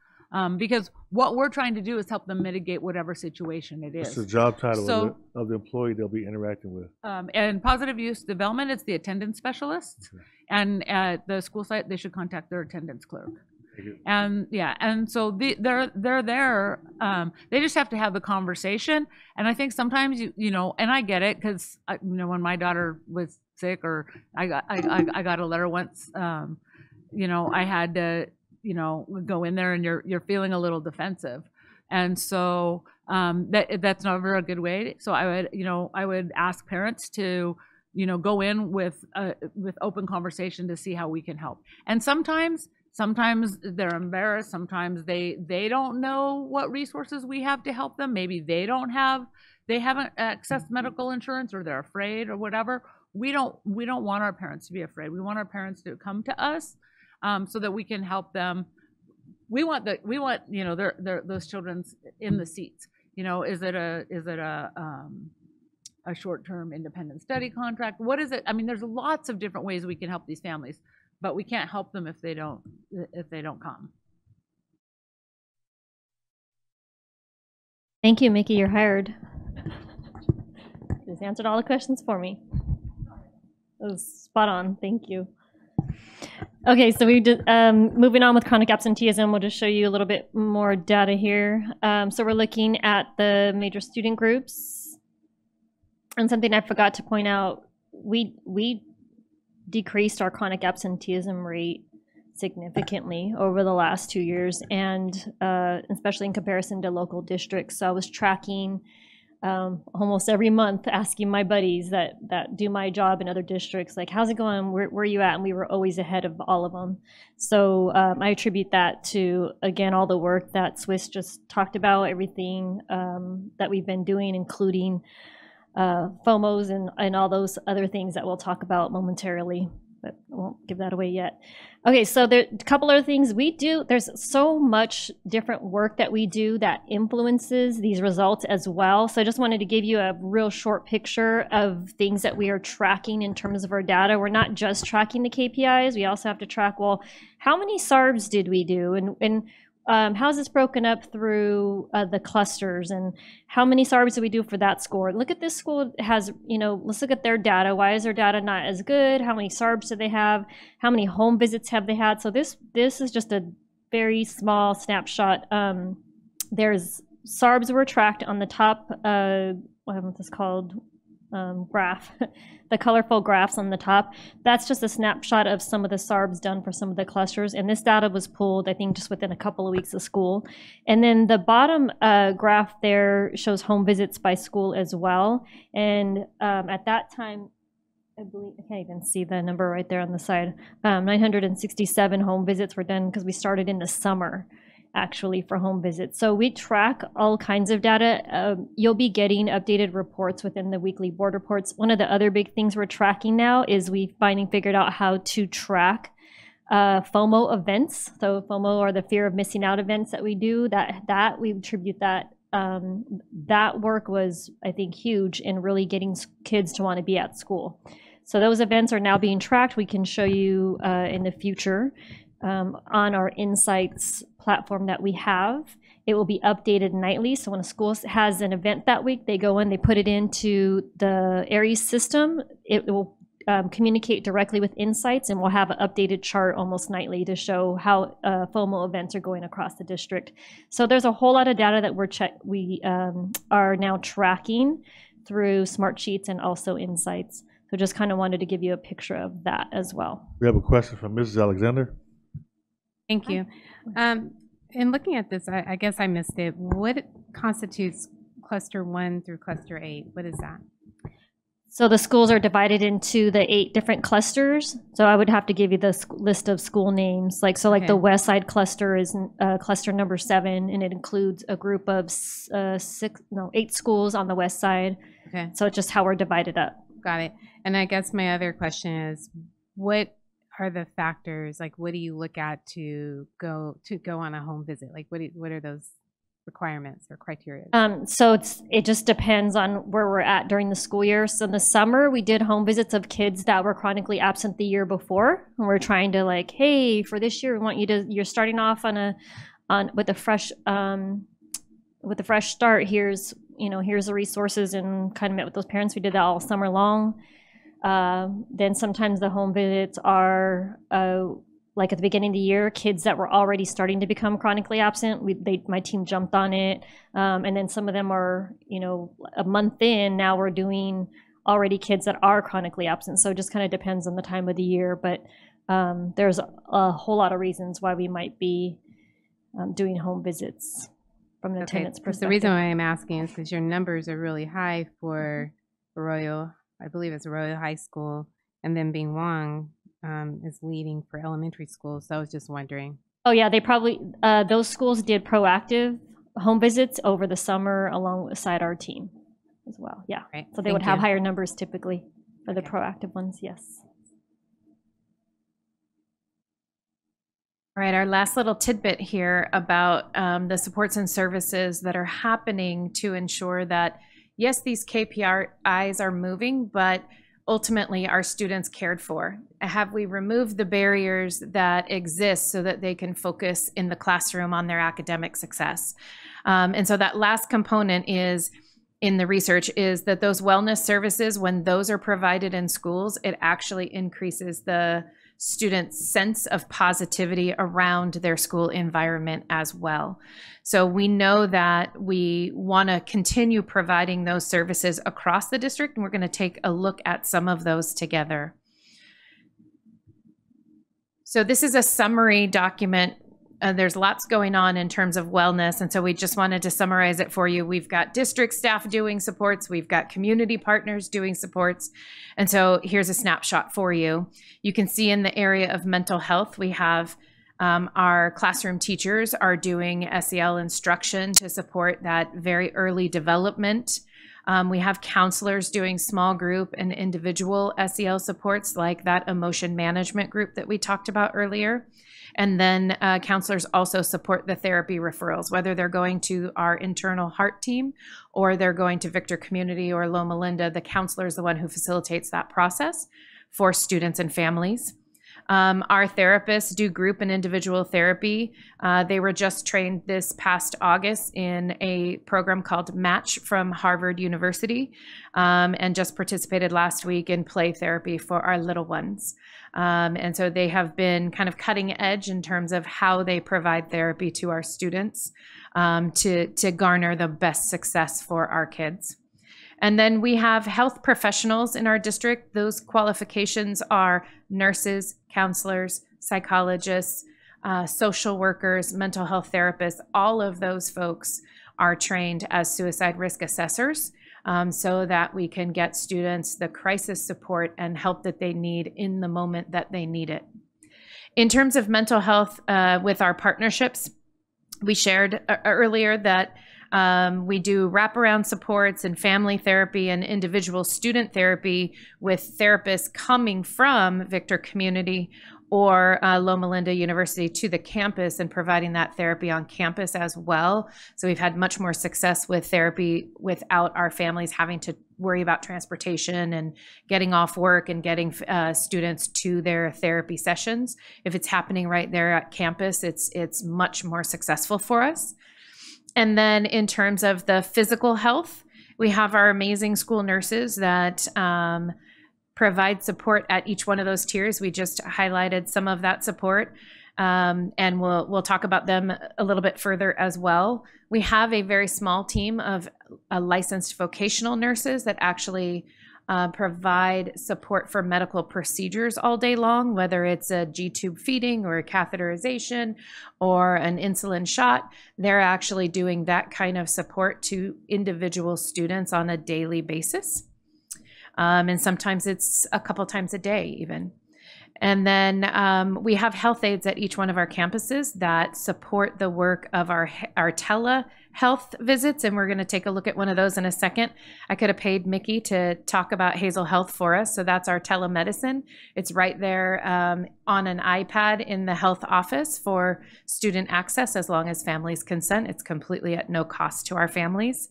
Because what we're trying to do is help them mitigate whatever situation it is. It's the job title of the employee they'll be interacting with. And Positive Youth Development, it's the attendance specialist. Okay. And at the school site, they should contact their attendance clerk. And yeah, and so they're there. They just have to have the conversation. And I think sometimes you know, and I get it, because you know, when my daughter was sick, or I got a letter once, you know, I had to, you know, go in there and you're feeling a little defensive. And so that's never a good way. So I would ask parents to, you know, go in with open conversation to see how we can help. And sometimes they're embarrassed. Sometimes they don't know what resources we have to help them. Maybe they haven't accessed medical insurance, or they're afraid or whatever. We don't want our parents to be afraid. We want our parents to come to us, so that we can help them. We want you know, those children in the seats. You know, is it a short-term independent study contract? What is it? I mean, there's lots of different ways we can help these families, but we can't help them if they don't come. Thank you, Mickey. You're hired. Just answered all the questions for me. It was spot on. Thank you. Okay, so we did, moving on with chronic absenteeism, we'll just show you a little bit more data here. So we're looking at the major student groups. And something I forgot to point out, we decreased our chronic absenteeism rate significantly over the last 2 years, and especially in comparison to local districts. So I was tracking almost every month, asking my buddies that do my job in other districts, like, how's it going? Where are you at? And we were always ahead of all of them. So I attribute that to, again, all the work that Swiss just talked about, everything that we've been doing, including FOMOs and all those other things that we'll talk about momentarily, but I won't give that away yet. Okay, so there a couple other things we do. There's so much different work that we do that influences these results as well. So I just wanted to give you a real short picture of things that we are tracking in terms of our data. We're not just tracking the KPIs. We also have to track, well, how many SARBs did we do? And how's this broken up through the clusters, and how many SARBs did we do for that score? Look at this school has, let's look at their data. Why is their data not as good? How many SARBs do they have? How many home visits have they had? So this is just a very small snapshot. There's SARBs were tracked on the top, what is this called? Graph, the colorful graphs on the top. That's just a snapshot of some of the SARBs done for some of the clusters. And this data was pulled, I think, just within a couple of weeks of school. And then the bottom graph there shows home visits by school as well. And at that time, I believe, I can't even see the number right there on the side. 967 home visits were done because we started in the summer, actually, for home visits. So we track all kinds of data. You'll be getting updated reports within the weekly board reports. One of the other big things we're tracking now is we figured out how to track FOMO events. So FOMO are the fear of missing out events that we do. That we attribute that. That work was, I think, huge in really getting kids to want to be at school. So those events are now being tracked. We can show you in the future on our Insights platform that we have. It will be updated nightly. So when a school has an event that week, they go in, they put it into the Aries system. It will communicate directly with Insights, and we'll have an updated chart almost nightly to show how FOMO events are going across the district. So there's a whole lot of data that we are now tracking through Smartsheets and also Insights. So just kind of wanted to give you a picture of that as well. We have a question from Mrs. Alexander. Thank you. In looking at this, I guess I missed it. What constitutes cluster 1 through cluster 8? What is that? So the schools are divided into the 8 different clusters. So I would have to give you the list of school names. Like the West Side cluster is cluster number 7, and it includes a group of 8 schools on the West Side. Okay. So it's just how we're divided up. Got it. And I guess my other question is, what are the factors? Like, what do you look at to go on a home visit? Like, what are those requirements or criteria? So it just depends on where we're at during the school year. So in the summer, we did home visits of kids that were chronically absent the year before, and we're trying to, like, hey, for this year, we want you're starting off with a fresh start. Here's the resources, and kind of met with those parents. We did that all summer long. Then sometimes the home visits are like at the beginning of the year, kids that were already starting to become chronically absent. My team jumped on it, and then some of them are, a month in. Now we're doing already kids that are chronically absent. So it just kind of depends on the time of the year. But there's a whole lot of reasons why we might be doing home visits from an attendance perspective. The reason why I'm asking is because your numbers are really high for Arroyo. I believe it's Arroyo High School, and then Bing Wong is leading for elementary schools. So I was just wondering. Oh yeah, they probably those schools did proactive home visits over the summer alongside our team as well. Yeah, right. So they would have higher numbers typically for the proactive ones. Yes. All right, our last little tidbit here about the supports and services that are happening to ensure that, yes, these KPIs are moving, but ultimately our students cared for. Have we removed the barriers that exist so that they can focus in the classroom on their academic success? And so that last component is, in the research, is that those wellness services, when those are provided in schools, it actually increases the students' sense of positivity around their school environment as well. So we know that we want to continue providing those services across the district, and we're going to take a look at some of those together. So this is a summary document. There's lots going on in terms of wellness, and so we just wanted to summarize it for you. We've got district staff doing supports, we've got community partners doing supports, and so here's a snapshot for you. You can see in the area of mental health, we have our classroom teachers are doing SEL instruction to support that very early development. We have counselors doing small group and individual SEL supports, like that emotion management group that we talked about earlier. And then counselors also support the therapy referrals, whether they're going to our internal heart team or they're going to Victor Community or Loma Linda. The counselor is the one who facilitates that process for students and families. Our therapists do group and individual therapy. They were just trained this past August in a program called Match from Harvard University, and just participated last week in play therapy for our little ones. And so they have been kind of cutting edge in terms of how they provide therapy to our students to garner the best success for our kids. And then we have health professionals in our district. Those qualifications are nurses, counselors, psychologists, social workers, mental health therapists. All of those folks are trained as suicide risk assessors, so that we can get students the crisis support and help that they need in the moment that they need it. In terms of mental health with our partnerships, we shared earlier that we do wraparound supports and family therapy and individual student therapy with therapists coming from Victor Community or Loma Linda University to the campus and providing that therapy on campus as well. So we've had much more success with therapy without our families having to worry about transportation and getting off work and getting students to their therapy sessions. If it's happening right there at campus, it's much more successful for us. And then in terms of the physical health, we have our amazing school nurses that provide support at each one of those tiers. We just highlighted some of that support, and we'll talk about them a little bit further as well. We have a very small team of licensed vocational nurses that actually provide support for medical procedures all day long, whether it's a G-tube feeding or a catheterization or an insulin shot. They're actually doing that kind of support to individual students on a daily basis. And sometimes it's a couple times a day even. And then we have health aides at each one of our campuses that support the work of our telehealth visits, and we're going to take a look at one of those in a second. I could have paid Mickey to talk about Hazel Health for us, so that's our telemedicine. It's right there on an iPad in the health office for student access as long as families consent. It's completely at no cost to our families.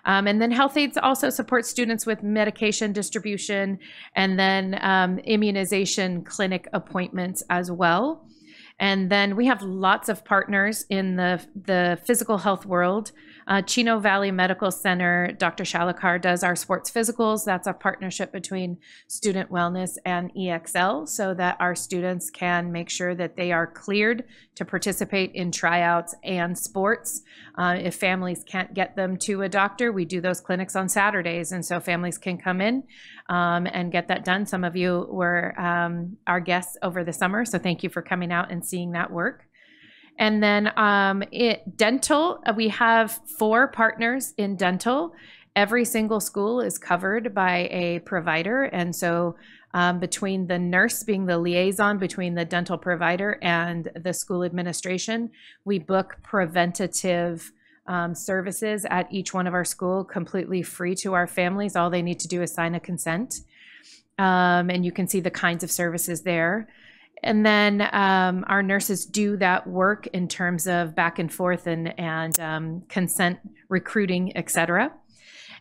And then health aides also support students with medication distribution and then immunization clinic appointments as well. And then we have lots of partners in the physical health world. Chino Valley Medical Center, Dr. Shalakar does our sports physicals. That's a partnership between Student Wellness and EXL so that our students can make sure that they are cleared to participate in tryouts and sports. If families can't get them to a doctor, we do those clinics on Saturdays, and so families can come in and get that done. Some of you were our guests over the summer, so thank you for coming out and seeing that work. And then dental, we have 4 partners in dental. Every single school is covered by a provider. And so between the nurse being the liaison between the dental provider and the school administration, we book preventative services at each one of our schools completely free to our families. All they need to do is sign a consent. And you can see the kinds of services there. And then our nurses do that work in terms of back and forth and consent, recruiting, et cetera.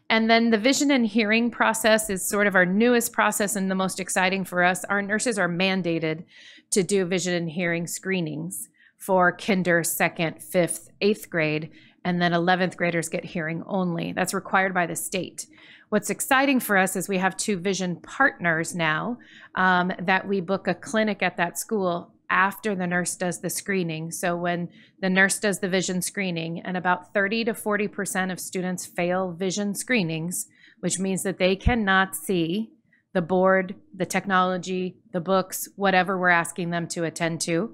And then the vision and hearing process is sort of our newest process and the most exciting for us. Our nurses are mandated to do vision and hearing screenings for kinder, 2nd, 5th, 8th grade, and then 11th graders get hearing only. That's required by the state. What's exciting for us is we have 2 vision partners now that we book a clinic at that school after the nurse does the screening. So when the nurse does the vision screening, and about 30 to 40% of students fail vision screenings, which means that they cannot see the board, the technology, the books, whatever we're asking them to attend to,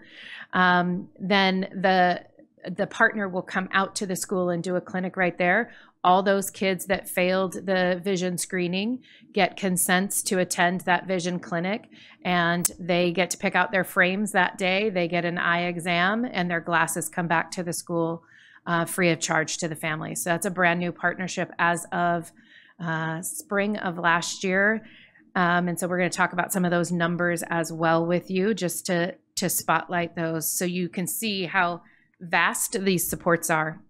then the partner will come out to the school and do a clinic right there. All those kids that failed the vision screening get consents to attend that vision clinic, and they get to pick out their frames that day. They get an eye exam, and their glasses come back to the school free of charge to the family. So that's a brand new partnership as of spring of last year. And so we're going to talk about some of those numbers as well with you, just to spotlight those so you can see how vast these supports are.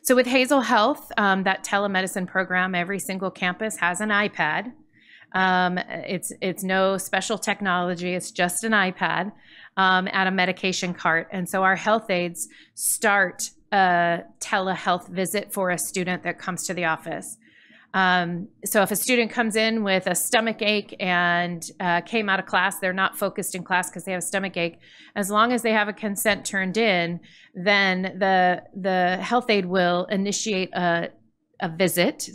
So with Hazel Health, that telemedicine program, every single campus has an iPad. It's no special technology, it's just an iPad at a medication cart. And so our health aides start a telehealth visit for a student that comes to the office. So if a student comes in with a stomach ache and came out of class, they're not focused in class because they have a stomach ache. As long as they have a consent turned in, then the health aide will initiate a visit,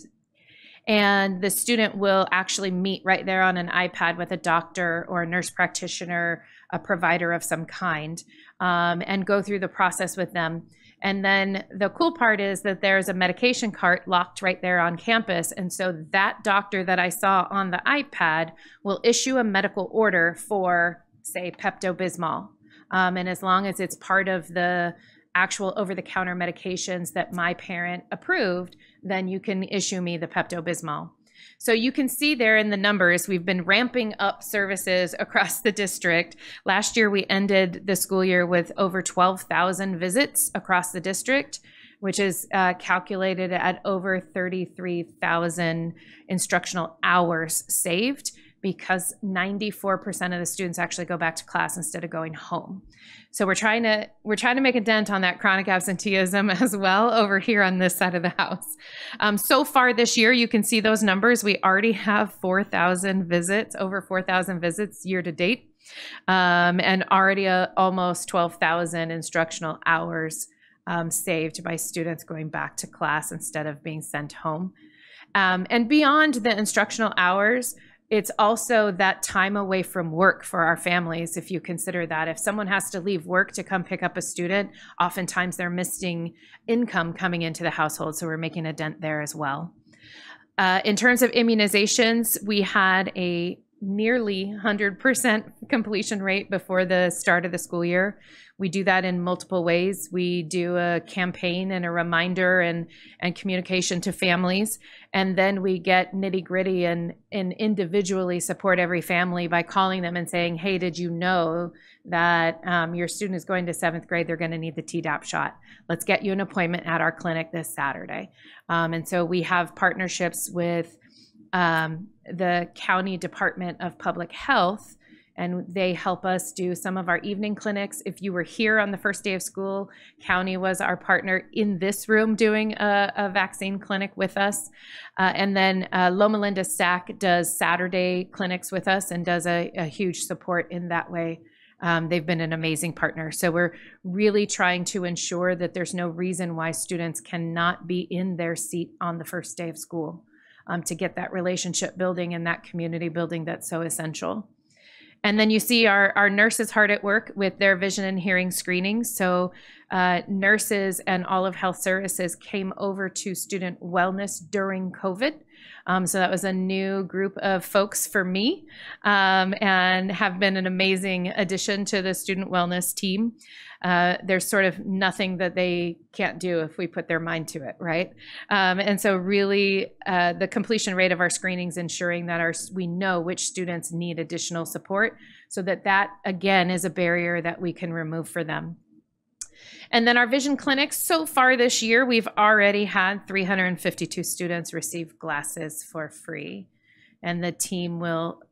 and the student will actually meet right there on an iPad with a doctor or a nurse practitioner, a provider of some kind, and go through the process with them. And then the cool part is that there's a medication cart locked right there on campus. And so that doctor that I saw on the iPad will issue a medical order for, say, Pepto-Bismol. And as long as it's part of the actual over-the-counter medications that my parent approved, then you can issue me the Pepto-Bismol. So you can see there in the numbers, we've been ramping up services across the district. Last year, we ended the school year with over 12,000 visits across the district, which is calculated at over 33,000 instructional hours saved, because 94% of the students actually go back to class instead of going home. So we're trying to make a dent on that chronic absenteeism as well over here on this side of the house. So far this year, you can see those numbers. We already have 4,000 visits, over 4,000 visits year to date, and already almost 12,000 instructional hours saved by students going back to class instead of being sent home. And beyond the instructional hours, it's also that time away from work for our families, if you consider that. If someone has to leave work to come pick up a student, oftentimes they're missing income coming into the household, so we're making a dent there as well. In terms of immunizations, we had a nearly 100% completion rate before the start of the school year. We do that in multiple ways. We do a campaign and a reminder and communication to families. And then we get nitty gritty and individually support every family by calling them and saying, hey, did you know that your student is going to 7th grade? They're going to need the Tdap shot. Let's get you an appointment at our clinic this Saturday. And so we have partnerships with the County Department of Public Health, and they help us do some of our evening clinics. If you were here on the first day of school, County was our partner in this room doing a vaccine clinic with us. And then Loma Linda SAC does Saturday clinics with us and does a huge support in that way. They've been an amazing partner. So we're really trying to ensure that there's no reason why students cannot be in their seat on the first day of school, to get that relationship building and that community building that's so essential. And then you see our nurses hard at work with their vision and hearing screenings. So nurses and all of health services came over to student wellness during COVID. So that was a new group of folks for me, and have been an amazing addition to the student wellness team. There's sort of nothing that they can't do if we put their mind to it, right? And so really the completion rate of our screenings ensuring that we know which students need additional support, so that again is a barrier that we can remove for them. And then our vision clinics, so far this year, we've already had 352 students receive glasses for free. And the team will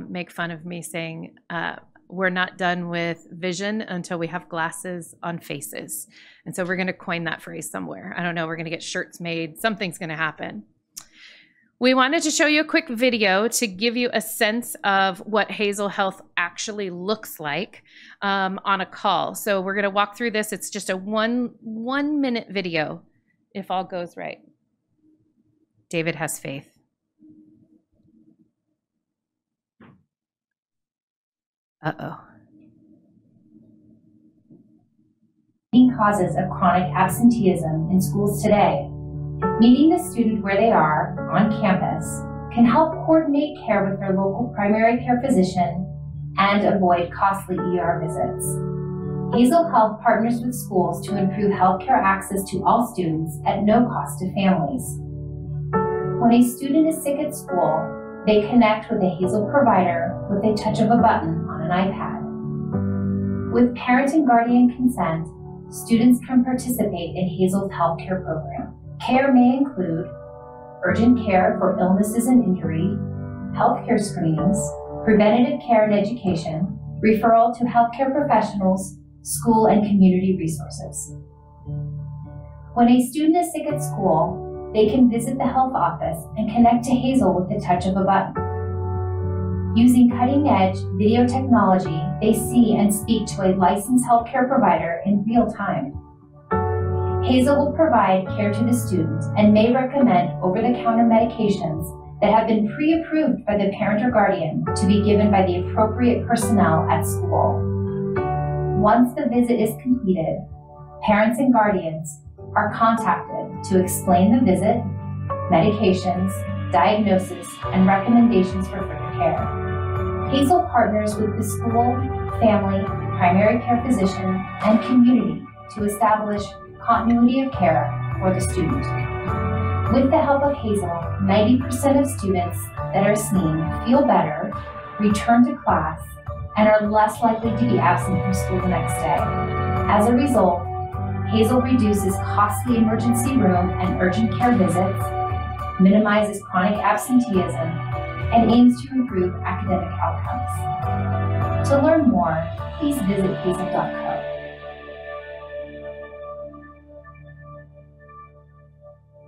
make fun of me saying, we're not done with vision until we have glasses on faces. And so we're going to coin that phrase somewhere. I don't know, we're going to get shirts made. Something's going to happen. We wanted to show you a quick video to give you a sense of what Hazel Health actually looks like on a call. So we're going to walk through this. It's just a one minute video, if all goes right. David has faith. Uh-oh. Causes of chronic absenteeism in schools today. Meeting the student where they are on campus can help coordinate care with their local primary care physician and avoid costly ER visits. Hazel Health partners with schools to improve healthcare access to all students at no cost to families. When a student is sick at school, they connect with a Hazel provider with a touch of a button on an iPad. With parent and guardian consent, students can participate in Hazel's healthcare program. Care may include urgent care for illnesses and injury, healthcare screenings, preventative care and education, referral to healthcare professionals, school and community resources. When a student is sick at school, they can visit the health office and connect to Hazel with the touch of a button. Using cutting-edge video technology, they see and speak to a licensed healthcare provider in real time. Hazel will provide care to the student and may recommend over-the-counter medications that have been pre-approved by the parent or guardian to be given by the appropriate personnel at school. Once the visit is completed, parents and guardians are contacted to explain the visit, medications, diagnosis, and recommendations for further care. Hazel partners with the school, family, primary care physician, and community to establish continuity of care for the student. With the help of Hazel, 90% of students that are seen feel better, return to class, and are less likely to be absent from school the next day. As a result, Hazel reduces costly emergency room and urgent care visits, minimizes chronic absenteeism, and aims to improve academic outcomes. To learn more, please visit hazel.co.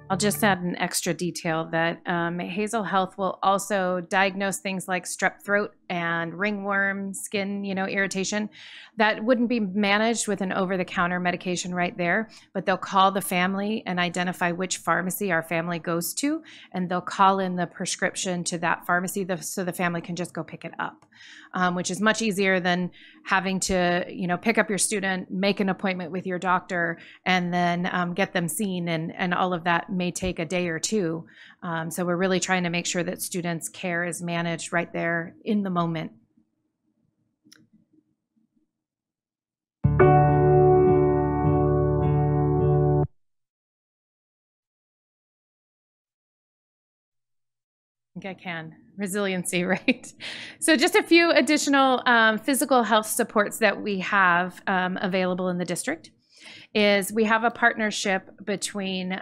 I'll just add an extra detail that Hazel Health will also diagnose things like strep throat and ringworm, skin, irritation. That wouldn't be managed with an over-the-counter medication right there, but they'll call the family and identify which pharmacy our family goes to, and they'll call in the prescription to that pharmacy so the family can just go pick it up, which is much easier than having to, pick up your student, make an appointment with your doctor, and then get them seen, and all of that may take a day or two. So we're really trying to make sure that students' care is managed right there in the moment. I think I can. Resiliency, right? So just a few additional physical health supports that we have available in the district is we have a partnership between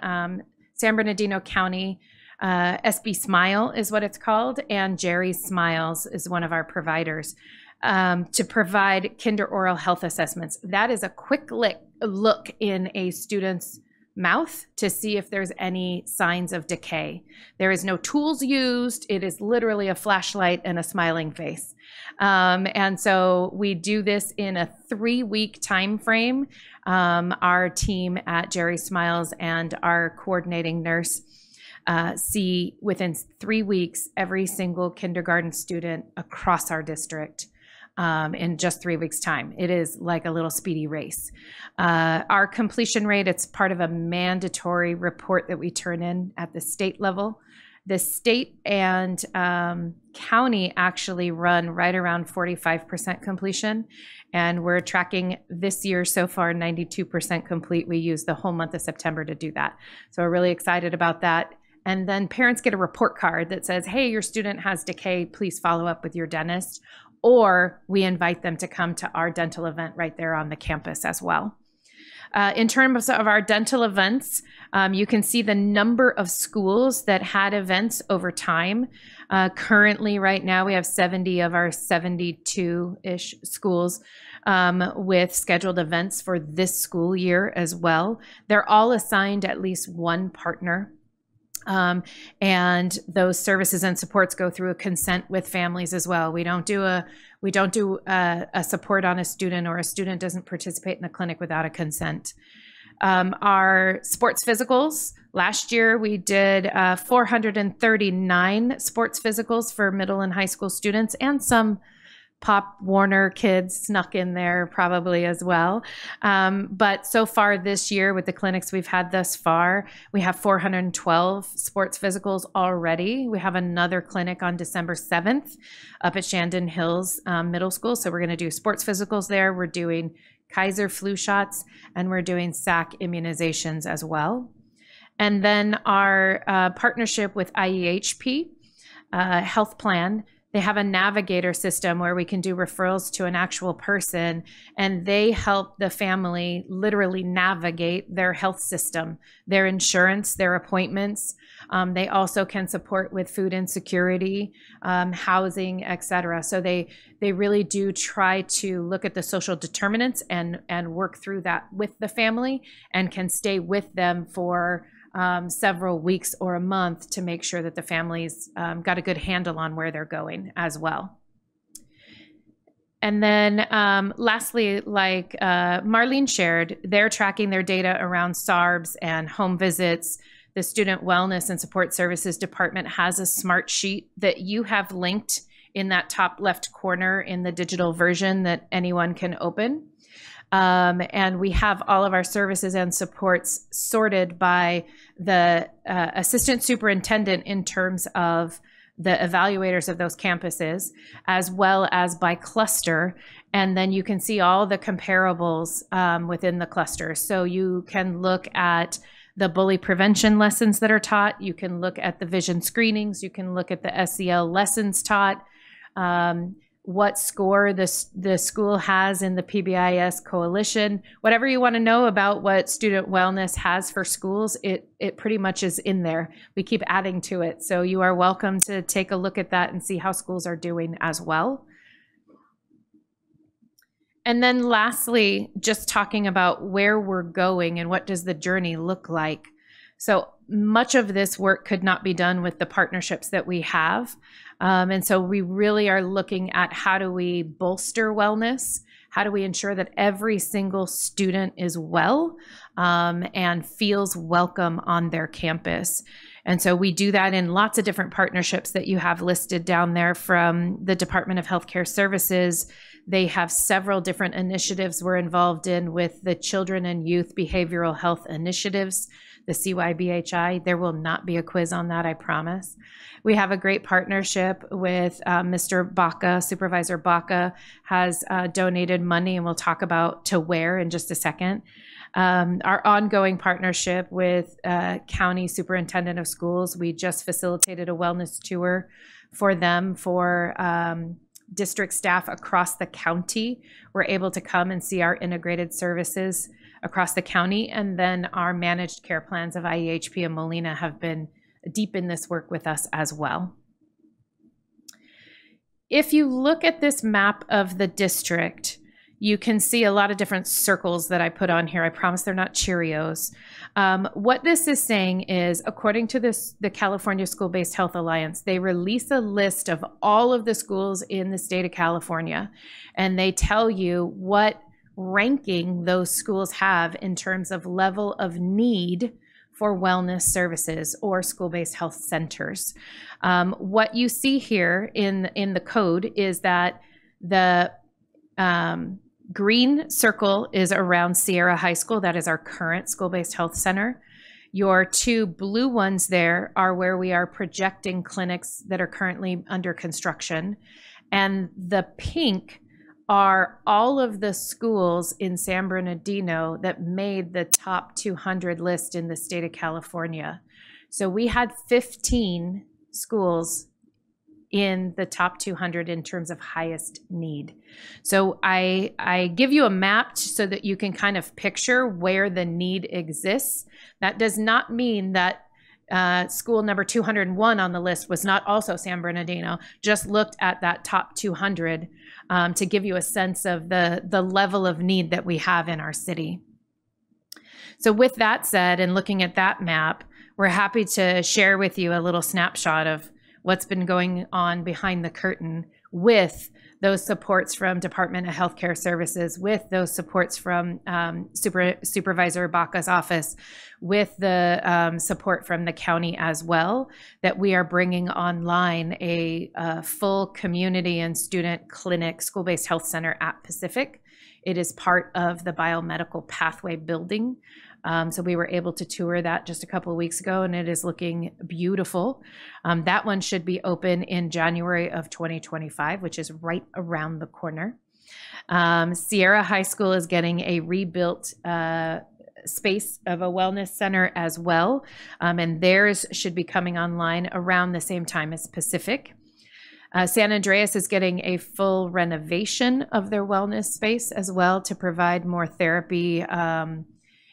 San Bernardino County, SB Smile is what it's called, and Jerry Smiles is one of our providers to provide kinder oral health assessments. That is a quick look in a student's mouth to see if there's any signs of decay. There is no tools used. It is literally a flashlight and a smiling face. And so we do this in a 3-week time frame. Our team at Jerry Smiles and our coordinating nurse see within 3 weeks every single kindergarten student across our district in just 3 weeks' time. It is like a little speedy race. Our completion rate, it's part of a mandatory report that we turn in at the state level. The state and county actually run right around 45% completion, and we're tracking this year so far 92% complete. We use the whole month of September to do that. So we're really excited about that. And then parents get a report card that says, hey, your student has decay, please follow up with your dentist. Or we invite them to come to our dental event right there on the campus as well. In terms of our dental events, you can see the number of schools that had events over time. Currently, right now, we have 70 of our 72-ish schools with scheduled events for this school year as well. They're all assigned at least one partner. And those services and supports go through a consent with families as well. We don't do a support on a student, or a student doesn't participate in the clinic without a consent. Our sports physicals, last year we did 439 sports physicals for middle and high school students, and some Pop Warner kids snuck in there probably as well. But so far this year, with the clinics we've had thus far, we have 412 sports physicals already. We have another clinic on December 7th up at Shandon Hills Middle School. So we're going to do sports physicals there. We're doing Kaiser flu shots, and we're doing SAC immunizations as well. And then our partnership with IEHP Health Plan, they have a navigator system where we can do referrals to an actual person, and they help the family literally navigate their health system, their insurance, their appointments. They also can support with food insecurity, housing, etc. So they really do try to look at the social determinants and work through that with the family, and can stay with them for several weeks or a month to make sure that the family's got a good handle on where they're going as well. And then lastly, like Marlene shared, they're tracking their data around SARBs and home visits. The Student Wellness and Support Services Department has a smart sheet that you have linked in that top left corner in the digital version that anyone can open. And we have all of our services and supports sorted by the assistant superintendent in terms of the evaluators of those campuses, as well as by cluster. And then you can see all the comparables within the cluster. So you can look at the bully prevention lessons that are taught. You can look at the vision screenings. You can look at the SEL lessons taught. What score the school has in the PBIS coalition. Whatever you want to know about what student wellness has for schools, it pretty much is in there. We keep adding to it. So you are welcome to take a look at that and see how schools are doing as well. And then lastly, just talking about where we're going and what does the journey look like. So much of this work could not be done with the partnerships that we have. And so we really are looking at how do we bolster wellness? How do we ensure that every single student is well and feels welcome on their campus? And so we do that in lots of different partnerships that you have listed down there from the Department of Healthcare Services. They have several different initiatives we're involved in with the Children and Youth Behavioral Health Initiatives, the CYBHI. There will not be a quiz on that, I promise. We have a great partnership with Mr. Baca. Supervisor Baca has donated money, and we'll talk about to where in just a second. Our ongoing partnership with County Superintendent of Schools, we just facilitated a wellness tour for them for district staff across the county. We're able to come and see our integrated services across the county, and then our managed care plans of IEHP and Molina have been deep in this work with us as well. If you look at this map of the district, you can see a lot of different circles that I put on here. I promise they're not Cheerios. What this is saying is, according to the California School-Based Health Alliance, they release a list of all of the schools in the state of California, and they tell you what ranking those schools have in terms of level of need for wellness services or school-based health centers. What you see here in the code is that the green circle is around Sierra High School. That is our current school-based health center. Your two blue ones there are where we are projecting clinics that are currently under construction. And the pink are all of the schools in San Bernardino that made the top 200 list in the state of California. So we had 15 schools in the top 200 in terms of highest need. So I give you a map so that you can kind of picture where the need exists. That does not mean that school number 201 on the list was not also San Bernardino, just looked at that top 200 to give you a sense of the level of need that we have in our city. So with that said, and looking at that map, we're happy to share with you a little snapshot of what's been going on behind the curtain with those supports from Department of Healthcare Services, with those supports from Supervisor Baca's office, with the support from the county as well, that we are bringing online a full community and student clinic school-based health center at Pacific. It is part of the biomedical pathway building. So we were able to tour that just a couple of weeks ago, and it is looking beautiful. That one should be open in January of 2025, which is right around the corner. Sierra High School is getting a rebuilt space of a wellness center as well, and theirs should be coming online around the same time as Pacific. San Andreas is getting a full renovation of their wellness space as well to provide more therapy,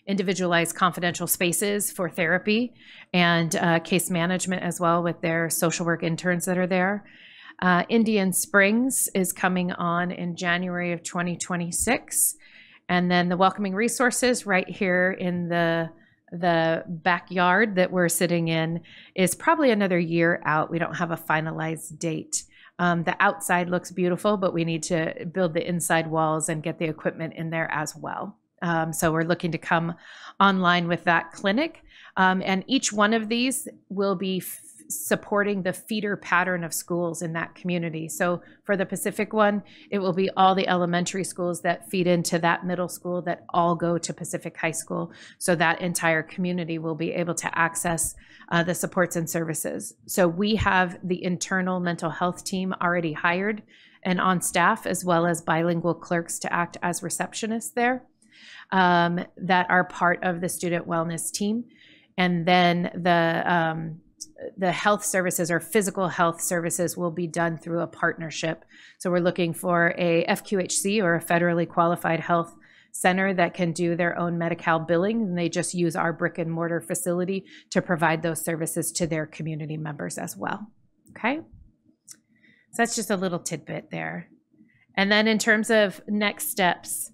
individualized confidential spaces for therapy and case management as well with their social work interns that are there. Indian Springs is coming on in January of 2026. And then the Welcoming Resources right here in the backyard that we're sitting in is probably another year out. We don't have a finalized date. The outside looks beautiful, but we need to build the inside walls and get the equipment in there as well. So we're looking to come online with that clinic. And each one of these will be supporting the feeder pattern of schools in that community. So for the Pacific one, it will be all the elementary schools that feed into that middle school that all go to Pacific High School. So that entire community will be able to access the supports and services. So we have the internal mental health team already hired and on staff, as well as bilingual clerks to act as receptionists there. That are part of the student wellness team. And then the health services or physical health services will be done through a partnership. So we're looking for a FQHC or a federally qualified health center that can do their own Medi-Cal billing, and they just use our brick and mortar facility to provide those services to their community members as well. Okay? So that's just a little tidbit there. And then in terms of next steps,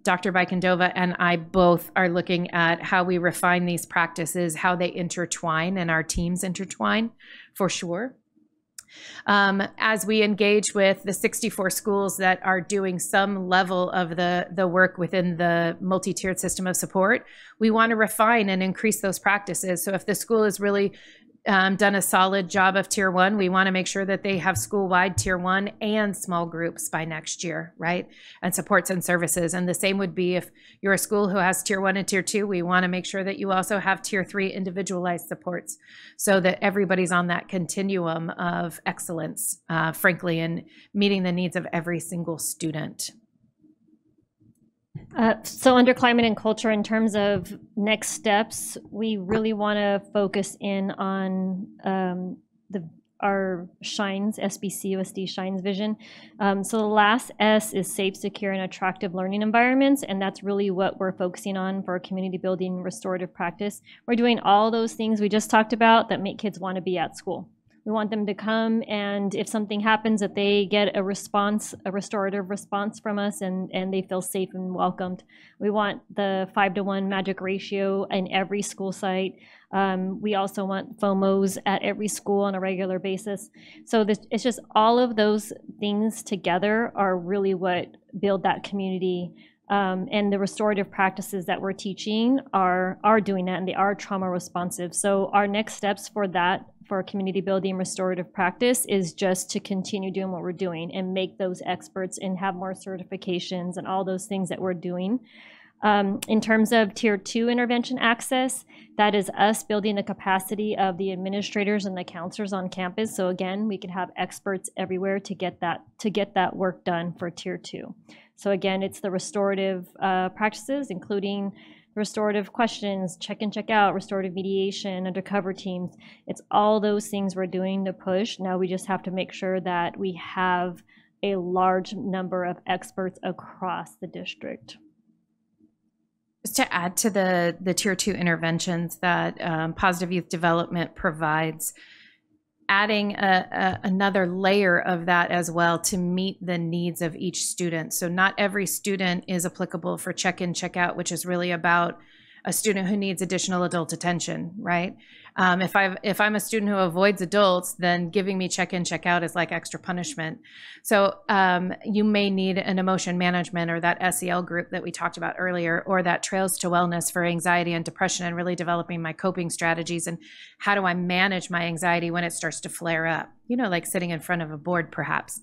Dr. Bikendova and I both are looking at how we refine these practices, how they intertwine and our teams intertwine for sure. As we engage with the 64 schools that are doing some level of the work within the multi-tiered system of support, we want to refine and increase those practices. So if the school is really done a solid job of tier 1, we want to make sure that they have school-wide tier 1 and small groups by next year, right? And supports and services. And the same would be if you're a school who has tier 1 and tier 2, we want to make sure that you also have tier 3 individualized supports so that everybody's on that continuum of excellence, frankly, in meeting the needs of every single student. So under climate and culture, in terms of next steps, we really want to focus in on our SHINES, SBC USD SHINES vision. So the last S is safe, secure, and attractive learning environments, and that's really what we're focusing on for community building restorative practice. We're doing all those things we just talked about that make kids want to be at school. We want them to come, and if something happens, that they get a response, a restorative response from us, and they feel safe and welcomed. We want the 5-to-1 magic ratio in every school site. We also want FOMOs at every school on a regular basis. So it's just all of those things together are really what build that community. And the restorative practices that we're teaching are doing that, and they are trauma responsive. So our next steps for that, for community building restorative practice, is just to continue doing what we're doing and make those experts and have more certifications and all those things that we're doing. In terms of tier 2 intervention access, that is us building the capacity of the administrators and the counselors on campus. So again, we can have experts everywhere to get that work done for tier 2. So again, it's the restorative practices, including restorative questions, check in, check out, restorative mediation, undercover teams. It's all those things we're doing to push. Now we just have to make sure that we have a large number of experts across the district. Just to add to the tier 2 interventions that Positive Youth Development provides, adding another layer of that as well to meet the needs of each student. So not every student is applicable for check-in, check-out, which is really about a student who needs additional adult attention, right? If I'm a student who avoids adults, then giving me check-in, check-out is like extra punishment. So you may need an emotion management or that SEL group that we talked about earlier, or that Trails to Wellness for anxiety and depression, and really developing my coping strategies and how do I manage my anxiety when it starts to flare up, you know, like sitting in front of a board perhaps.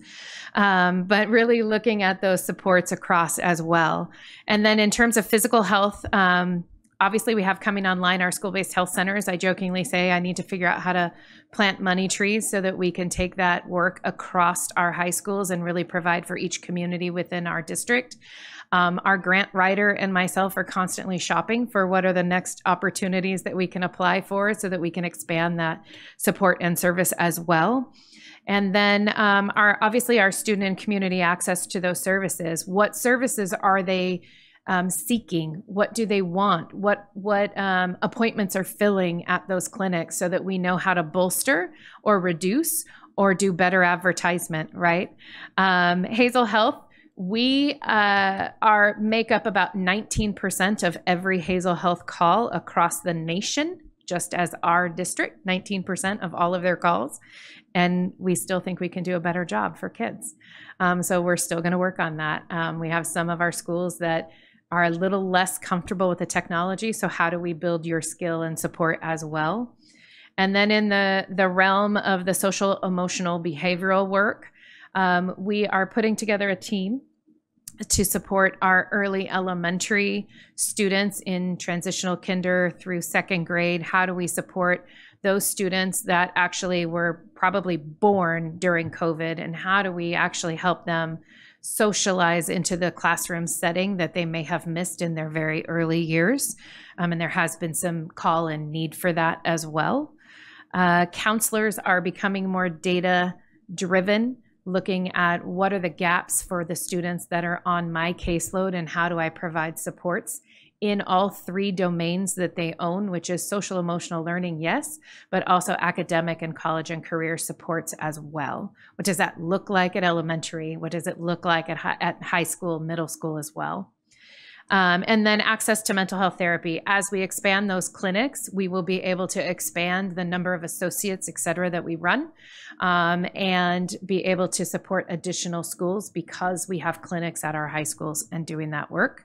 But really looking at those supports across as well. And then in terms of physical health, obviously, we have coming online our school-based health centers. I jokingly say I need to figure out how to plant money trees so that we can take that work across our high schools and really provide for each community within our district. Our grant writer and myself are constantly shopping for what are the next opportunities that we can apply for so that we can expand that support and service as well. And then obviously our student and community access to those services. What services are they seeking? What do they want? What appointments are filling at those clinics so that we know how to bolster or reduce or do better advertisement, right? Hazel Health, we make up about 19% of every Hazel Health call across the nation, just as our district, 19% of all of their calls. And we still think we can do a better job for kids. So we're still going to work on that. We have some of our schools that are a little less comfortable with the technology. So how do we build your skill and support as well? And then in the realm of the social, emotional, behavioral work, we are putting together a team to support our early elementary students in transitional kinder through second grade. How do we support those students that actually were probably born during COVID, and how do we actually help them socialize into the classroom setting that they may have missed in their very early years? And there has been some call and need for that as well. Counselors are becoming more data driven, looking at what are the gaps for the students that are on my caseload and how do I provide supports in all three domains that they own, which is social emotional learning, yes, but also academic and college and career supports as well. What does that look like at elementary? What does it look like at high school, middle school as well? And then access to mental health therapy. As we expand those clinics, we will be able to expand the number of associates, et cetera, that we run, and be able to support additional schools because we have clinics at our high schools and doing that work.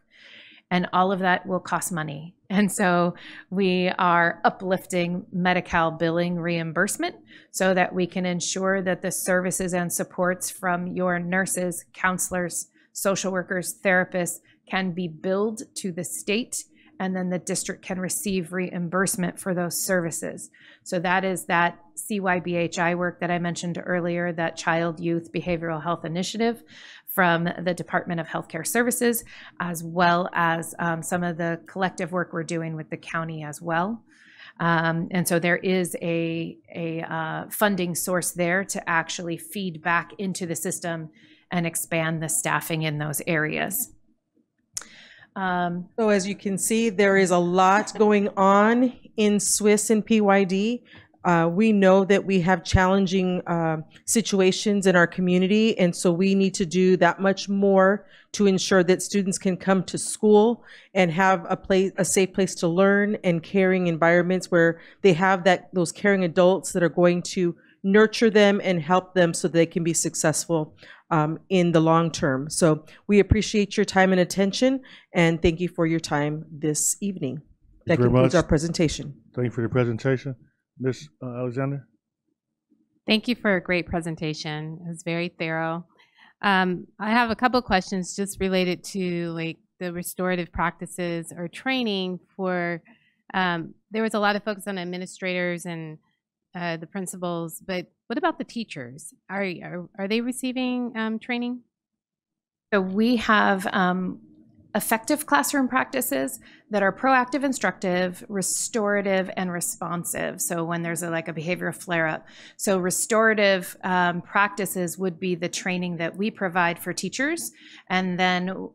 And all of that will cost money. And so we are uplifting Medi-Cal billing reimbursement so that we can ensure that the services and supports from your nurses, counselors, social workers, therapists can be billed to the state, and then the district can receive reimbursement for those services. So that is that CYBHI work that I mentioned earlier, that Child Youth Behavioral Health Initiative from the Department of Healthcare Services, as well as some of the collective work we're doing with the county as well. And so there is a funding source there to actually feed back into the system and expand the staffing in those areas. So as you can see, there is a lot going on in SWIS and PYD. We know that we have challenging situations in our community, and so we need to do that much more to ensure that students can come to school and have a safe place to learn, and caring environments where they have those caring adults that are going to nurture them and help them so they can be successful in the long term. So we appreciate your time and attention, and thank you for your time this evening. That concludes our presentation. Thank you for the presentation. Ms. Alexander? Thank you for a great presentation. It was very thorough. I have a couple of questions just related to like the restorative practices or training for, there was a lot of focus on administrators and the principals, but what about the teachers? Are they receiving training? So we have effective classroom practices that are proactive, instructive, restorative, and responsive. So when there's a behavioral flare-up. So restorative practices would be the training that we provide for teachers. And then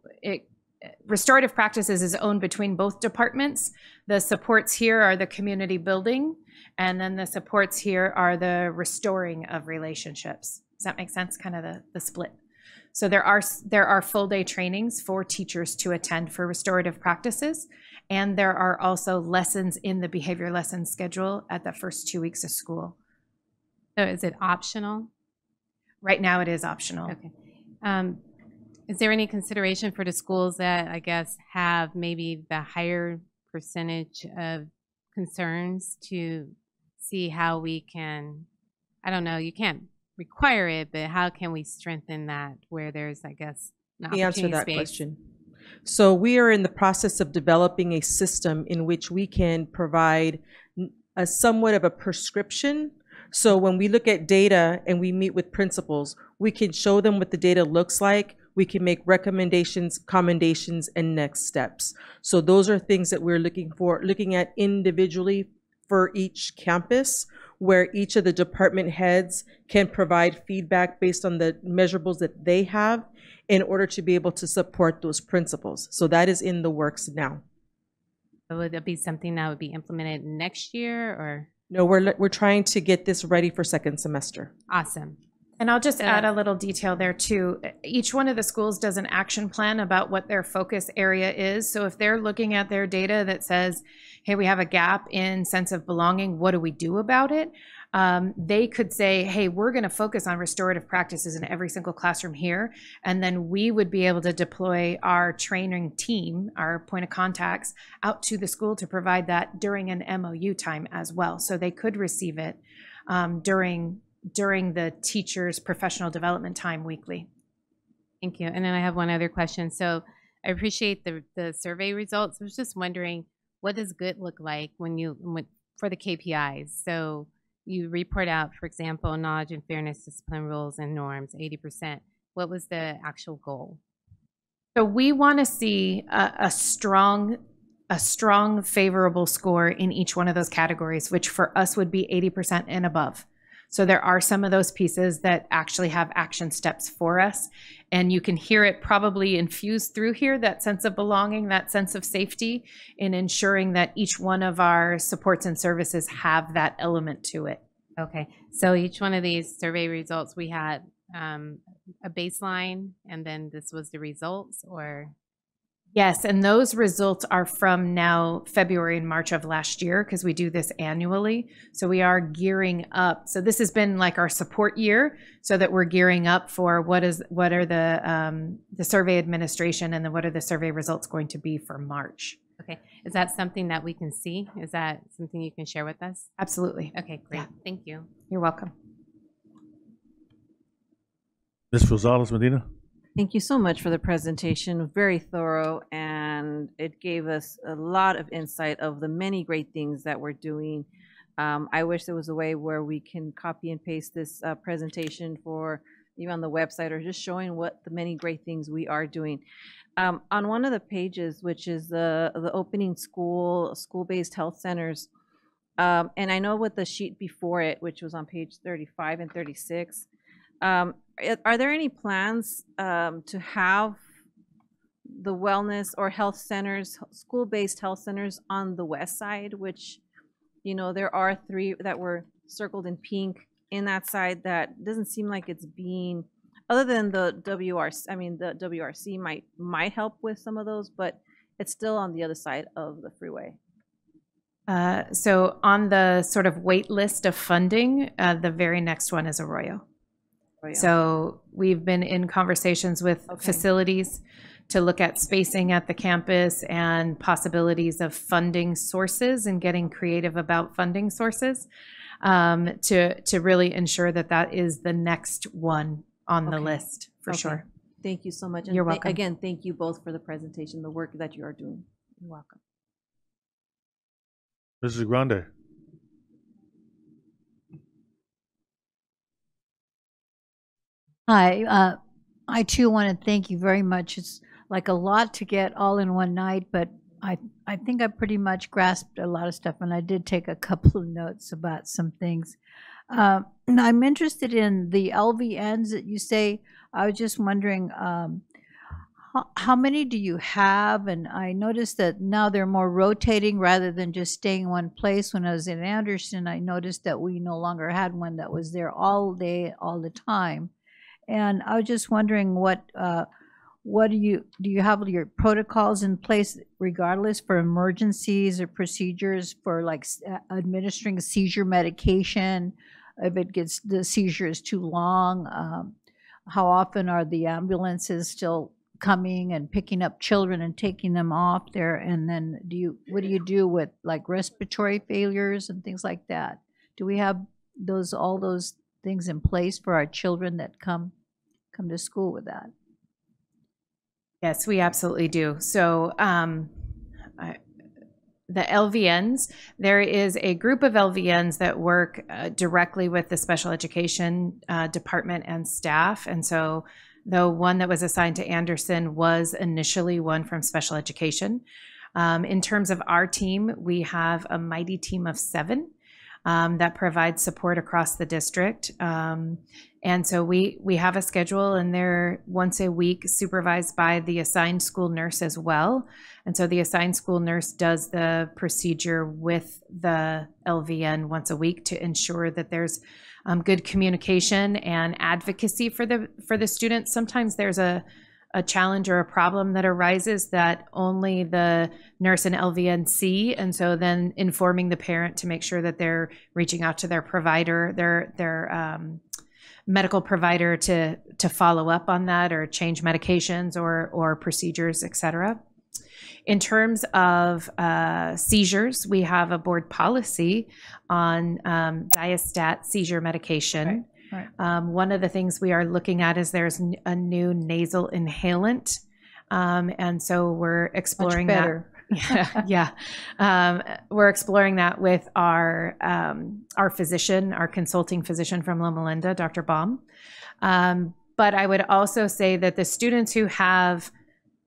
restorative practices is owned between both departments. The supports here are the community building, and then the supports here are the restoring of relationships. Does that make sense? Kind of the split. So there are full day trainings for teachers to attend for restorative practices. And there are also lessons in the behavior lesson schedule at the first 2 weeks of school. So is it optional? Right now it is optional. Okay. Is there any consideration for the schools that I guess have maybe the higher percentage of concerns to see how we can, I don't know, you can't require it, but how can we strengthen that where there's, I guess, an Let me answer opportunity that space? question. So we are in the process of developing a system in which we can provide a somewhat of a prescription. So when we look at data and we meet with principals, we can show them what the data looks like. We can make recommendations, commendations, and next steps. So those are things that we're looking at individually for each campus, where each of the department heads can provide feedback based on the measurables that they have in order to be able to support those principals. So that is in the works now. So would that be something that would be implemented next year, or? No, we're trying to get this ready for second semester. Awesome. And I'll just add a little detail there too. Each one of the schools does an action plan about what their focus area is. So if they're looking at their data that says, hey, we have a gap in sense of belonging, what do we do about it? They could say, hey, we're going to focus on restorative practices in every single classroom here. And then we would be able to deploy our training team, our point of contacts, out to the school to provide that during an MOU time as well. So they could receive it during the teacher's professional development time weekly. Thank you. And then I have one other question. So I appreciate the survey results. I was just wondering, what does good look like for the KPIs? So you report out, for example, knowledge and fairness, discipline, rules, and norms, 80%. What was the actual goal? So we want to see a strong favorable score in each one of those categories, which for us would be 80% and above. So there are some of those pieces that actually have action steps for us. And you can hear it probably infused through here, that sense of belonging, that sense of safety, in ensuring that each one of our supports and services have that element to it. Okay. So each one of these survey results, we had a baseline, and then this was the results, or? Yes, and those results are from now February and March of last year, because we do this annually. So we are gearing up. So this has been like our support year, so that we're gearing up for what are the survey administration, and then what are the survey results going to be for March. Okay, is that something that we can see? Is that something you can share with us? Absolutely. Okay, great. Yeah. Thank you. You're welcome. Ms. Rosales Medina? Thank you so much for the presentation. Very thorough, and it gave us a lot of insight of the many great things that we're doing. I wish there was a way where we can copy and paste this presentation for you on the website, or just showing what the many great things we are doing. On one of the pages, which is the opening school-based health centers, and I know with the sheet before it, which was on page 35 and 36, are there any plans to have the wellness or health centers, school-based health centers on the west side, which, you know, there are 3 that were circled in pink in that side that doesn't seem like it's being, other than the WRC, I mean, the WRC might help with some of those, but it's still on the other side of the freeway. So on the sort of wait list of funding, the very next one is Arroyo. So we've been in conversations with facilities to look at spacing at the campus and possibilities of funding sources, and getting creative about funding sources to really ensure that that is the next one on the list for sure. Thank you so much. And You're welcome. Again, thank you both for the presentation, the work that you are doing. You're welcome. Mrs. Grande? Hi, I too want to thank you very much. It's like a lot to get all in one night, but I think I pretty much grasped a lot of stuff, and I did take a couple of notes about some things. And I'm interested in the LVNs that you say. I was just wondering, how many do you have? And I noticed that now they're more rotating rather than just staying in one place. When I was in Anderson, I noticed that we no longer had one that was there all day, all the time. And I was just wondering what do you have your protocols in place regardless for emergencies or procedures for like administering seizure medication if the seizure is too long? How often are the ambulances still coming and picking up children and taking them off there? And then what do you do with like respiratory failures and things like that? Do we have all those things in place for our children that come to school with that? Yes, we absolutely do. So the LVNs, there is a group of LVNs that work directly with the special education department and staff. And so the one that was assigned to Anderson was initially one from special education. In terms of our team, we have a mighty team of 7 that provides support across the district. And so we have a schedule, and they're once a week supervised by the assigned school nurse as well. And so the assigned school nurse does the procedure with the LVN once a week to ensure that there's good communication and advocacy for the students. Sometimes there's a challenge or a problem that arises that only the nurse and LVN see, and so then informing the parent to make sure that they're reaching out to their provider, their medical provider to follow up on that or change medications or procedures, et cetera. In terms of seizures, we have a board policy on Diastat seizure medication. Right. One of the things we are looking at is there's a new nasal inhalant. And so we're exploring that. Yeah. We're exploring that with our physician, our consulting physician from Loma Linda, Dr. Baum. But I would also say that the students who have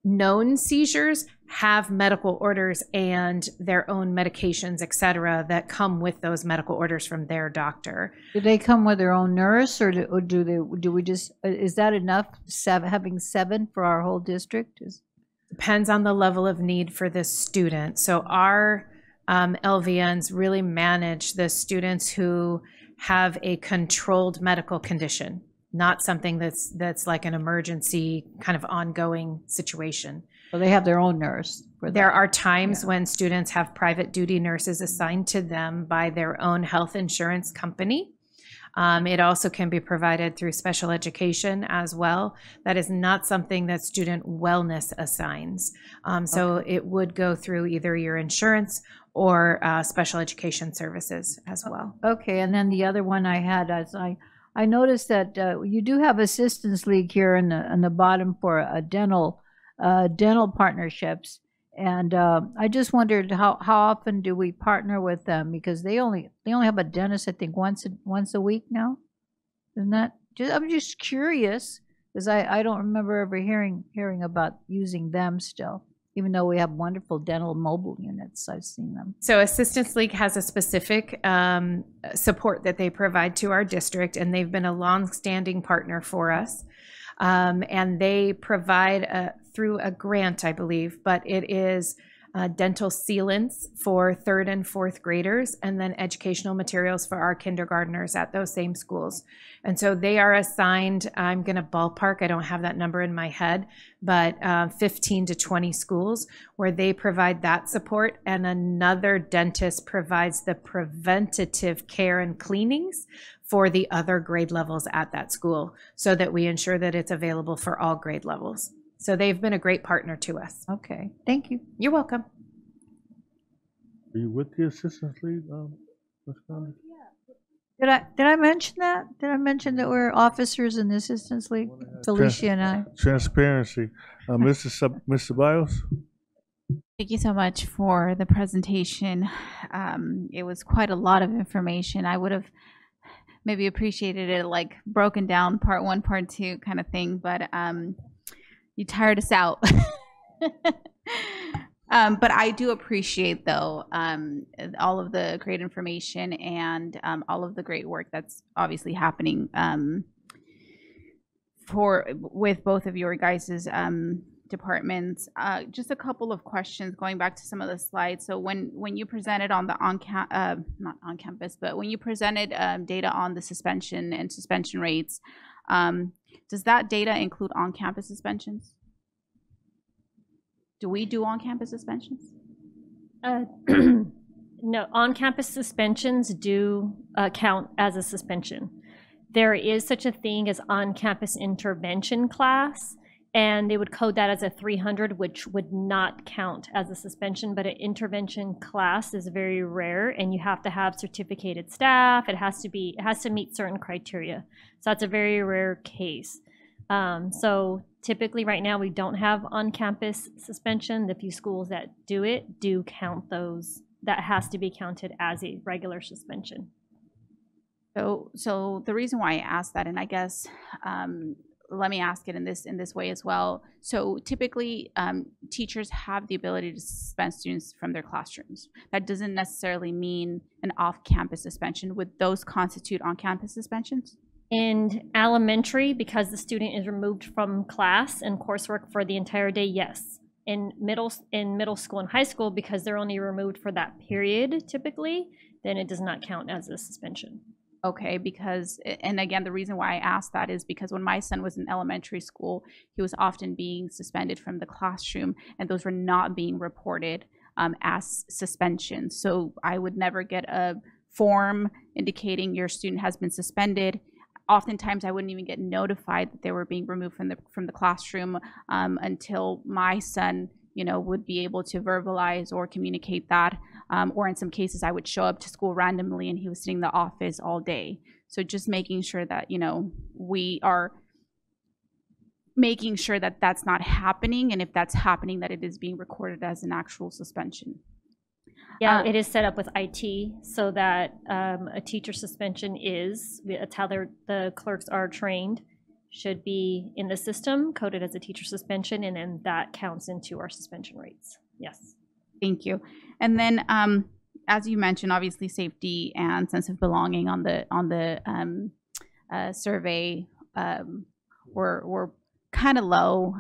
known seizures have medical orders and their own medications, et cetera, that come with those medical orders from their doctor. Do they come with their own nurse, or do we just, is that enough, having 7 for our whole district? Depends on the level of need for the student. So our LVNs really manage the students who have a controlled medical condition, not something that's like an emergency kind of ongoing situation. So they have their own nurse. There are times when students have private duty nurses assigned to them by their own health insurance company. It also can be provided through special education as well. That is not something that student wellness assigns. So it would go through either your insurance or special education services as well. Okay, and then the other one I had is I noticed that you do have assistance league here in the bottom for a dental partnerships, and I just wondered how often do we partner with them, because they only have a dentist, I think, once a week now. Isn't that? I'm just curious because I don't remember ever hearing about using them still, even though we have wonderful dental mobile units. I've seen them. So Assistance League has a specific support that they provide to our district, and they've been a long-standing partner for us. And they provide through a grant, I believe, but it is dental sealants for 3rd and 4th graders, and then educational materials for our kindergartners at those same schools. And so they are assigned, I'm going to ballpark, I don't have that number in my head, but 15 to 20 schools where they provide that support, and another dentist provides the preventative care and cleanings for the other grade levels at that school, so that we ensure that it's available for all grade levels. So they've been a great partner to us. Okay, thank you. You're welcome. Are you with the Assistance League, Ms. Conde? Did I mention that? Did I mention that we're officers in the Assistance League? Felicia and I. Transparency. Mr. Ceballos? Thank you so much for the presentation. It was quite a lot of information. I would have maybe appreciated it like broken down part 1, part 2 kind of thing, but you tired us out. But I do appreciate, though, all of the great information and all of the great work that's obviously happening with both of your guys' departments. Just a couple of questions going back to some of the slides. So when you presented on the not on campus, but when you presented data on the suspension and suspension rates, Does that data include on-campus suspensions? Do we do on-campus suspensions? No, on-campus suspensions do count as a suspension. There is such a thing as on-campus intervention class, and they would code that as a 300, which would not count as a suspension, but an intervention class is very rare, and you have to have certificated staff. It has to meet certain criteria. So that's a very rare case. So typically right now we don't have on-campus suspension. The few schools that do it do count those. That has to be counted as a regular suspension. So the reason why I asked that, and I guess let me ask it in this way as well. So typically, teachers have the ability to suspend students from their classrooms. That doesn't necessarily mean an off-campus suspension. Would those constitute on-campus suspensions? In elementary, because the student is removed from class and coursework for the entire day, yes. In middle school and high school, because they're only removed for that period typically, then it does not count as a suspension. Okay, because, and again, the reason why I asked that is because when my son was in elementary school, he was often being suspended from the classroom, and those were not being reported as suspensions. So I would never get a form indicating your student has been suspended. Oftentimes, I wouldn't even get notified that they were being removed from the classroom until my son, would be able to verbalize or communicate that. Or in some cases, I would show up to school randomly and he was sitting in the office all day. So just making sure that, we are making sure that that's not happening. And if that's happening, that it is being recorded as an actual suspension. Yeah, it is set up with IT so that a teacher suspension it's how the clerks are trained, should be in the system, coded as a teacher suspension, and then that counts into our suspension rates. Yes. Thank you. And then, as you mentioned, obviously safety and sense of belonging on the survey were kind of low.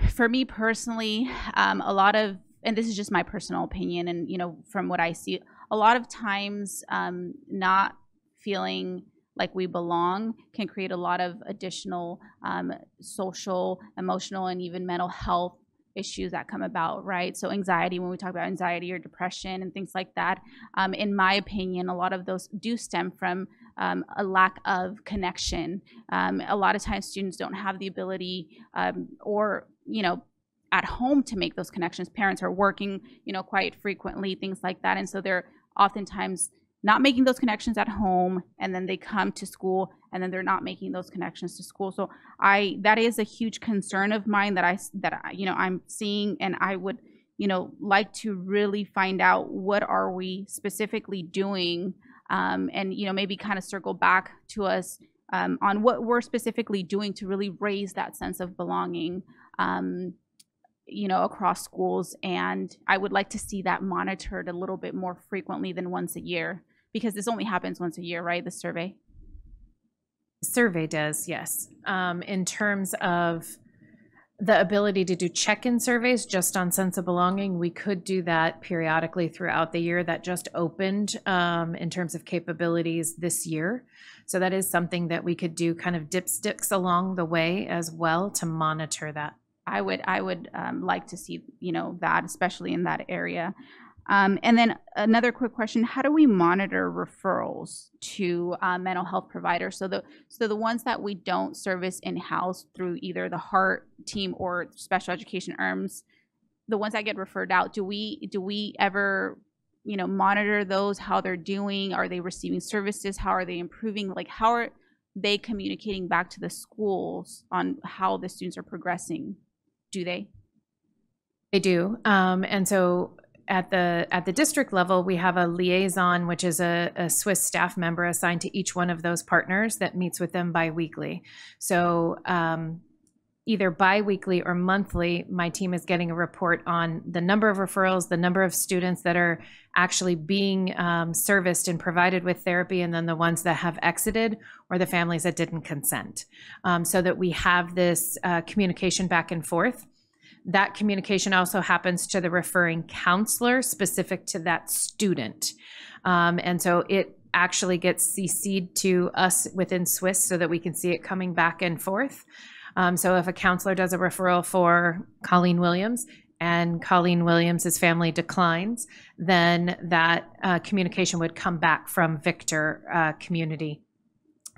For me personally, a lot of, and this is just my personal opinion, and from what I see, a lot of times not feeling like we belong can create a lot of additional social, emotional, and even mental health issues that come about, right? So anxiety, when we talk about anxiety or depression and things like that, in my opinion, a lot of those do stem from a lack of connection. A lot of times students don't have the ability or, at home to make those connections. Parents are working, quite frequently, things like that. And so they're oftentimes not making those connections at home, and then they come to school and then they're not making those connections to school. So that is a huge concern of mine that I'm seeing, and I would, like to really find out what are we specifically doing, and, maybe kind of circle back to us on what we're specifically doing to really raise that sense of belonging, across schools. And I would like to see that monitored a little bit more frequently than once a year, because this only happens once a year, right? The survey? Survey does, yes. In terms of the ability to do check-in surveys just on sense of belonging, we could do that periodically throughout the year. That just opened in terms of capabilities this year. So that is something that we could do, kind of dipsticks along the way as well to monitor that. I would like to see, that, especially in that area. And then another quick question: how do we monitor referrals to mental health providers? So the ones that we don't service in-house through either the HEART team or special education ERMs, the ones that get referred out, do we ever, monitor those, how they're doing? Are they receiving services? How are they improving? Like, how are they communicating back to the schools on how the students are progressing? Do they? They do. And so at the district level, we have a liaison, which is a Swiss staff member assigned to each one of those partners that meets with them biweekly. So either biweekly or monthly, my team is getting a report on the number of referrals, the number of students that are actually being serviced and provided with therapy, and then the ones that have exited or the families that didn't consent, so that we have this communication back and forth. That communication also happens to the referring counselor specific to that student. And so actually gets CC'd to us within SWIS so that we can see it coming back and forth. So if a counselor does a referral for Colleen Williams and Colleen Williams' family declines, then that communication would come back from Victor Community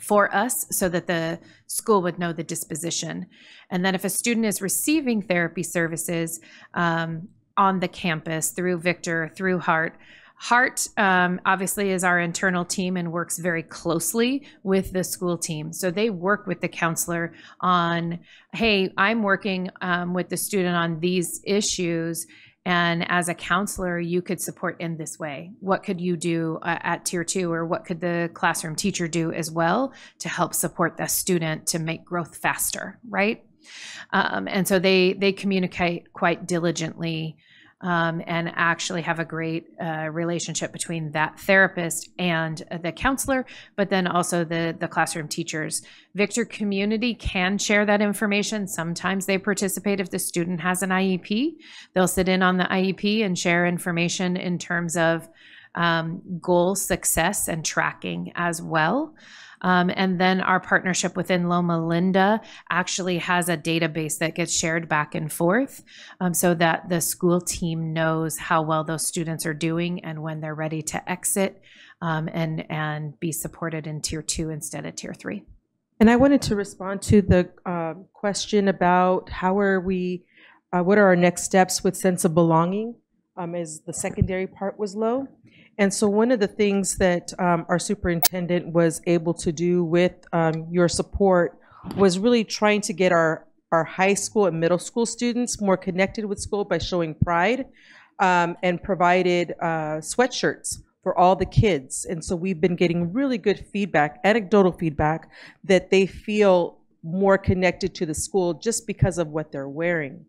for us so that the school would know the disposition. And then if a student is receiving therapy services on the campus through Victor, through Heart, Heart obviously is our internal team and works very closely with the school team. So they work with the counselor on, hey, I'm working with the student on these issues, and as a counselor, you could support in this way. What could you do at Tier 2, or what could the classroom teacher do as well to help support the student to make growth faster, right? And so they communicate quite diligently and actually have a great relationship between that therapist and the counselor, but then also the classroom teachers. Victor Community can share that information. Sometimes they participate if the student has an IEP. They'll sit in on the IEP and share information in terms of goal success and tracking as well. And then our partnership within Loma Linda actually has a database that gets shared back and forth so that the school team knows how well those students are doing and when they're ready to exit and be supported in Tier 2 instead of Tier 3. And I wanted to respond to the question about how are we, what are our next steps with sense of belonging, as the secondary part was low. And so one of the things that our superintendent was able to do with your support was really trying to get our high school and middle school students more connected with school by showing pride, and provided sweatshirts for all the kids. And so we've been getting really good feedback, anecdotal feedback, that they feel more connected to the school just because of what they're wearing.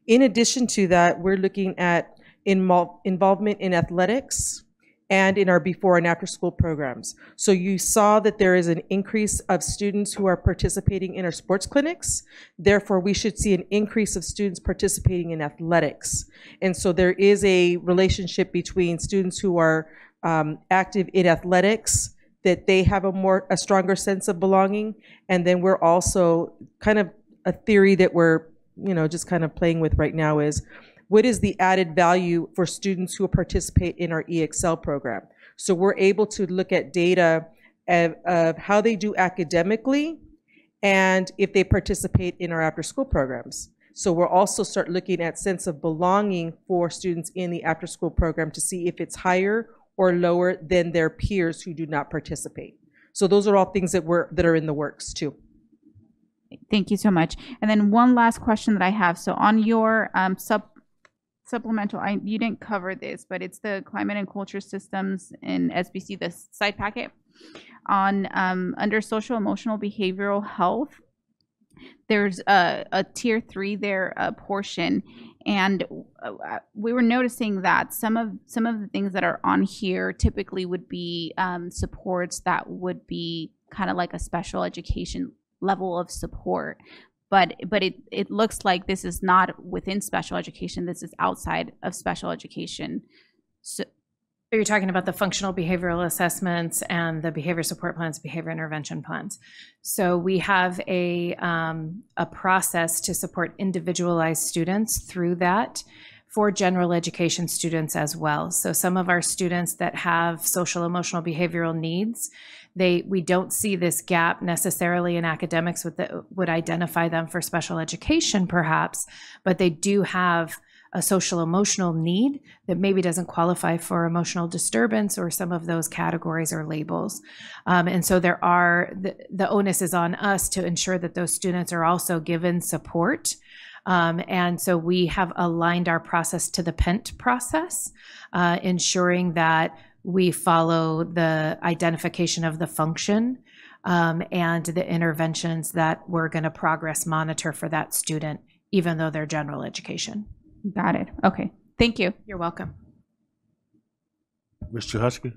In addition to that, we're looking at involvement in athletics and in our before and after school programs. So you saw that there is an increase of students who are participating in our sports clinics. Therefore, we should see an increase of students participating in athletics. And so there is a relationship between students who are active in athletics, that they have a stronger sense of belonging. And then we're also kind of a theory that we're, just kind of playing with right now is, what is the added value for students who participate in our EXL program? So we're able to look at data of how they do academically and if they participate in our after school programs. So we'll also start looking at sense of belonging for students in the after school program to see if it's higher or lower than their peers who do not participate. So those are all things that are in the works too. Thank you so much. And then one last question that I have. So on your supplemental, you didn't cover this, but it's the climate and culture systems in SBC, the side packet on under social emotional behavioral health. There's a Tier 3 there, a portion, and we were noticing that some of the things that are on here typically would be supports that would be kind of like a special education level of support. But it looks like this is not within special education. This is outside of special education. So you're talking about the functional behavioral assessments and the behavior support plans, behavior intervention plans. So we have a process to support individualized students through that for general education students as well. So some of our students that have social emotional behavioral needs, we don't see this gap necessarily in academics would identify them for special education perhaps, but they do have a social emotional need that maybe doesn't qualify for emotional disturbance or some of those categories or labels. And so the onus is on us to ensure that those students are also given support. And so we have aligned our process to the PENT process, ensuring that we follow the identification of the function and the interventions that we're going to progress monitor for that student, even though they're general education. Got it. Okay. Thank you. You're welcome. Mr. Husky?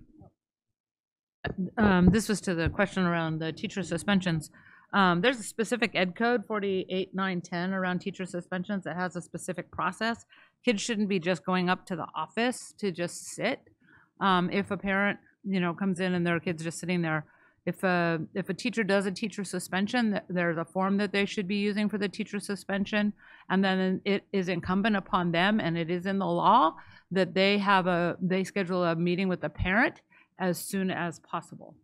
This was to the question around the teacher suspensions. There's a specific ed code 48910 around teacher suspensions that has a specific process. Kids shouldn't be just going up to the office to just sit. If a parent comes in and their kid's just sitting there, if a teacher does a teacher suspension, there's a form that they should be using for the teacher suspension, and then it is incumbent upon them, and it is in the law, that they schedule a meeting with the parent as soon as possible.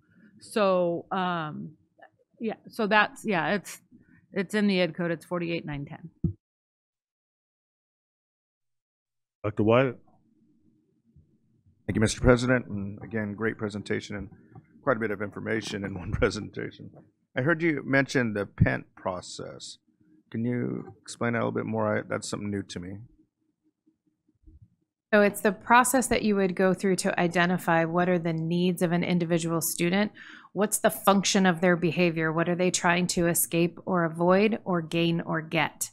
So it's in the ed code. It's 48.910. Dr. Wyatt. Thank you, Mr. President, and again, great presentation and quite a bit of information in one presentation. I heard you mention the PENT process. Can you explain that a little bit more? That's something new to me. So it's the process that you would go through to identify what are the needs of an individual student, what's the function of their behavior, what are they trying to escape or avoid or gain or get.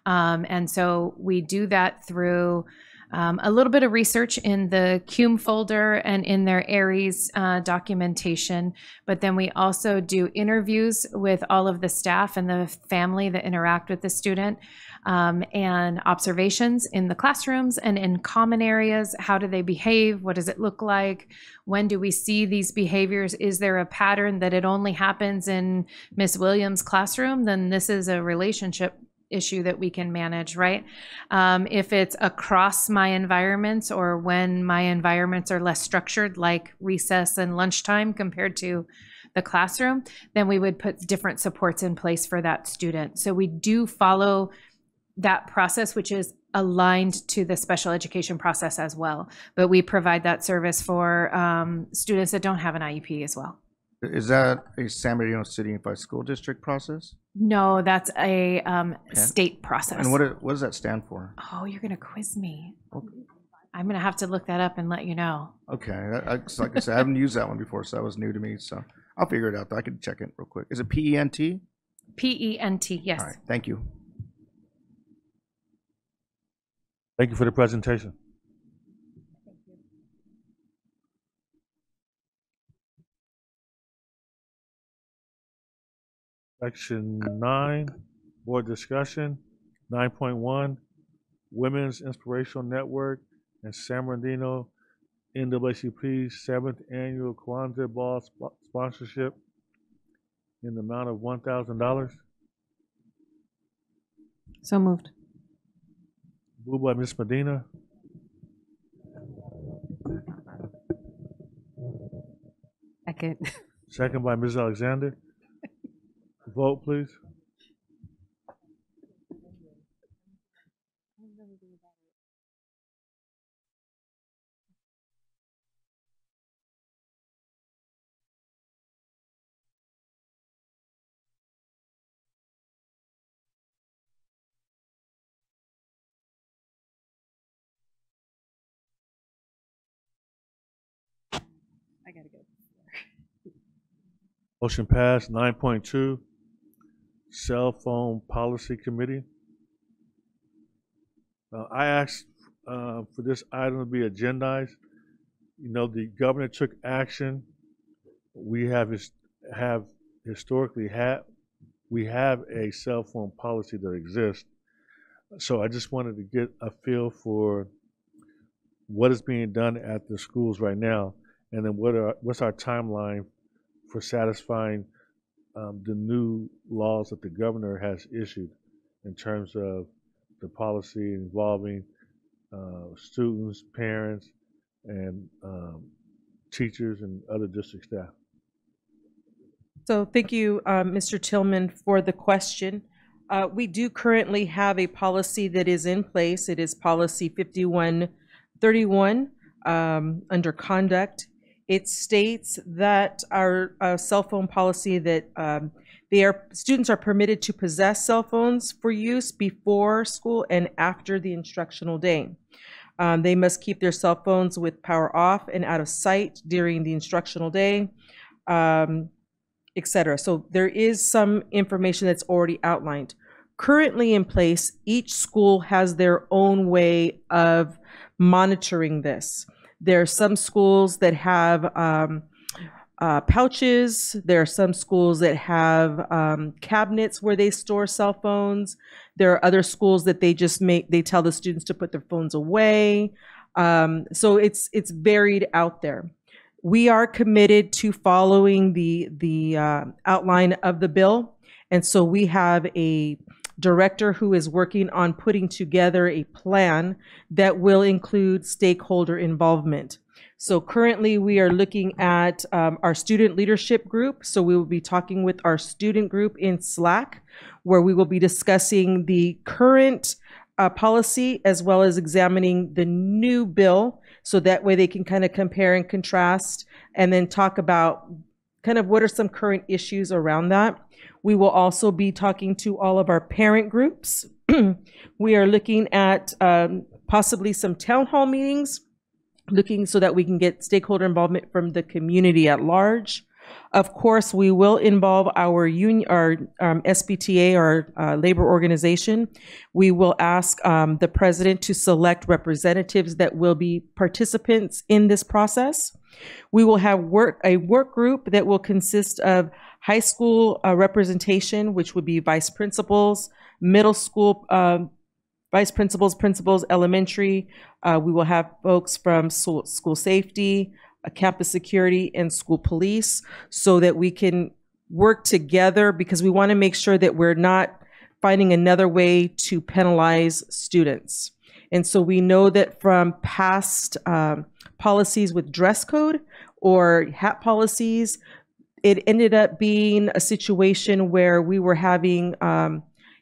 And so we do that through a little bit of research in the CUME folder and in their ARIES documentation, but then we also do interviews with all of the staff and the family that interact with the student, and observations in the classrooms and in common areas. How do they behave? What does it look like? When do we see these behaviors? Is there a pattern that it only happens in Miss Williams' classroom? Then this is a relationship issue that we can manage, right? If it's across my environments, or when my environments are less structured, like recess and lunchtime compared to the classroom, then we would put different supports in place for that student. So we do follow that process, which is aligned to the special education process as well. But we provide that service for students that don't have an IEP as well. Is that a San Bernardino City Unified School District process? No, that's a state process. And what does that stand for? Oh, you're going to quiz me. I'm going to have to look that up and let you know. Okay. Like I said, I haven't used that one before, so that was new to me. So I'll figure it out, though. I can check it real quick. Is it PENT? PENT, yes. All right. Thank you. Thank you for the presentation. Section 9, board discussion. 9.1, Women's Inspirational Network and San Bernardino NAACP's 7th Annual Kwanzaa Ball sponsorship in the amount of $1,000. So moved. Moved by Ms. Medina. Second. Second by Ms. Alexander. Vote, please. I gotta go. Motion passed. 9.2, Cell Phone Policy Committee. I asked for this item to be agendized. You know, the governor took action. We have historically we have a cell phone policy that exists. So I just wanted to get a feel for what is being done at the schools right now, and then what's our timeline for satisfying the new laws that the governor has issued in terms of the policy involving students, parents, and teachers and other district staff. So thank you, Mr. Tillman, for the question. We do currently have a policy that is in place. It is policy 5131 under conduct. It states that our cell phone policy that students are permitted to possess cell phones for use before school and after the instructional day. They must keep their cell phones with power off and out of sight during the instructional day, etc. So there is some information that's already outlined. Currently in place, each school has their own way of monitoring this. There are some schools that have pouches. There are some schools that have cabinets where they store cell phones. There are other schools that they tell the students to put their phones away. So it's varied out there. We are committed to following the outline of the bill. And so we have a director who is working on putting together a plan that will include stakeholder involvement. So currently we are looking at our student leadership group. So we will be talking with our student group in Slack, where we will be discussing the current policy as well as examining the new bill. So that way they can kind of compare and contrast and then talk about kind of what are some current issues around that. We will also be talking to all of our parent groups. We are looking at possibly some town hall meetings, looking so that we can get stakeholder involvement from the community at large. Of course, we will involve our union, our SBTA, our labor organization. We will ask the president to select representatives that will be participants in this process. We will have a work group that will consist of high school representation, which would be vice principals, middle school vice principals, principals, elementary. We will have folks from school safety, campus security, and school police, so that we can work together, because we want to make sure that we're not finding another way to penalize students. And so we know that from past policies with dress code or hat policies, it ended up being a situation where we were having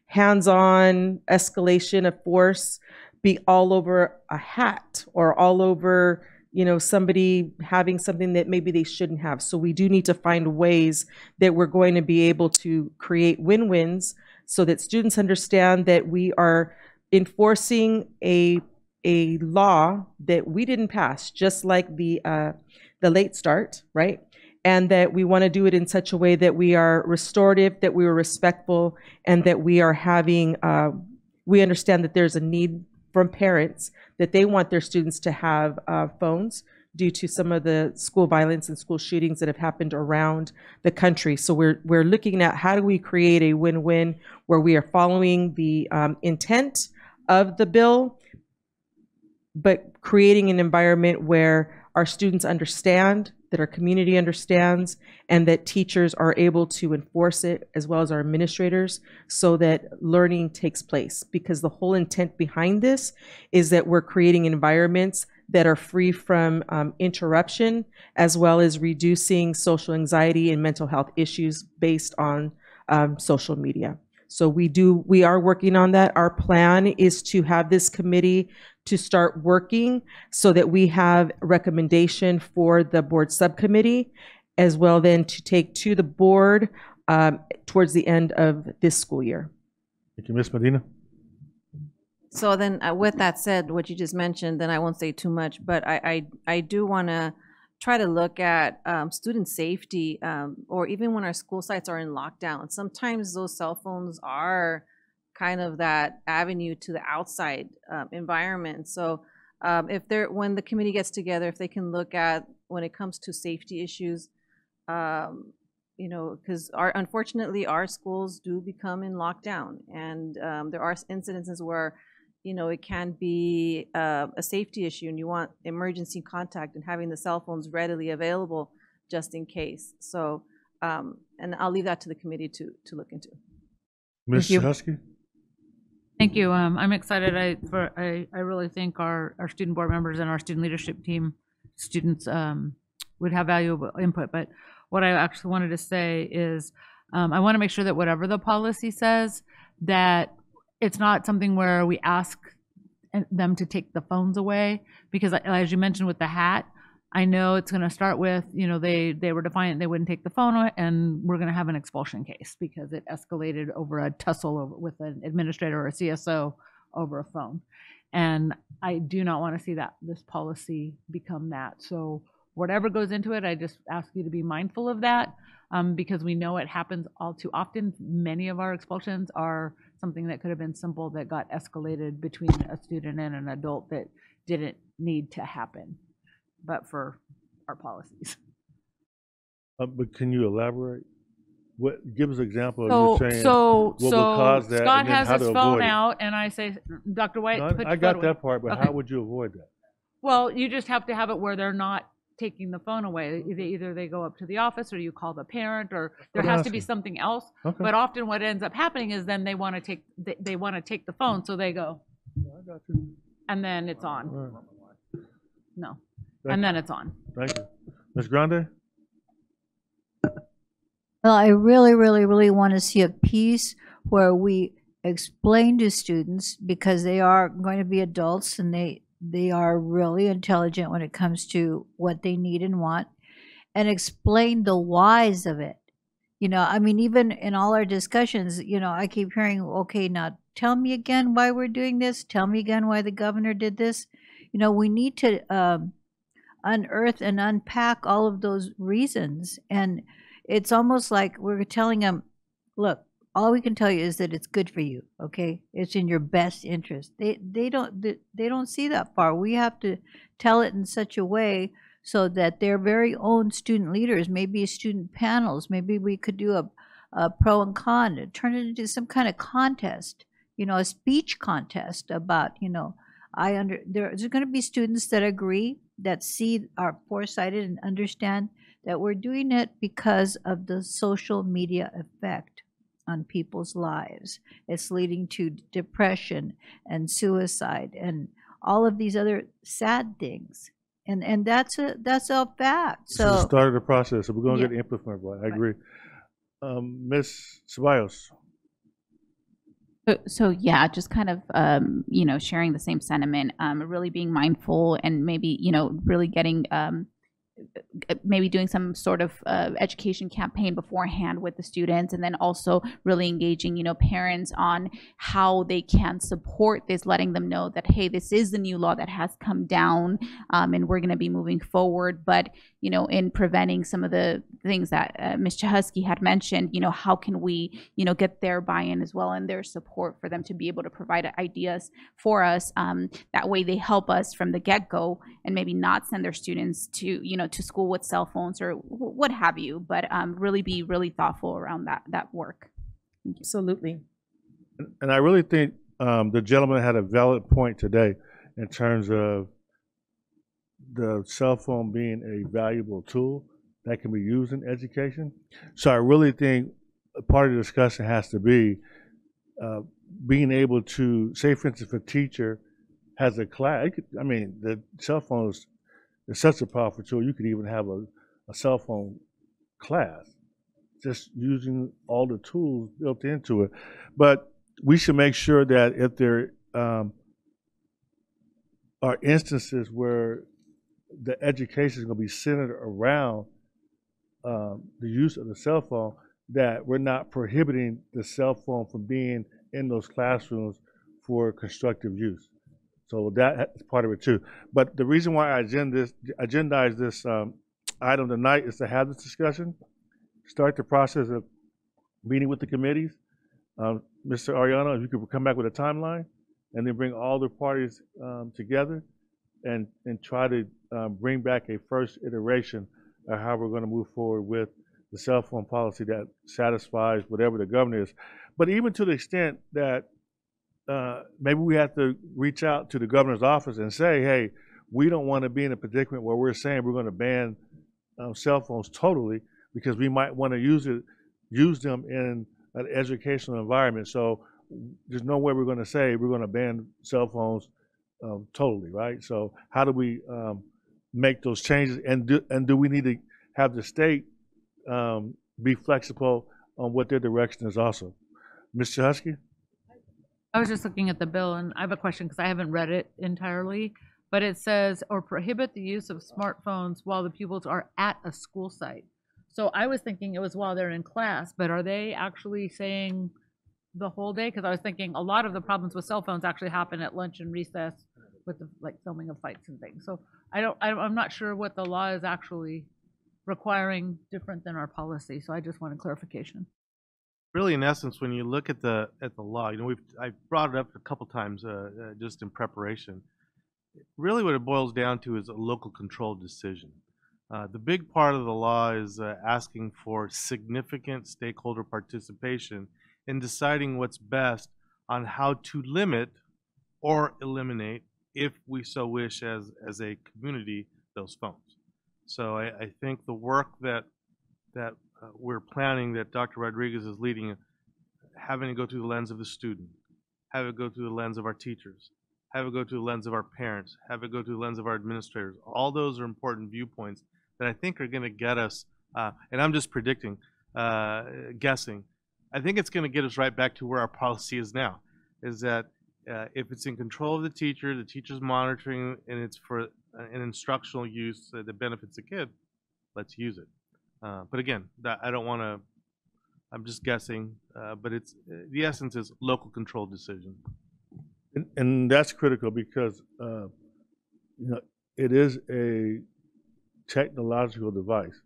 hands-on escalation of force be all over a hat or all over, you know, somebody having something that maybe they shouldn't have. So we do need to find ways that we're going to be able to create win-wins so that students understand that we are enforcing a law that we didn't pass, just like the late start, right? And that we want to do it in such a way that we are restorative, that we are respectful, and that we are having, we understand that there's a need from parents that they want their students to have phones due to some of the school violence and school shootings that have happened around the country. So we're looking at how do we create a win-win where we are following the intent of the bill, but creating an environment where our students understand, that our community understands, and that teachers are able to enforce it, as well as our administrators, so that learning takes place. Because the whole intent behind this is that we're creating environments that are free from interruption, as well as reducing social anxiety and mental health issues based on social media. So we are working on that. Our plan is to have this committee to start working so that we have recommendation for the board subcommittee, as well then to take to the board towards the end of this school year. Thank you, Ms. Medina. So then with that said, what you just mentioned, then I won't say too much, but I do want to try to look at student safety, or even when our school sites are in lockdown. Sometimes those cell phones are kind of that avenue to the outside environment. So when the committee gets together, if they can look at when it comes to safety issues, you know, because unfortunately our schools do become in lockdown, and there are incidences where, you know, it can be a safety issue, and you want emergency contact and having the cell phones readily available just in case. So, and I'll leave that to the committee to look into. Ms. Husky? Thank you. I'm excited. I really think our student board members and our student leadership team, students would have valuable input. But what I actually wanted to say is I want to make sure that whatever the policy says, that it's not something where we ask them to take the phones away, because as you mentioned with the hat, I know it's going to start with, you know, they were defiant, they wouldn't take the phone away, and we're going to have an expulsion case because it escalated over a tussle with an administrator or a CSO over a phone. And I do not want to see this policy become that. So whatever goes into it, I just ask you to be mindful of that, because we know it happens all too often. Many of our expulsions are something that could have been simple that got escalated between a student and an adult that didn't need to happen, but for our policies. But can you elaborate? Give us an example of you saying what would cause that, Scott and then has how his to phone avoid out, and I say, Dr. White, it. put I your got phone that away. part, but Okay. how would you avoid that? Well, you just have to have it where they're not taking the phone away. Either they go up to the office or you call the parent, or there I'm has to be asking. something else. Okay. But often what ends up happening is then they want to take they want to take the phone, so they go, I got you. and then it's on. All right. No, Thank and you. then it's on. Thank you. Ms. Grande? Well, I really, really, really want to see a piece where we explain to students, because they are going to be adults and they are really intelligent when it comes to what they need and want, and explain the whys of it. You know, I mean, even in all our discussions, you know, I keep hearing, okay, now tell me again why we're doing this. Tell me again why the governor did this. You know, we need to unearth and unpack all of those reasons. And it's almost like we're telling them, look, all we can tell you is that it's good for you, okay? It's in your best interest. They don't see that far. We have to tell it in such a way so that their very own student leaders, maybe student panels, maybe we could do a pro and con, turn it into some kind of contest, you know, a speech contest about, you know, there's going to be students that agree, that see, are foresighted and understand that we're doing it because of the social media effect on people's lives. It's leading to depression and suicide and all of these other sad things. And that's a fact. This is the So start of the process, so we're going to Yeah. get input from everybody. I agree. Ms. Ceballos? So yeah, just kind of you know, sharing the same sentiment, really being mindful and maybe, you know, really getting maybe doing some sort of education campaign beforehand with the students, and then also really engaging, you know, parents on how they can support this, letting them know that, hey, this is the new law that has come down, and we're going to be moving forward. But, you know, in preventing some of the things that Ms. Chahusky had mentioned, you know, how can we, you know, get their buy-in as well and their support for them to be able to provide ideas for us. That way they help us from the get-go and maybe not send their students to, you know, to school with cell phones or what have you, but really be really thoughtful around that work. Absolutely. And I really think the gentleman had a valid point today in terms of the cell phone being a valuable tool that can be used in education. So I really think a part of the discussion has to be being able to, say for instance, if a teacher has a class, I mean, the cell phone is such a powerful tool, you could even have a cell phone class, just using all the tools built into it. But we should make sure that if there are instances where the education is going to be centered around the use of the cell phone, that we're not prohibiting the cell phone from being in those classrooms for constructive use. So that's part of it too. But the reason why I agendized this item tonight is to have this discussion, start the process of meeting with the committees. Mr. Ariano, if you could come back with a timeline, and then bring all the parties together and try to bring back a first iteration of how we're going to move forward with the cell phone policy that satisfies whatever the governor is. But even to the extent that maybe we have to reach out to the governor's office and say, hey, we don't want to be in a predicament where we're saying we're going to ban cell phones totally, because we might want to use them in an educational environment. So there's no way we're going to say we're going to ban cell phones totally, right? So how do we make those changes, and do we need to have the state be flexible on what their direction is also? Ms. Chahusky? I was just looking at the bill, and I have a question because I haven't read it entirely, but it says, or prohibit the use of smartphones while the pupils are at a school site. So I was thinking it was while they're in class, but are they actually saying the whole day? Because I was thinking a lot of the problems with cell phones actually happen at lunch and recess with the filming of fights and things. So I'm not sure what the law is actually requiring different than our policy. So I just wanted clarification. Really, in essence, when you look at the law, you know, I brought it up a couple times just in preparation. Really, what it boils down to is a local control decision. The big part of the law is asking for significant stakeholder participation in deciding what's best on how to limit or eliminate, if we so wish as a community, those phones. So I think the work that we're planning, that Dr. Rodriguez is leading, having to go through the lens of the student, have it go through the lens of our teachers, have it go through the lens of our parents, have it go through the lens of our administrators. All those are important viewpoints that I think are going to get us, and I'm just predicting, guessing, I think it's going to get us right back to where our policy is now, is that if it's in control of the teacher's monitoring, and it's for an instructional use that benefits the kid, let's use it. But again, I don't want to, I'm just guessing, but it's, the essence is local control decision. And that's critical because, it is a technological device,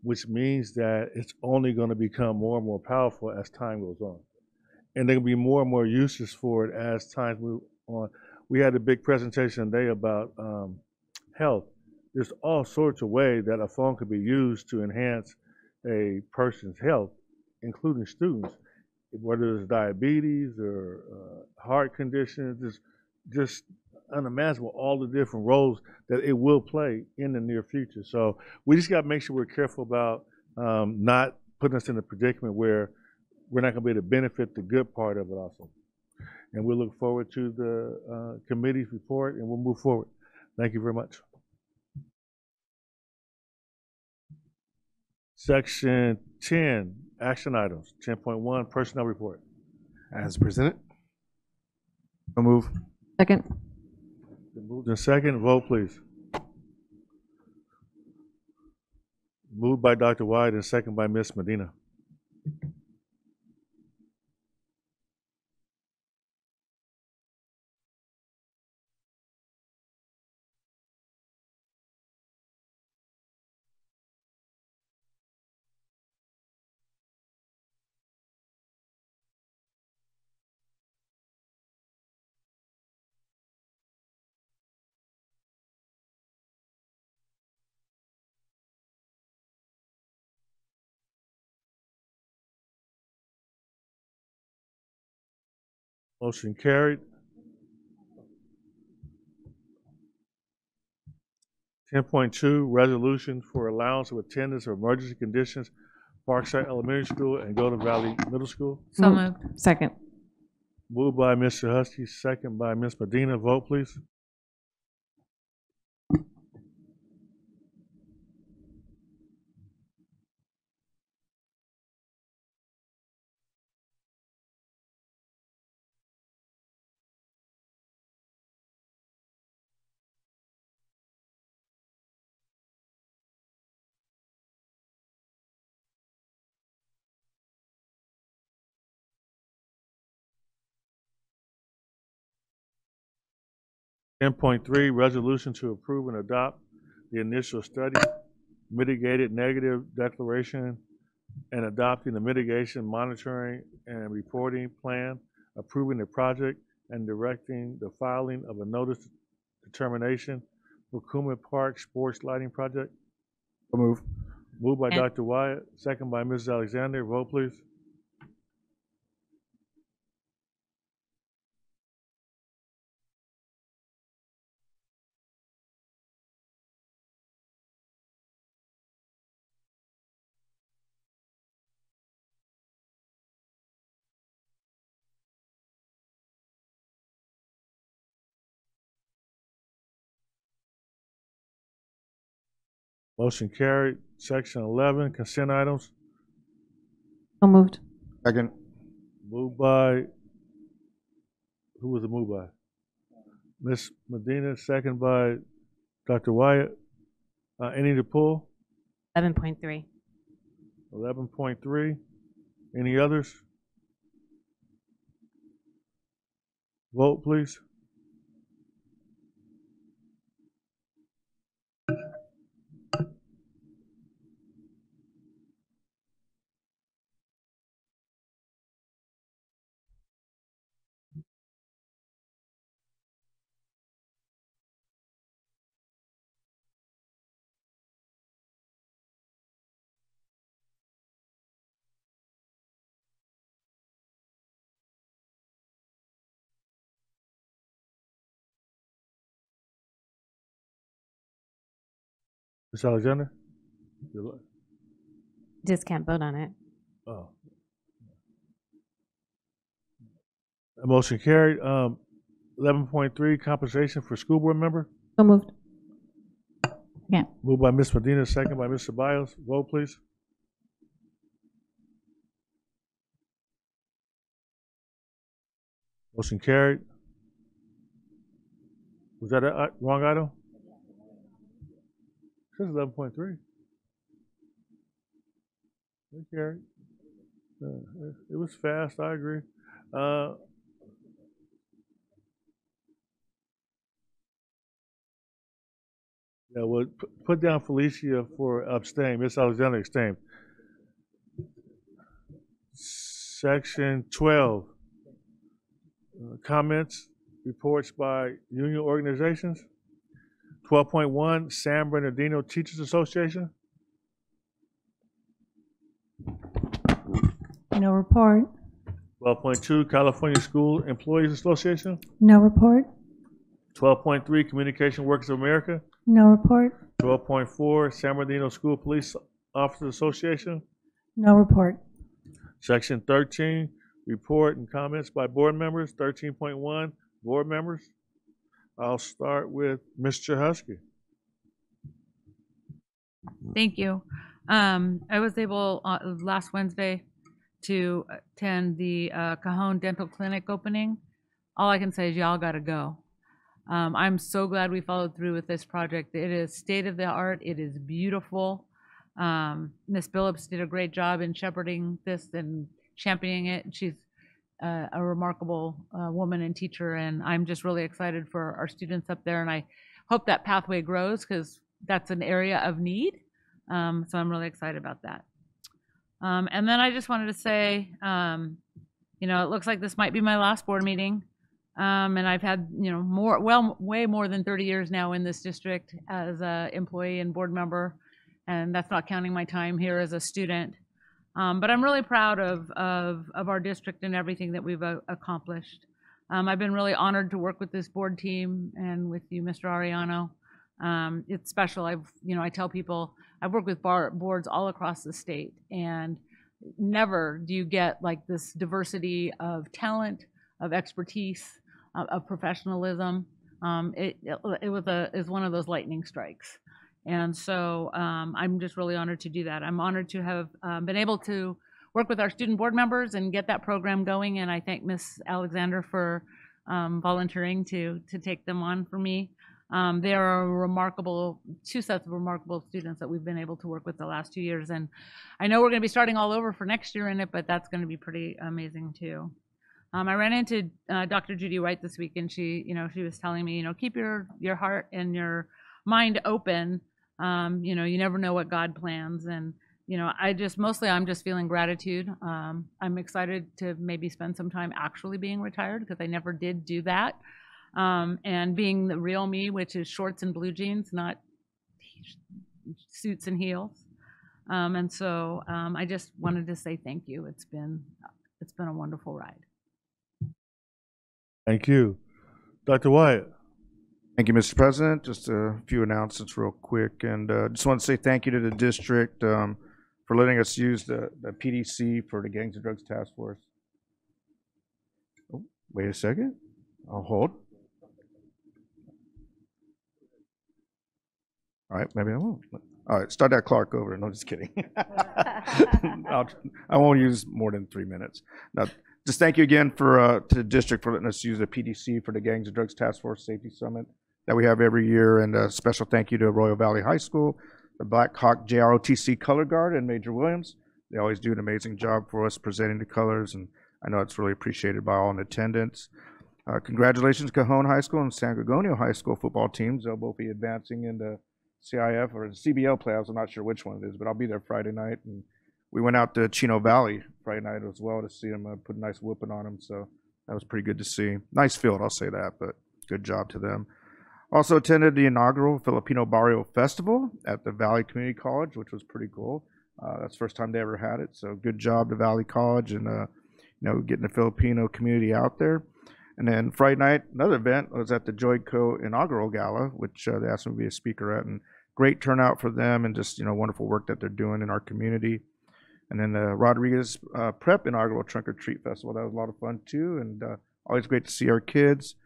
which means that it's only going to become more and more powerful as time goes on. And there will be more and more uses for it as time moves on. We had a big presentation today about health. There's all sorts of ways that a phone could be used to enhance a person's health, including students, whether it's diabetes or heart conditions. It's just unimaginable all the different roles that it will play in the near future. So we just got to make sure we're careful about not putting us in a predicament where we're not going to be able to benefit the good part of it also. And we'll look forward to the committee's report, and we'll move forward. Thank you very much. Section 10, action items. 10.1, personnel report. As presented. So move. Second. Been moved in second. Vote, please. Moved by Dr. White and second by Ms. Medina. Motion carried. 10.2, resolution for allowance of attendance of emergency conditions, Parkside Elementary School and Golden Valley Middle School. So moved. Second. Moved by Mr. Husky, second by Ms. Medina. Vote, please. Ten point three, resolution to approve and adopt the initial study, mitigated negative declaration, and adopting the mitigation monitoring and reporting plan, approving the project and directing the filing of a notice determination for Kuma Park Sports Lighting Project. So move. Moved by And- Dr. Wyatt, second by Mrs. Alexander. Vote, please. Motion carried. Section 11, consent items. So moved. Second. Moved by, who was it moved by? Ms. Medina, second by Dr. Wyatt. Any to pull? 11.3. 11.3. Any others? Vote, please. Ms. Alexander? Just can't vote on it. Oh. A motion carried. 11.3, compensation for school board member. So moved. Yeah. Moved by Ms. Medina, second by Mr. Biles. Vote, please. Motion carried. Was that a wrong item? This is 11.3. It carried. It was fast, I agree. Yeah, well, put down Felicia for abstain. Ms. Alexander abstained. Section 12. Comments, reports by union organizations. 12.1, San Bernardino Teachers Association. No report. 12.2, California School Employees Association. No report. 12.3, Communication Workers of America. No report. 12.4, San Bernardino School Police Officers Association. No report. Section 13, report and comments by board members. 13.1, board members. I'll start with Ms. Chahusky. Thank you. I was able last Wednesday to attend the Cajon Dental Clinic opening. All I can say is y'all got to go. I'm so glad we followed through with this project. It is state of the art. It is beautiful. Ms. Phillips did a great job in shepherding this and championing it. She's a remarkable woman and teacher, and I'm just really excited for our students up there, and I hope that pathway grows because that's an area of need. So I'm really excited about that. And then I just wanted to say, it looks like this might be my last board meeting. And I've had, way more than 30 years now in this district as an employee and board member, and that's not counting my time here as a student. But I'm really proud of our district and everything that we've accomplished. I've been really honored to work with this board team and with you, Mr. Ariano. It's special. I tell people I've worked with boards all across the state, and never do you get like this diversity of talent, of expertise, of professionalism. It is one of those lightning strikes. And so I'm just really honored to do that. I'm honored to have been able to work with our student board members and get that program going. And I thank Ms. Alexander for volunteering to take them on for me. They are two sets of remarkable students that we've been able to work with the last 2 years. And I know we're going to be starting all over for next year in it, but that's going to be pretty amazing too. I ran into Dr. Judy White this week, and she was telling me, keep your heart and your mind open. You never know what God plans. And, I'm just feeling gratitude. I'm excited to maybe spend some time actually being retired because I never did do that. And being the real me, which is shorts and blue jeans, not suits and heels. And so I just wanted to say thank you. It's been a wonderful ride. Thank you. Dr. Wyatt. Thank you, Mr. President. Just a few announcements real quick. And just want to say thank you to the district for letting us use the PDC for the Gangs and Drugs Task Force. Oh, wait a second. I'll hold. All right, maybe I won't. All right, start that clock over. No, just kidding. I won't use more than 3 minutes. Now, just thank you again to the district for letting us use the PDC for the Gangs and Drugs Task Force Safety Summit that we have every year. And a special thank you to Royal Valley High School, the Black Hawk JROTC Color Guard, and Major Williams. They always do an amazing job for us presenting the colors, and I know it's really appreciated by all in attendance. Congratulations, Cajon High School and San Gorgonio High School football teams. They'll both be advancing into CIF or the CBL playoffs. I'm not sure which one it is, but I'll be there Friday night. And we went out to Chino Valley Friday night as well to see them put a nice whooping on them. So that was pretty good to see. Nice field, I'll say that, but good job to them. Also attended the inaugural Filipino Barrio Festival at the Valley Community College, which was pretty cool. That's the first time they ever had it. So good job to Valley College and getting the Filipino community out there. And then Friday night, another event was at the Joyco inaugural gala, which they asked me to be a speaker at. And great turnout for them, and just wonderful work that they're doing in our community. And then the Rodriguez Prep inaugural Trunk or Treat Festival, that was a lot of fun too, and always great to see our kids.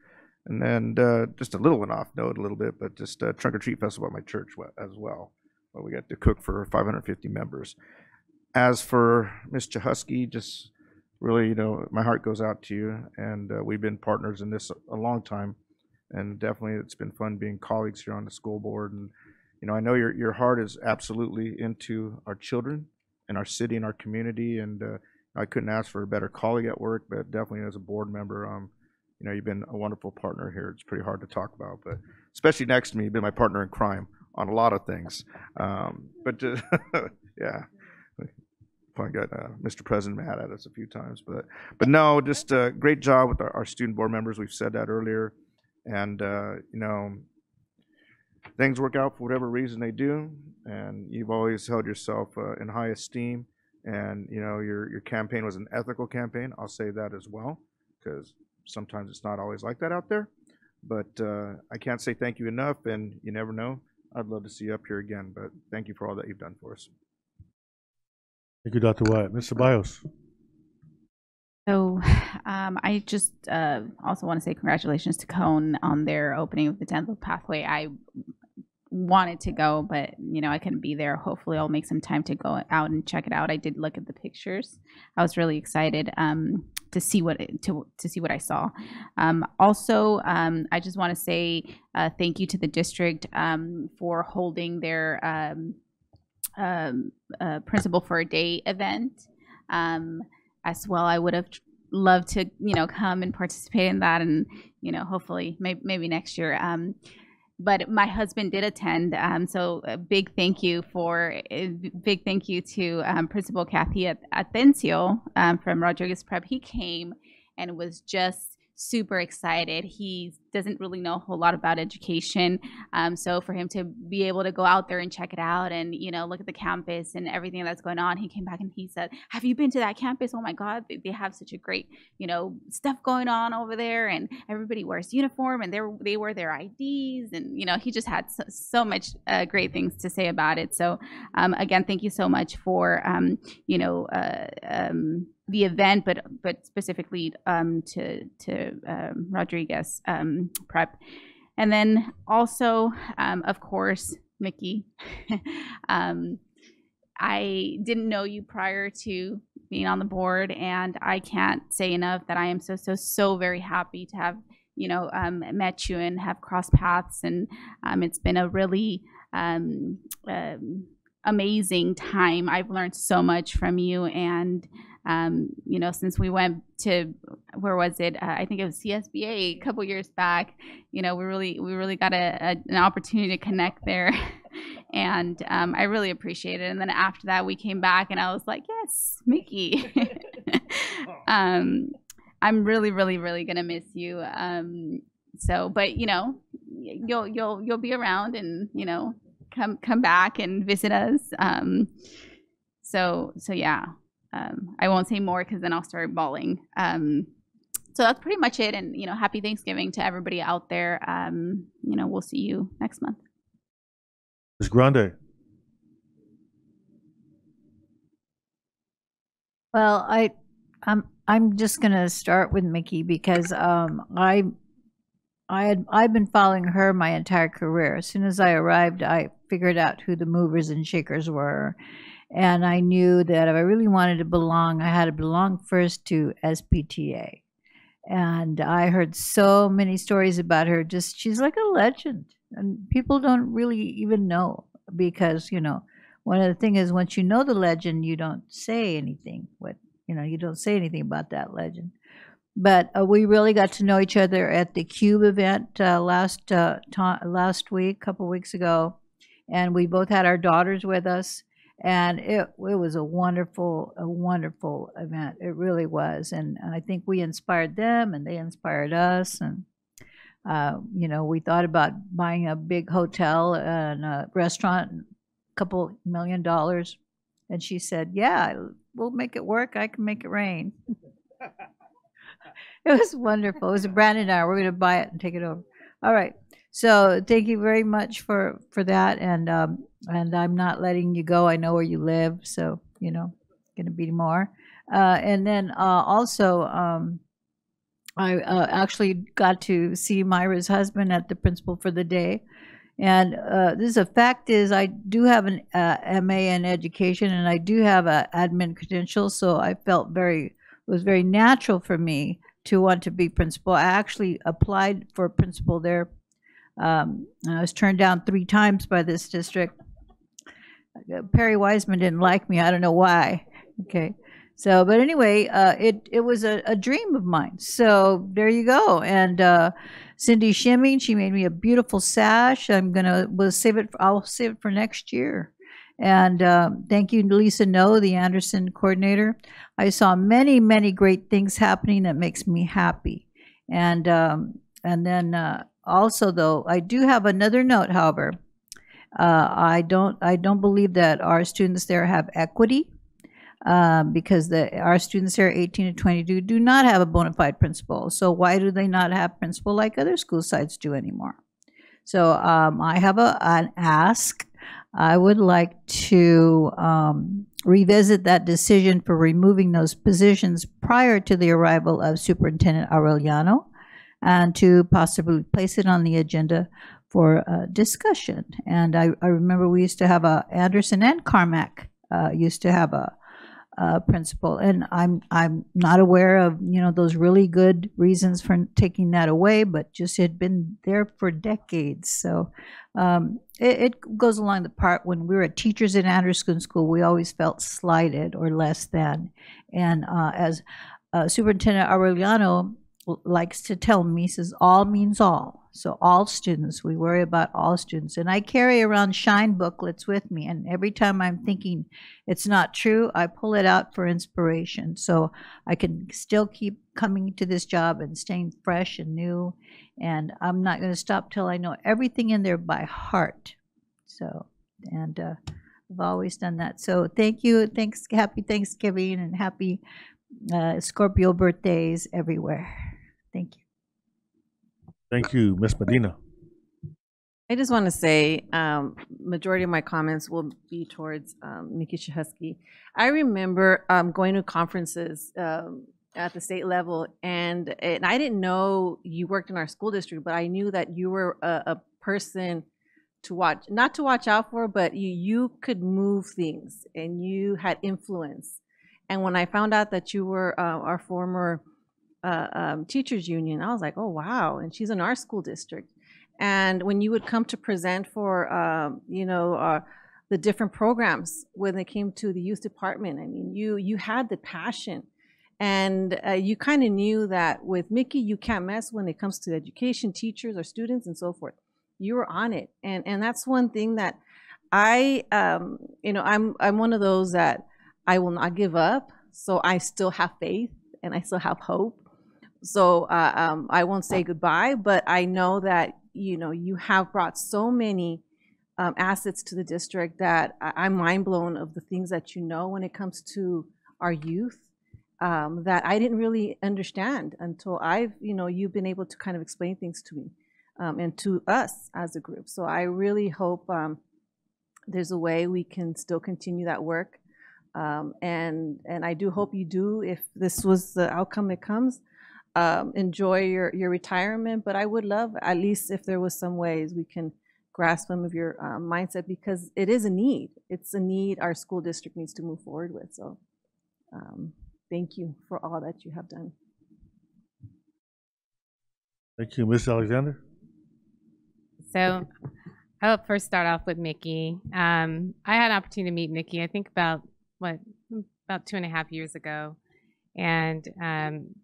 And then just a little one off note a little bit, but just Trunk or Treat Festival at my church as well, where we got to cook for 550 members. As for Ms. Chahusky, just really, my heart goes out to you, and we've been partners in this a long time, and definitely it's been fun being colleagues here on the school board. And I know your heart is absolutely into our children and our city and our community, and I couldn't ask for a better colleague at work, but definitely as a board member, you've been a wonderful partner here. It's pretty hard to talk about, but especially next to me, you've been my partner in crime on a lot of things. But yeah, probably got Mr. President mad at us a few times, but no, just a great job with our student board members. We've said that earlier, and things work out for whatever reason they do, and you've always held yourself in high esteem. And your campaign was an ethical campaign. I'll say that as well, because sometimes it's not always like that out there. But I can't say thank you enough, and you never know. I'd love to see you up here again, but thank you for all that you've done for us. Thank you, Dr. Wyatt. Mr. Bios. So I just also want to say congratulations to Cone on their opening of the Dental Pathway. I wanted to go, but I couldn't be there. Hopefully I'll make some time to go out and check it out. I did look at the pictures. I was really excited to see what I saw. Also, I just want to say thank you to the district for holding their Principal for a Day event as well. I would have loved to come and participate in that, and hopefully maybe next year. But my husband did attend, so a big thank you to Principal Kathy Atencio from Rodriguez Prep. He came and was just super excited. He doesn't really know a whole lot about education, so for him to be able to go out there and check it out and look at the campus and everything that's going on, he came back and he said, "Have you been to that campus? Oh my God, they have such a great stuff going on over there, and everybody wears uniform, and they wear their IDs," and he just had so much great things to say about it. So again, thank you so much for the event, but specifically to Rodriguez Prep. And then also, of course, Mickey. I didn't know you prior to being on the board, and I can't say enough that I am so very happy to have met you and have crossed paths, and it's been a really amazing time. I've learned so much from you, and since we went to, where was it? I think it was CSBA a couple years back. We really got an opportunity to connect there, and I really appreciate it. And then after that, we came back, and I was like, yes, Mickey. I'm really gonna miss you. But you'll be around, and come back and visit us. So yeah. I won't say more because then I'll start bawling. So that's pretty much it. And, happy Thanksgiving to everybody out there. We'll see you next month. Ms. Grande. Well, I'm just going to start with Mickey because I've been following her my entire career. As soon as I arrived, I figured out who the movers and shakers were. And I knew that if I really wanted to belong, I had to belong first to SPTA. And I heard so many stories about her. She's like a legend. And people don't really even know because, one of the things is once you know the legend, you don't say anything. You don't say anything about that legend. But we really got to know each other at the CUBE event last week, a couple weeks ago. And we both had our daughters with us. And it was a wonderful event. It really was. And I think we inspired them and they inspired us. And, we thought about buying a big hotel and a restaurant, a couple $1 million. And she said, yeah, we'll make it work. I can make it rain. It was wonderful. It was Brandon and I. We're going to buy it and take it over. All right. So thank you very much for that, and I'm not letting you go. I know where you live, so going to be more. And then also, I actually got to see Myra's husband at the principal for the day. And the fact is, I do have an MA in education, and I do have an admin credential, so I felt it was very natural for me to want to be principal. I actually applied for principal there. And I was turned down 3 times by this district. Perry Wiseman didn't like me. I don't know why. Okay. So, but anyway, it was a dream of mine. So there you go. And Cindy Shimming, she made me a beautiful sash. I'll save it for next year. And thank you, Lisa No, the Anderson coordinator. I saw many, many great things happening that makes me happy. And then also, though, I do have another note. However, I don't believe that our students there have equity. Because our students here, 18 to 22, do not have a bona fide principal. So why do they not have principal like other school sites do anymore? So I have an ask. I would like to revisit that decision for removing those positions prior to the arrival of Superintendent Aureliano, and to possibly place it on the agenda for discussion. And I remember we used to have Anderson and Carmack used to have a principal, and I'm not aware of those really good reasons for taking that away, but just had been there for decades. So it goes along the part when we were teachers in Anderson School, we always felt slighted or less than. And as Superintendent Aureliano likes to tell me, he says, all means all. So all students, we worry about all students. And I carry around Shine booklets with me, and every time I'm thinking it's not true, I pull it out for inspiration. So I can still keep coming to this job and staying fresh and new. And I'm not going to stop till I know everything in there by heart. So, and I've always done that. So thank you. Happy Thanksgiving and happy Scorpio birthdays everywhere. Thank you. Thank you, Ms. Medina. I just want to say, majority of my comments will be towards Mickey Chehusky. I remember going to conferences at the state level, and I didn't know you worked in our school district, but I knew that you were a person to watch, not to watch out for, but you could move things, and you had influence. And when I found out that you were our former teachers union, I was like, oh wow, and she's in our school district. And when you would come to present for the different programs when it came to the youth department, I mean, you had the passion, and you kind of knew that with Mickey you can't mess when it comes to education, teachers or students and so forth. You were on it, and that's one thing that I'm one of those that I will not give up. So I still have faith and I still have hope. So I won't say goodbye, but I know that you have brought so many assets to the district that I'm mind blown of the things that when it comes to our youth that I didn't really understand until you've been able to kind of explain things to me and to us as a group. So I really hope there's a way we can still continue that work. And I do hope you do, if this was the outcome it comes, enjoy your retirement. But I would love, at least if there was some ways we can grasp some of your mindset, because it is a need. It's a need our school district needs to move forward with. So thank you for all that you have done. Thank you. Ms. Alexander? So I'll first start off with Mickey. I had an opportunity to meet Mickey, I think about 2.5 years ago. And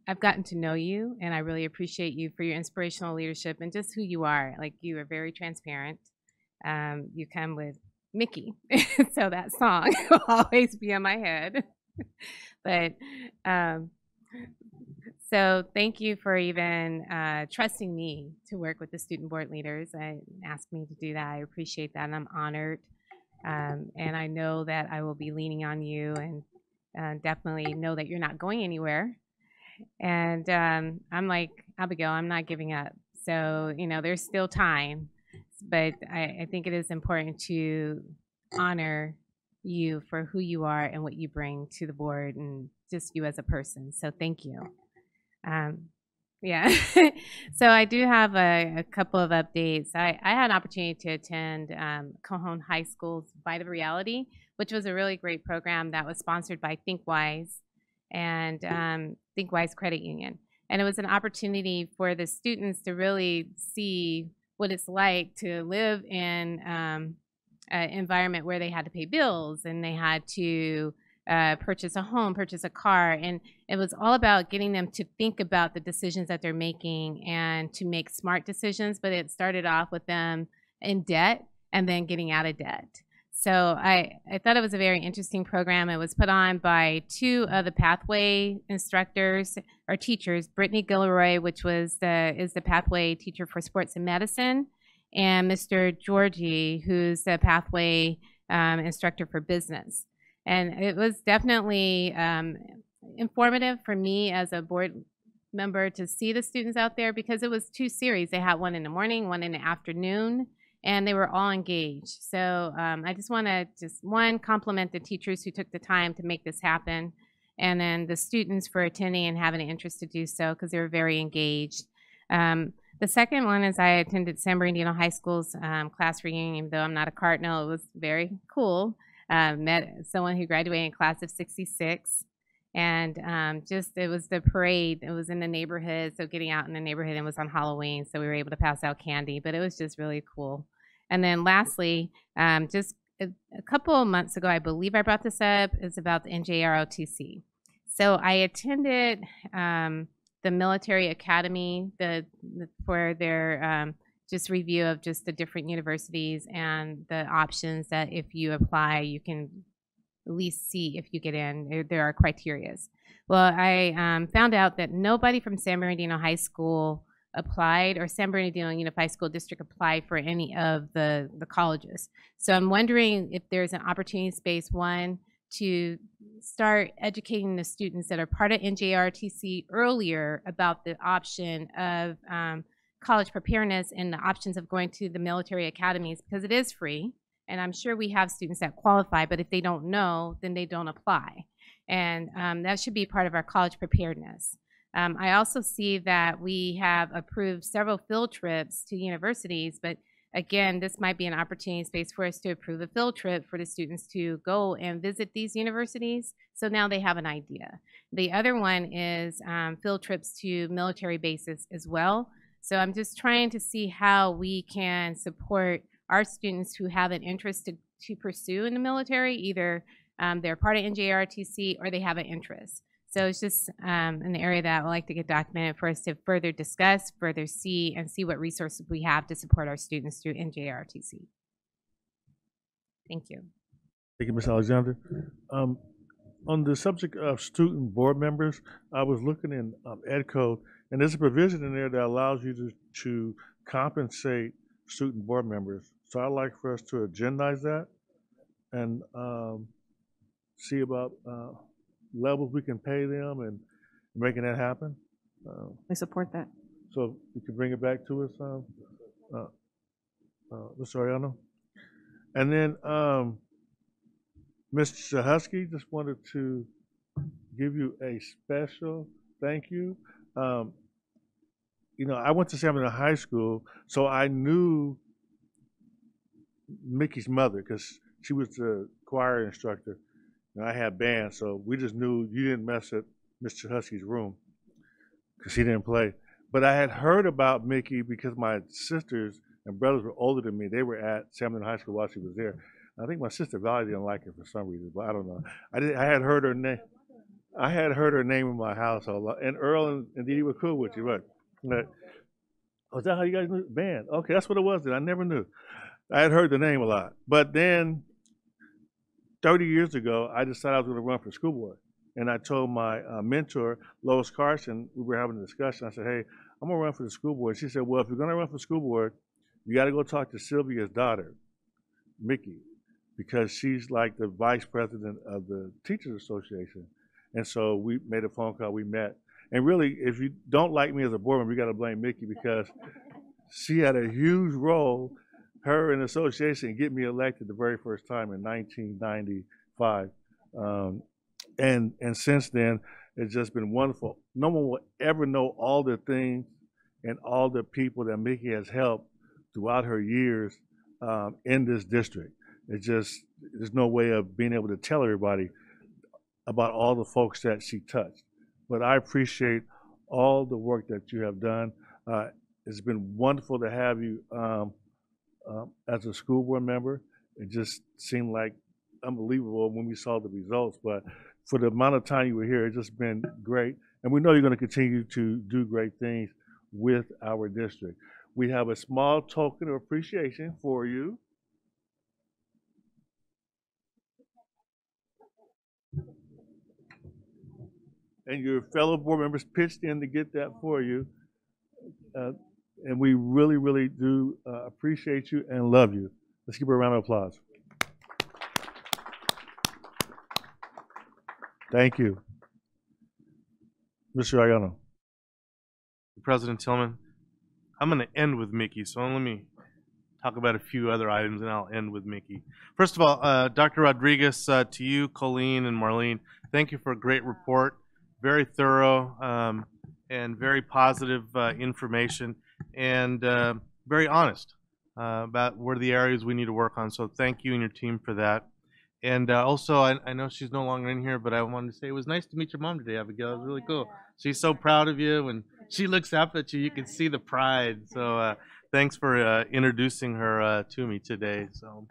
I've gotten to know you, and I really appreciate you for your inspirational leadership and just who you are. Like, you are very transparent. You come with Mickey, so that song will always be in my head. But so thank you for even trusting me to work with the student board leaders and asked me to do that. I appreciate that, and I'm honored. And I know that I will be leaning on you, and definitely know that you're not going anywhere. And I'm like, Abigail, I'm not giving up. So, there's still time, but I think it is important to honor you for who you are and what you bring to the board and just you as a person. So thank you. Yeah. So I do have a couple of updates. I had an opportunity to attend Cajon High School's Bite of Reality, which was a really great program that was sponsored by ThinkWise and ThinkWise Credit Union. And it was an opportunity for the students to really see what it's like to live in an environment where they had to pay bills and they had to purchase a home, purchase a car. And it was all about getting them to think about the decisions that they're making and to make smart decisions. But it started off with them in debt and then getting out of debt. So I thought it was a very interesting program. It was put on by two of the Pathway instructors or teachers, Brittany Gilroy, which is the Pathway teacher for sports and medicine, and Mr. Georgie, who's the Pathway instructor for business. And it was definitely informative for me as a board member to see the students out there because it was two series. They had one in the morning, one in the afternoon, and they were all engaged. So I just want to compliment the teachers who took the time to make this happen, and then the students for attending and having an interest to do so because they were very engaged. The second one is I attended San Bernardino High School's class reunion. Though I'm not a Cardinal, it was very cool. Met someone who graduated in class of 66. And it was the parade. It was in the neighborhood, so getting out in the neighborhood, it was on Halloween, so we were able to pass out candy, but it was just really cool. And then lastly, just a couple of months ago, I believe I brought this up, is about the NJROTC. So I attended the military academy for their just review of just the different universities and the options that if you apply, you can at least see if you get in. There are criterias. Well, I found out that nobody from San Bernardino High School applied, or San Bernardino Unified School District applied for any of the colleges. So I'm wondering if there's an opportunity space, one, to start educating the students that are part of NJROTC earlier about the option of college preparedness and the options of going to the military academies, because it is free. And I'm sure we have students that qualify, but if they don't know, then they don't apply. And that should be part of our college preparedness. I also see that we have approved several field trips to universities, but again, this might be an opportunity space for us to approve a field trip for the students to go and visit these universities. So now they have an idea. The other one is field trips to military bases as well. So I'm just trying to see how we can support our students who have an interest to pursue in the military. Either they're part of NJROTC or they have an interest. So it's just an area that I would like to get documented for us to further discuss, further see, and see what resources we have to support our students through NJROTC. Thank you. Thank you, Ms. Alexander. On the subject of student board members, I was looking in Ed Code, and there's a provision in there that allows you to compensate student board members. So I'd like for us to agendize that and see about levels we can pay them and making that happen. I support that. So you can bring it back to us, Mr. Ariano. And then Mr. Husky, just wanted to give you a special thank you. You know, I went to San Bernardino High School, so I knew Mickey's mother because she was the choir instructor. And I had band, so we just knew you didn't mess up Mr. Husky's room because he didn't play. But I had heard about Mickey because my sisters and brothers were older than me. They were at San Bernardino High School while she was there. I think my sister Valerie didn't like her for some reason, but I don't know. I had heard her name. I had heard her name in my house a lot. And Earl and Dee Dee were cool with you, right? But, oh, is that how you guys knew? Band. Okay, that's what it was then. I never knew. I had heard the name a lot. But then 30 years ago, I decided I was going to run for school board. And I told my mentor, Lois Carson, we were having a discussion. I said, hey, I'm going to run for the school board. She said, well, if you're going to run for school board, you got to go talk to Sylvia's daughter, Mickey, because she's like the vice president of the Teachers Association. And so we made a phone call, we met. And really, if you don't like me as a board member, you got to blame Mickey because she had a huge role, her and the association, in getting me elected the very first time in 1995. And since then, it's just been wonderful. No one will ever know all the things and all the people that Mickey has helped throughout her years in this district. It's just, there's no way of being able to tell everybody about all the folks that she touched. But I appreciate all the work that you have done. It's been wonderful to have you as a school board member. It just seemed like unbelievable when we saw the results, but for the amount of time you were here, it's just been great. And we know you're going to continue to do great things with our district. We have a small token of appreciation for you. And your fellow board members pitched in to get that for you. And we really, really do appreciate you and love you. Let's give her a round of applause. Thank you. Mr. Ayano. President Tillman, I'm going to end with Mickey, so let me talk about a few other items and I'll end with Mickey. First of all, Dr. Rodriguez, to you, Colleen, and Marlene, thank you for a great report. Very thorough and very positive information, and very honest about where the areas we need to work on. So thank you and your team for that. And also, I know she's no longer in here, but I wanted to say it was nice to meet your mom today, Abigail. It was really cool. She's so proud of you. When she looks up at you, you can see the pride. So thanks for introducing her to me today. So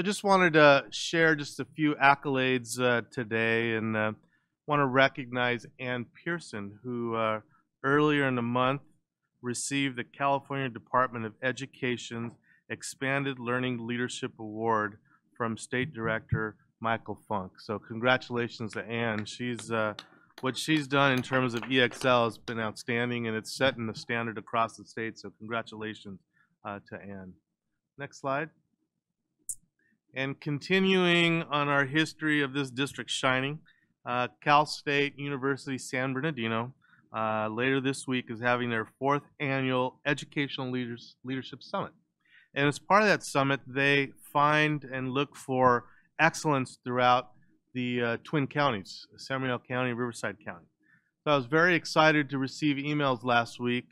just wanted to share just a few accolades today, and want to recognize Ann Pearson, who earlier in the month received the California Department of Education's Expanded Learning Leadership Award from State Director Michael Funk. So congratulations to Ann. She's what she's done in terms of EXL has been outstanding, and it's setting the standard across the state. So congratulations to Ann. Next slide. And continuing on our history of this district shining, Cal State University San Bernardino later this week is having their 4th annual Educational Leadership Summit. And as part of that summit, they find and look for excellence throughout the Twin Counties, San Bernardino County and Riverside County. So I was very excited to receive emails last week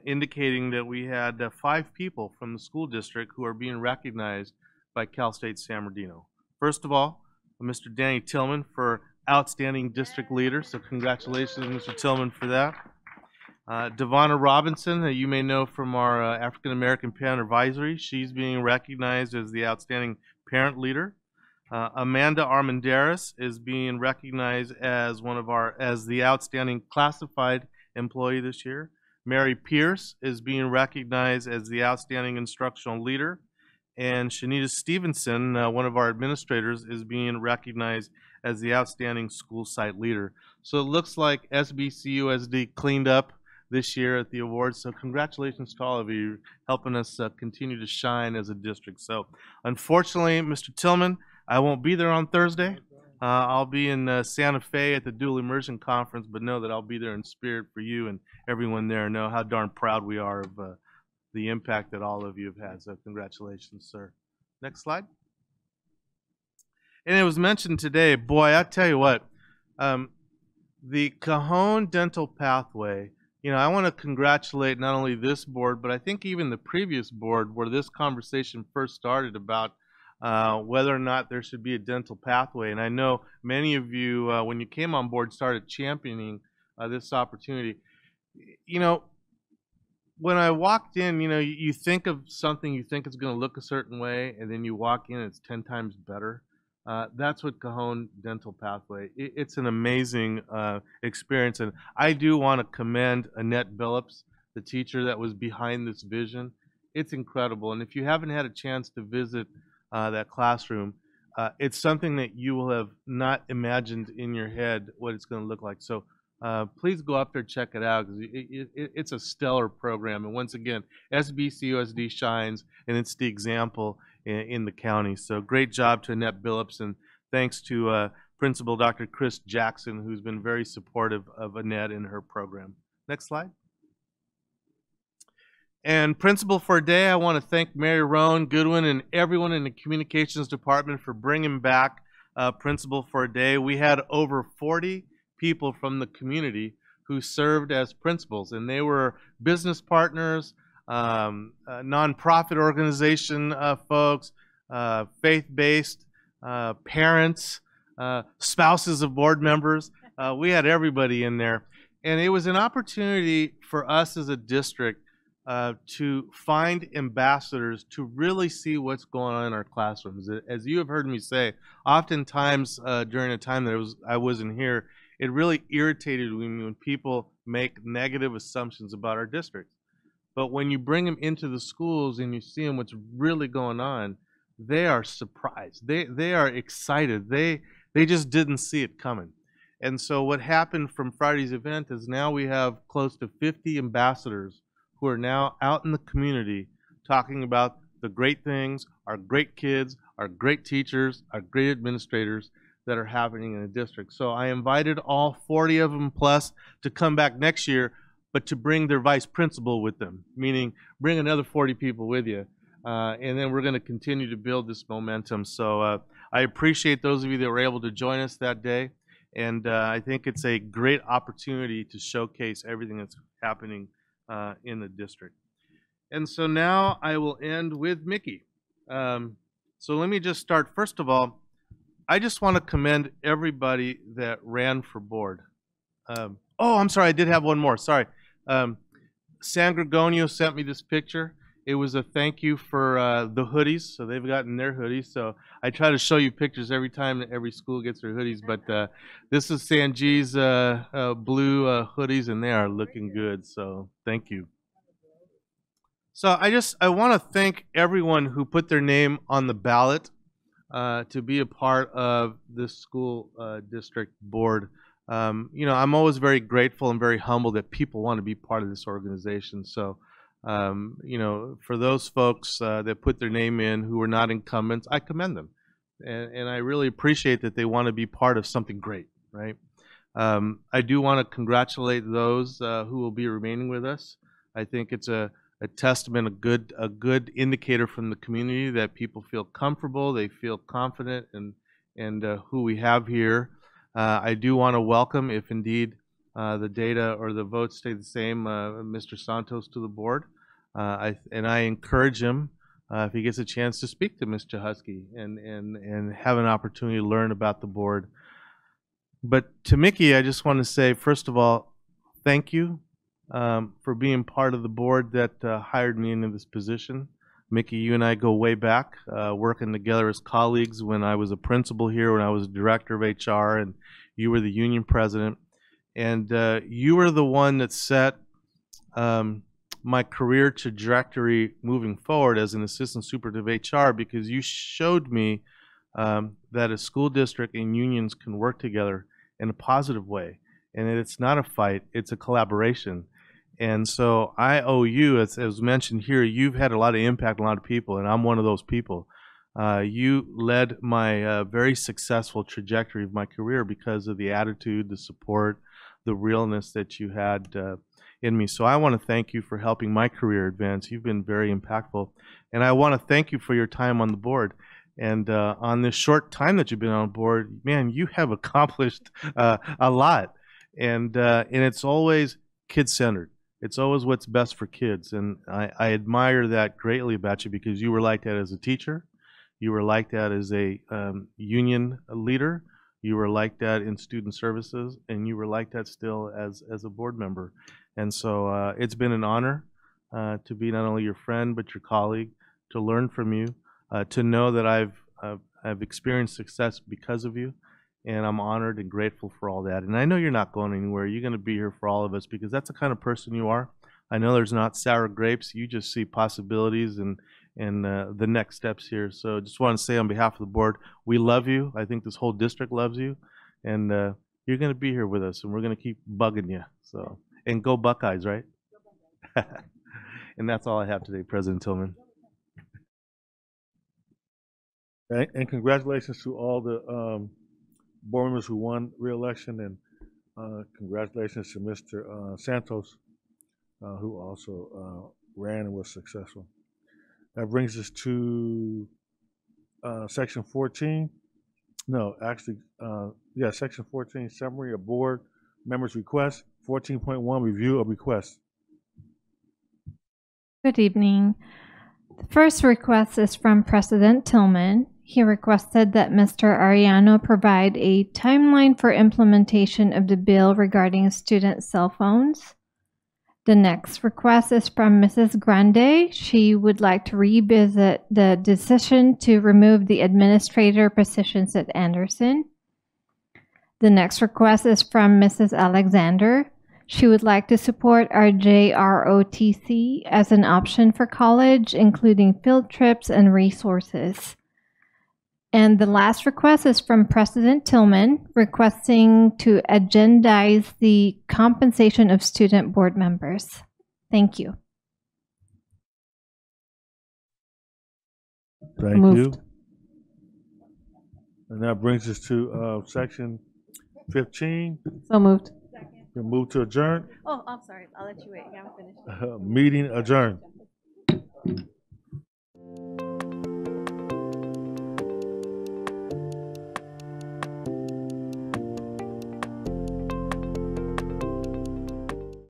indicating that we had 5 people from the school district who are being recognized by Cal State San Bernardino. First of all, Mr. Danny Tillman for outstanding district leader. So congratulations, Mr. Tillman, for that. Devonna Robinson, you may know from our African American Parent Advisory. She's being recognized as the outstanding parent leader. Amanda Armandaris is being recognized as as the outstanding classified employee this year. Mary Pierce is being recognized as the outstanding instructional leader. And Shanita Stevenson, one of our administrators, is being recognized as the outstanding school site leader. So it looks like SBCUSD cleaned up this year at the awards. So congratulations to all of you helping us continue to shine as a district. So unfortunately, Mr. Tillman, I won't be there on Thursday. I'll be in Santa Fe at the Dual Immersion Conference, but know that I'll be there in spirit for you and everyone there. Know how darn proud we are of the impact that all of you have had. So congratulations, sir. Next slide. And it was mentioned today, boy, I tell you what, the Cajon Dental Pathway, I want to congratulate not only this board, but I think even the previous board where this conversation first started about whether or not there should be a dental pathway. And I know many of you, when you came on board, started championing this opportunity. When I walked in, you think of something, you think it's going to look a certain way, and then you walk in, it's 10 times better. That's what Cajon Dental Pathway. It's an amazing experience, and I do want to commend Annette Billups, the teacher that was behind this vision. It's incredible, and if you haven't had a chance to visit that classroom, it's something that you will have not imagined in your head what it's going to look like. So please go up there, check it out, because it's a stellar program. And once again, SBCUSD shines, and it's the example in the county. So great job to Annette Billups, and thanks to Principal Dr. Chris Jackson, who's been very supportive of Annette in her program. Next slide. And principal for a day, I want to thank Mary Roan Goodwin and everyone in the communications department for bringing back principal for a day. We had over 40 people from the community who served as principals, and they were business partners, nonprofit organization folks, faith-based parents, spouses of board members. We had everybody in there. And it was an opportunity for us as a district to find ambassadors to really see what's going on in our classrooms. As you have heard me say, oftentimes during a time that I wasn't here, it really irritated me when people make negative assumptions about our districts. But when you bring them into the schools and you see them what's really going on, they are surprised. They are excited. They just didn't see it coming. And so what happened from Friday's event is now we have close to 50 ambassadors who are now out in the community talking about the great things, our great kids, our great teachers, our great administrators that are happening in the district. So I invited all 40 of them plus to come back next year, but to bring their vice principal with them, meaning bring another 40 people with you. And then we're going to continue to build this momentum. So I appreciate those of you that were able to join us that day. And I think it's a great opportunity to showcase everything that's happening in the district. And so now I will end with Mickey. So let me just start. First of all, I just want to commend everybody that ran for board. Oh, I'm sorry, I did have one more. Sorry. San Gregonio sent me this picture. It was a thank you for the hoodies. So they've gotten their hoodies. So I try to show you pictures every time that every school gets their hoodies. But this is Sanji's blue hoodies, and they are looking good. So thank you. So I want to thank everyone who put their name on the ballot to be a part of this school district board. You know, I'm always very grateful and very humble that people want to be part of this organization. So, you know, for those folks that put their name in who are not incumbents, I commend them. And I really appreciate that they want to be part of something great, right? I do want to congratulate those who will be remaining with us. I think it's a testament, a good indicator from the community that people feel comfortable, they feel confident in who we have here. I do want to welcome, if indeed the data or the votes stay the same, Mr. Santos to the board. And I encourage him, if he gets a chance, to speak to Ms. Chahusky and have an opportunity to learn about the board. But to Mickey, I just want to say, first of all, thank you for being part of the board that hired me into this position. Mickey, you and I go way back, working together as colleagues when I was a principal here, when I was director of HR, and you were the union president. And you were the one that set my career trajectory moving forward as an assistant superintendent of HR, because you showed me that a school district and unions can work together in a positive way. And it's not a fight, it's a collaboration. And so I owe you, as mentioned here, you've had a lot of impact on a lot of people, and I'm one of those people. You led my very successful trajectory of my career because of the attitude, the support, the realness that you had in me. So I want to thank you for helping my career advance. You've been very impactful. And I want to thank you for your time on the board. And on this short time that you've been on board, man, you have accomplished a lot. And it's always kid-centered. It's always what's best for kids. And I admire that greatly about you, because you were like that as a teacher. You were like that as a union leader. You were like that in student services, and you were like that still as a board member. And so it's been an honor to be not only your friend, but your colleague, to learn from you, to know that I've experienced success because of you. And I'm honored and grateful for all that. And I know you're not going anywhere. You're going to be here for all of us, because that's the kind of person you are. I know there's not sour grapes. You just see possibilities and the next steps here. So just want to say on behalf of the board, we love you. I think this whole district loves you. And you're going to be here with us, and we're going to keep bugging you. So, and go Buckeyes, right? And that's all I have today, President Tillman. And congratulations to all the board members who won re-election, and congratulations to Mr. Santos, who also ran and was successful. That brings us to section 14. No, actually, section 14, summary of board members' requests. 14.1, review of requests. Good evening. The first request is from President Tillman. He requested that Mr. Ariano provide a timeline for implementation of the bill regarding student cell phones. The next request is from Mrs. Grande. She would like to revisit the decision to remove the administrator positions at Anderson. The next request is from Mrs. Alexander. She would like to support our JROTC as an option for college, including field trips and resources. And the last request is from President Tillman, requesting to agendize the compensation of student board members. Thank you. Thank Moved. you. And that brings us to section 15. So moved. We move to adjourn. Oh, I'm sorry. I'll let you wait. You haven't finished. Meeting adjourned.